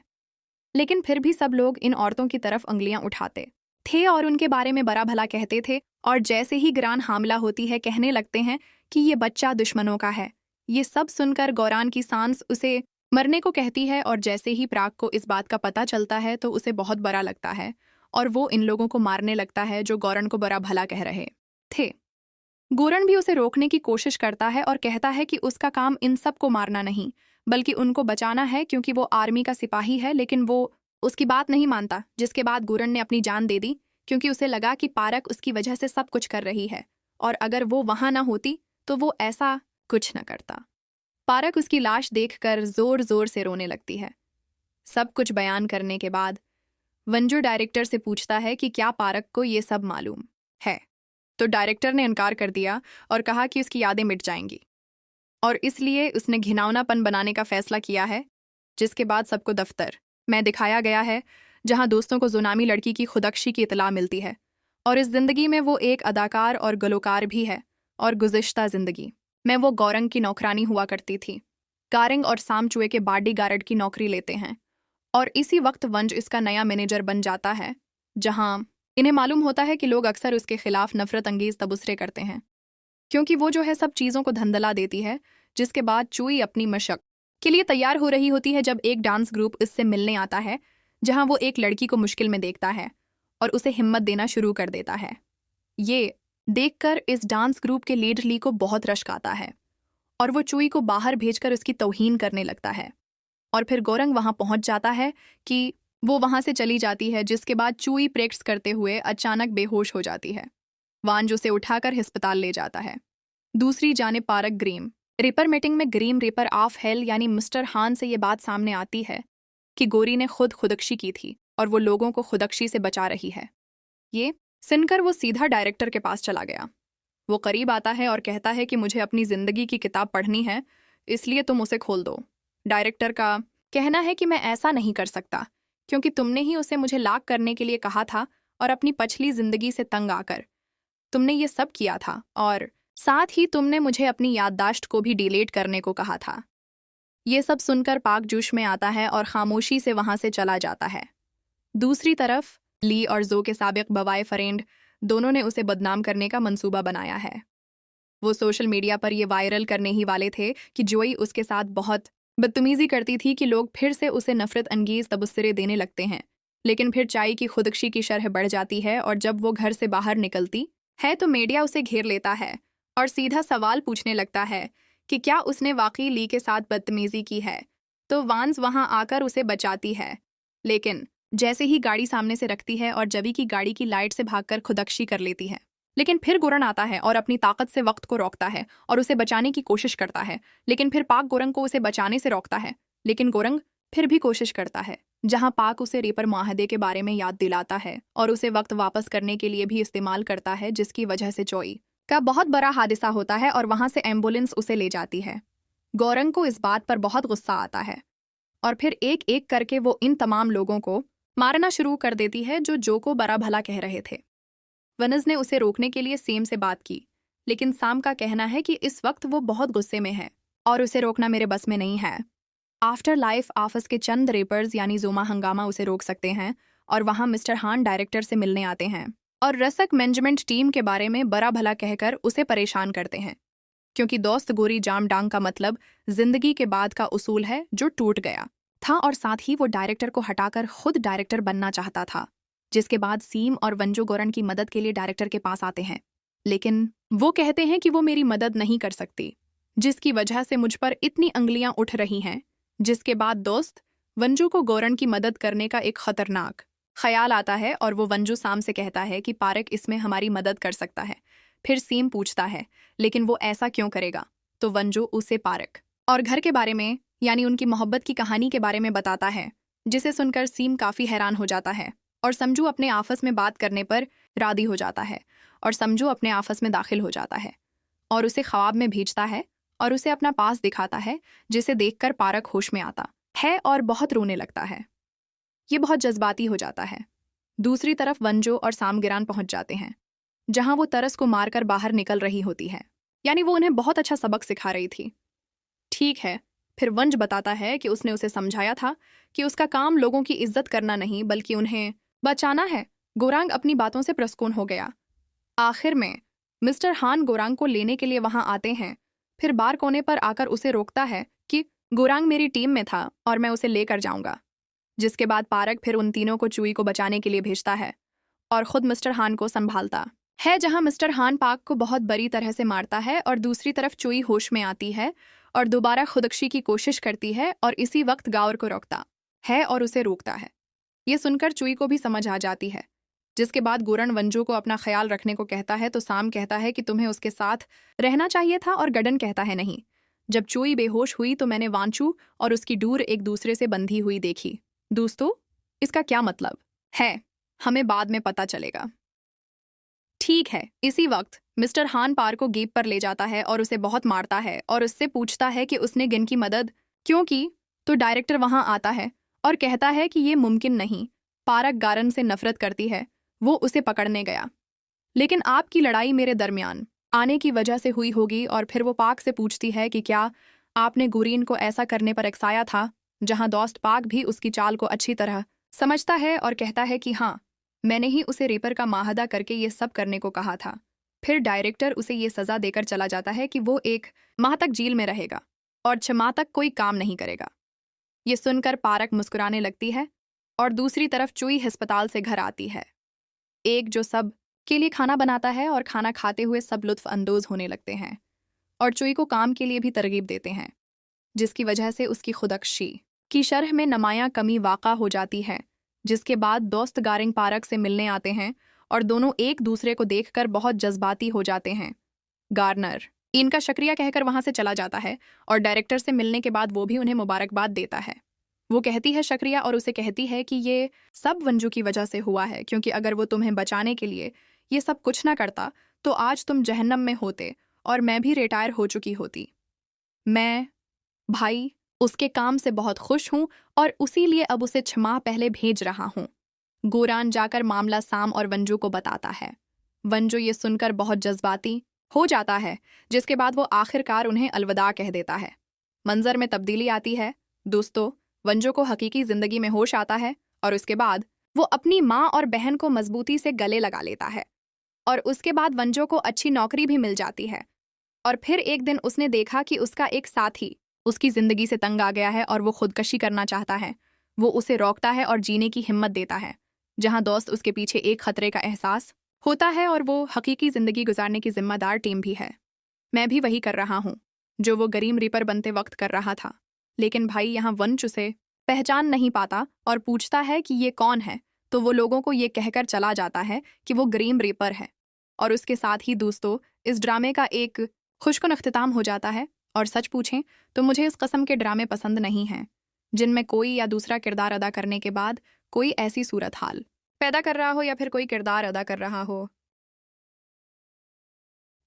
लेकिन फिर भी सब लोग इन औरतों की तरफ उंगलियां उठाते थे और उनके बारे में बड़ा भला कहते थे। और जैसे ही ग्रान हामला होती है कहने लगते हैं कि ये बच्चा दुश्मनों का है। ये सब सुनकर गौरान की सांस उसे मरने को कहती है और जैसे ही प्राग को इस बात का पता चलता है तो उसे बहुत बुरा लगता है और वो इन लोगों को मारने लगता है जो गौरन को बड़ा भला कह रहे थे। गोरन भी उसे रोकने की कोशिश करता है और कहता है कि उसका काम इन सब को मारना नहीं बल्कि उनको बचाना है, क्योंकि वो आर्मी का सिपाही है। लेकिन वो उसकी बात नहीं मानता, जिसके बाद गोरन ने अपनी जान दे दी क्योंकि उसे लगा कि पारक उसकी वजह से सब कुछ कर रही है और अगर वो वहां ना होती तो वो ऐसा कुछ न करता। पारक उसकी लाश देखकर जोर जोर से रोने लगती है। सब कुछ बयान करने के बाद वंजू डायरेक्टर से पूछता है कि क्या पारक को ये सब मालूम है, तो डायरेक्टर ने इनकार कर दिया और कहा कि उसकी यादें मिट जाएंगी और इसलिए उसने घिनौनापन बनाने का फैसला किया है। जिसके बाद सबको दफ्तर में दिखाया गया है जहां दोस्तों को जुनामी लड़की की खुदकशी की इतला मिलती है और इस जिंदगी में वो एक अदाकार और गलोकार भी है और गुज़िश्ता जिंदगी में वो गौरंग की नौकरानी हुआ करती थी। गारंग और सामचुए के बॉडी गार्ड की नौकरी लेते हैं और इसी वक्त वंज इसका नया मैनेजर बन जाता है, जहां इन्हें मालूम होता है कि लोग अक्सर उसके खिलाफ नफरत अंगेज तबसरे करते हैं क्योंकि वो जो है सब चीज़ों को धंधला देती है। जिसके बाद चुई अपनी मशक के लिए तैयार हो रही होती है जब एक डांस ग्रुप इससे मिलने आता है, जहां वो एक लड़की को मुश्किल में देखता है और उसे हिम्मत देना शुरू कर देता है। ये देखकर इस डांस ग्रुप के लीडर ली को बहुत रश्क आता है और वो चुई को बाहर भेजकर उसकी तौहीन करने लगता है और फिर गौरंग वहां पहुंच जाता है कि वो वहां से चली जाती है। जिसके बाद चुई प्रैक्टिस करते हुए अचानक बेहोश हो जाती है। वांज उसे उठाकर अस्पताल ले जाता है। दूसरी जाने पारक ग्रीम रिपर मीटिंग में ग्रीम रिपर ऑफ हेल यानी मिस्टर हान से ये बात सामने आती है कि गोरी ने खुद खुदकशी की थी और वो लोगों को खुदकशी से बचा रही है। ये सुनकर वो सीधा डायरेक्टर के पास चला गया। वो करीब आता है और कहता है कि मुझे अपनी जिंदगी की किताब पढ़नी है, इसलिए तुम उसे खोल दो। डायरेक्टर का कहना है कि मैं ऐसा नहीं कर सकता क्योंकि तुमने ही उसे मुझे लाक करने के लिए कहा था और अपनी पिछली जिंदगी से तंग आकर तुमने ये सब किया था, और साथ ही तुमने मुझे अपनी याददाश्त को भी डिलीट करने को कहा था। ये सब सुनकर पाक जोश में आता है और खामोशी से वहां से चला जाता है। दूसरी तरफ ली और जो के साबिक बॉयफ्रेंड दोनों ने उसे बदनाम करने का मंसूबा बनाया है। वो सोशल मीडिया पर ये वायरल करने ही वाले थे कि जोई उसके साथ बहुत बदतमीजी करती थी कि लोग फिर से उसे नफरत अंगेज तबसरे देने लगते हैं। लेकिन फिर चाय की खुदकुशी की शरह बढ़ जाती है और जब वो घर से बाहर निकलती है तो मीडिया उसे घेर लेता है और सीधा सवाल पूछने लगता है कि क्या उसने वाकई ली के साथ बदतमीजी की है। तो वांस वहां आकर उसे बचाती है, लेकिन जैसे ही गाड़ी सामने से रखती है और जबी की गाड़ी की लाइट से भागकर खुदकुशी कर लेती है। लेकिन फिर गोरन आता है और अपनी ताकत से वक्त को रोकता है और उसे बचाने की कोशिश करता है। लेकिन फिर पाक गोरंग को उसे बचाने से रोकता है, लेकिन गोरंग फिर भी कोशिश करता है, जहां पाक उसे रेपर माहदे के बारे में याद दिलाता है और उसे वक्त वापस करने के लिए भी इस्तेमाल करता है, जिसकी वजह से जोई का बहुत बड़ा हादसा होता है और वहां से एम्बुलेंस उसे ले जाती है। गोरंग को इस बात पर बहुत गुस्सा आता है और फिर एक एक करके वो इन तमाम लोगों को मारना शुरू कर देती है जो को बड़ा भला कह रहे थे। वनज ने उसे रोकने के लिए सेम से बात की, लेकिन साम का कहना है कि इस वक्त वो बहुत गुस्से में है और उसे रोकना मेरे बस में नहीं है। आफ्टर लाइफ ऑफिस के चंद रेपर्स यानी जोमा हंगामा उसे रोक सकते हैं और वहां मिस्टर हान डायरेक्टर से मिलने आते हैं और रसक मैनेजमेंट टीम के बारे में बड़ा भला कहकर उसे परेशान करते हैं, क्योंकि दोस्त गोरी जाम डांग का मतलब जिंदगी के बाद का उसूल है जो टूट गया था, और साथ ही वो डायरेक्टर को हटाकर खुद डायरेक्टर बनना चाहता था। जिसके बाद सीम और वंजो गोरन की मदद के लिए डायरेक्टर के पास आते हैं, लेकिन वो कहते हैं कि वो मेरी मदद नहीं कर सकती, जिसकी वजह से मुझ पर इतनी अंगलियां उठ रही हैं। जिसके बाद दोस्त वंजू को गोरन की मदद करने का एक खतरनाक ख्याल आता है और वो वंजू साम से कहता है कि पारक इसमें हमारी मदद कर सकता है। फिर सीम पूछता है लेकिन वो ऐसा क्यों करेगा, तो वंजू उसे पारक और घर के बारे में यानी उनकी मोहब्बत की कहानी के बारे में बताता है, जिसे सुनकर सीम काफी हैरान हो जाता है और समझू अपने आपस में बात करने पर राजी हो जाता है और समझू अपने आपस में दाखिल हो जाता है और उसे ख्वाब में भेजता है और उसे अपना पास दिखाता है, जिसे देखकर पारक होश में आता है और बहुत रोने लगता है। ये बहुत जज्बाती हो जाता है। दूसरी तरफ वंजो और साम गिरान पहुंच जाते हैं, जहां वो तरस को मारकर बाहर निकल रही होती है, यानी वो उन्हें बहुत अच्छा सबक सिखा रही थी। ठीक है, फिर वंज बताता है कि उसने उसे समझाया था कि उसका काम लोगों की इज्जत करना नहीं बल्कि उन्हें बचाना है। गोरांग अपनी बातों से प्रस्कून हो गया। आखिर में मिस्टर हान गोरांग को लेने के लिए वहां आते हैं, फिर बार कोने पर आकर उसे रोकता है कि गोरांग मेरी टीम में था और मैं उसे लेकर जाऊंगा। जिसके बाद पारक फिर उन तीनों को चुई को बचाने के लिए भेजता है और खुद मिस्टर हान को संभालता है, जहां मिस्टर हान पाक को बहुत बुरी तरह से मारता है और दूसरी तरफ चुई होश में आती है और दोबारा खुदकुशी की कोशिश करती है और इसी वक्त गावर को रोकता है और उसे रोकता है। ये सुनकर चुई को भी समझ आ जाती है। जिसके बाद गोरन वंजू को अपना ख्याल रखने को कहता है, तो साम कहता है कि तुम्हें उसके साथ रहना चाहिए था और गडन कहता है नहीं। जब चुई बेहोश हुई तो मैंने वांचू और उसकी डूर एक दूसरे से बंधी हुई देखी। दोस्तों, इसका क्या मतलब है हमें बाद में पता चलेगा। ठीक है, इसी वक्त मिस्टर हान पार को गेप पर ले जाता है और उसे बहुत मारता है और उससे पूछता है कि उसने गिन की मदद क्यों की, तो डायरेक्टर वहां आता है और कहता है कि ये मुमकिन नहीं, पारक गारन से नफरत करती है, वो उसे पकड़ने गया, लेकिन आपकी लड़ाई मेरे दरमियान आने की वजह से हुई होगी। और फिर वो पाक से पूछती है कि क्या आपने गुरीन को ऐसा करने पर एक्साया था, जहां दोस्त पाक भी उसकी चाल को अच्छी तरह समझता है और कहता है कि हाँ, मैंने ही उसे रेपर का माहदा करके ये सब करने को कहा था। फिर डायरेक्टर उसे ये सजा देकर चला जाता है कि वो 1 माह तक जेल में रहेगा और 6 माह तक कोई काम नहीं करेगा। ये सुनकर पारक मुस्कुराने लगती है और दूसरी तरफ चुई अस्पताल से घर आती है, एक जो सब के लिए खाना बनाता है और खाना खाते हुए सब लुत्फ अंदोज होने लगते हैं और चुई को काम के लिए भी तरगीब देते हैं, जिसकी वजह से उसकी खुदकुशी की शरह में नमाया कमी वाक़ा हो जाती है। जिसके बाद दोस्त गारिंग पारक से मिलने आते हैं और दोनों एक दूसरे को देखकर बहुत जज्बाती हो जाते हैं। गार्नर इनका शुक्रिया कहकर वहां से चला जाता है और डायरेक्टर से मिलने के बाद वो भी उन्हें मुबारकबाद देता है। वो कहती है शुक्रिया और उसे कहती है कि ये सब वंजू की वजह से हुआ है, क्योंकि अगर वो तुम्हें बचाने के लिए ये सब कुछ ना करता तो आज तुम जहन्नम में होते और मैं भी रिटायर हो चुकी होती। मैं, भाई उसके काम से बहुत खुश हूँ और उसीलिए अब उसे 6 माह पहले भेज रहा हूँ। गोरान जाकर मामला साम और वंजू को बताता है। वंजू ये सुनकर बहुत जज्बाती हो जाता है, जिसके बाद वो आखिरकार उन्हें अलविदा कह देता है। मंजर में तब्दीली आती है। दोस्तों, वंजू को हकीकी जिंदगी में होश आता है और उसके बाद वो अपनी माँ और बहन को मजबूती से गले लगा लेता है। और उसके बाद वंजू को अच्छी नौकरी भी मिल जाती है। और फिर एक दिन उसने देखा कि उसका एक साथी उसकी जिंदगी से तंग आ गया है और वो खुदकशी करना चाहता है। वो उसे रोकता है और जीने की हिम्मत देता है। जहां दोस्त उसके पीछे एक खतरे का एहसास होता है और वो हकीकी जिंदगी गुजारने की जिम्मेदार टीम भी है। मैं भी वही कर रहा हूँ जो वो ग्रीम रीपर बनते वक्त कर रहा था। लेकिन भाई यहाँ वंश उसे पहचान नहीं पाता और पूछता है कि ये कौन है, तो वो लोगों को ये कहकर चला जाता है कि वो ग्रीम रीपर है। और उसके साथ ही दोस्तों, इस ड्रामे का एक खुशकुन अख्तिताम हो जाता है। और सच पूछें तो मुझे इस कस्म के ड्रामे पसंद नहीं हैं जिनमें कोई या दूसरा किरदार अदा करने के बाद कोई ऐसी सूरत हाल पैदा कर रहा हो या फिर कोई किरदार अदा कर रहा हो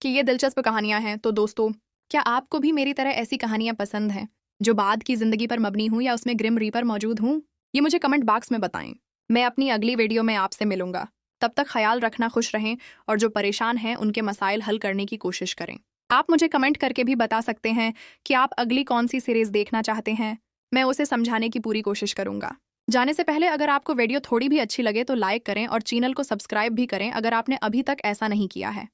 कि ये दिलचस्प कहानियां हैं। तो दोस्तों, क्या आपको भी मेरी तरह ऐसी कहानियां पसंद हैं जो बाद की जिंदगी पर मबनी हूं या उसमें ग्रिम रीपर मौजूद हूं? ये मुझे कमेंट बॉक्स में बताएं। मैं अपनी अगली वीडियो में आपसे मिलूंगा। तब तक ख्याल रखना, खुश रहें और जो परेशान हैं उनके मसाइल हल करने की कोशिश करें। आप मुझे कमेंट करके भी बता सकते हैं कि आप अगली कौन सी सीरीज देखना चाहते हैं। मैं उसे समझाने की पूरी कोशिश करूंगा। जाने से पहले अगर आपको वीडियो थोड़ी भी अच्छी लगे तो लाइक करें और चैनल को सब्सक्राइब भी करें अगर आपने अभी तक ऐसा नहीं किया है।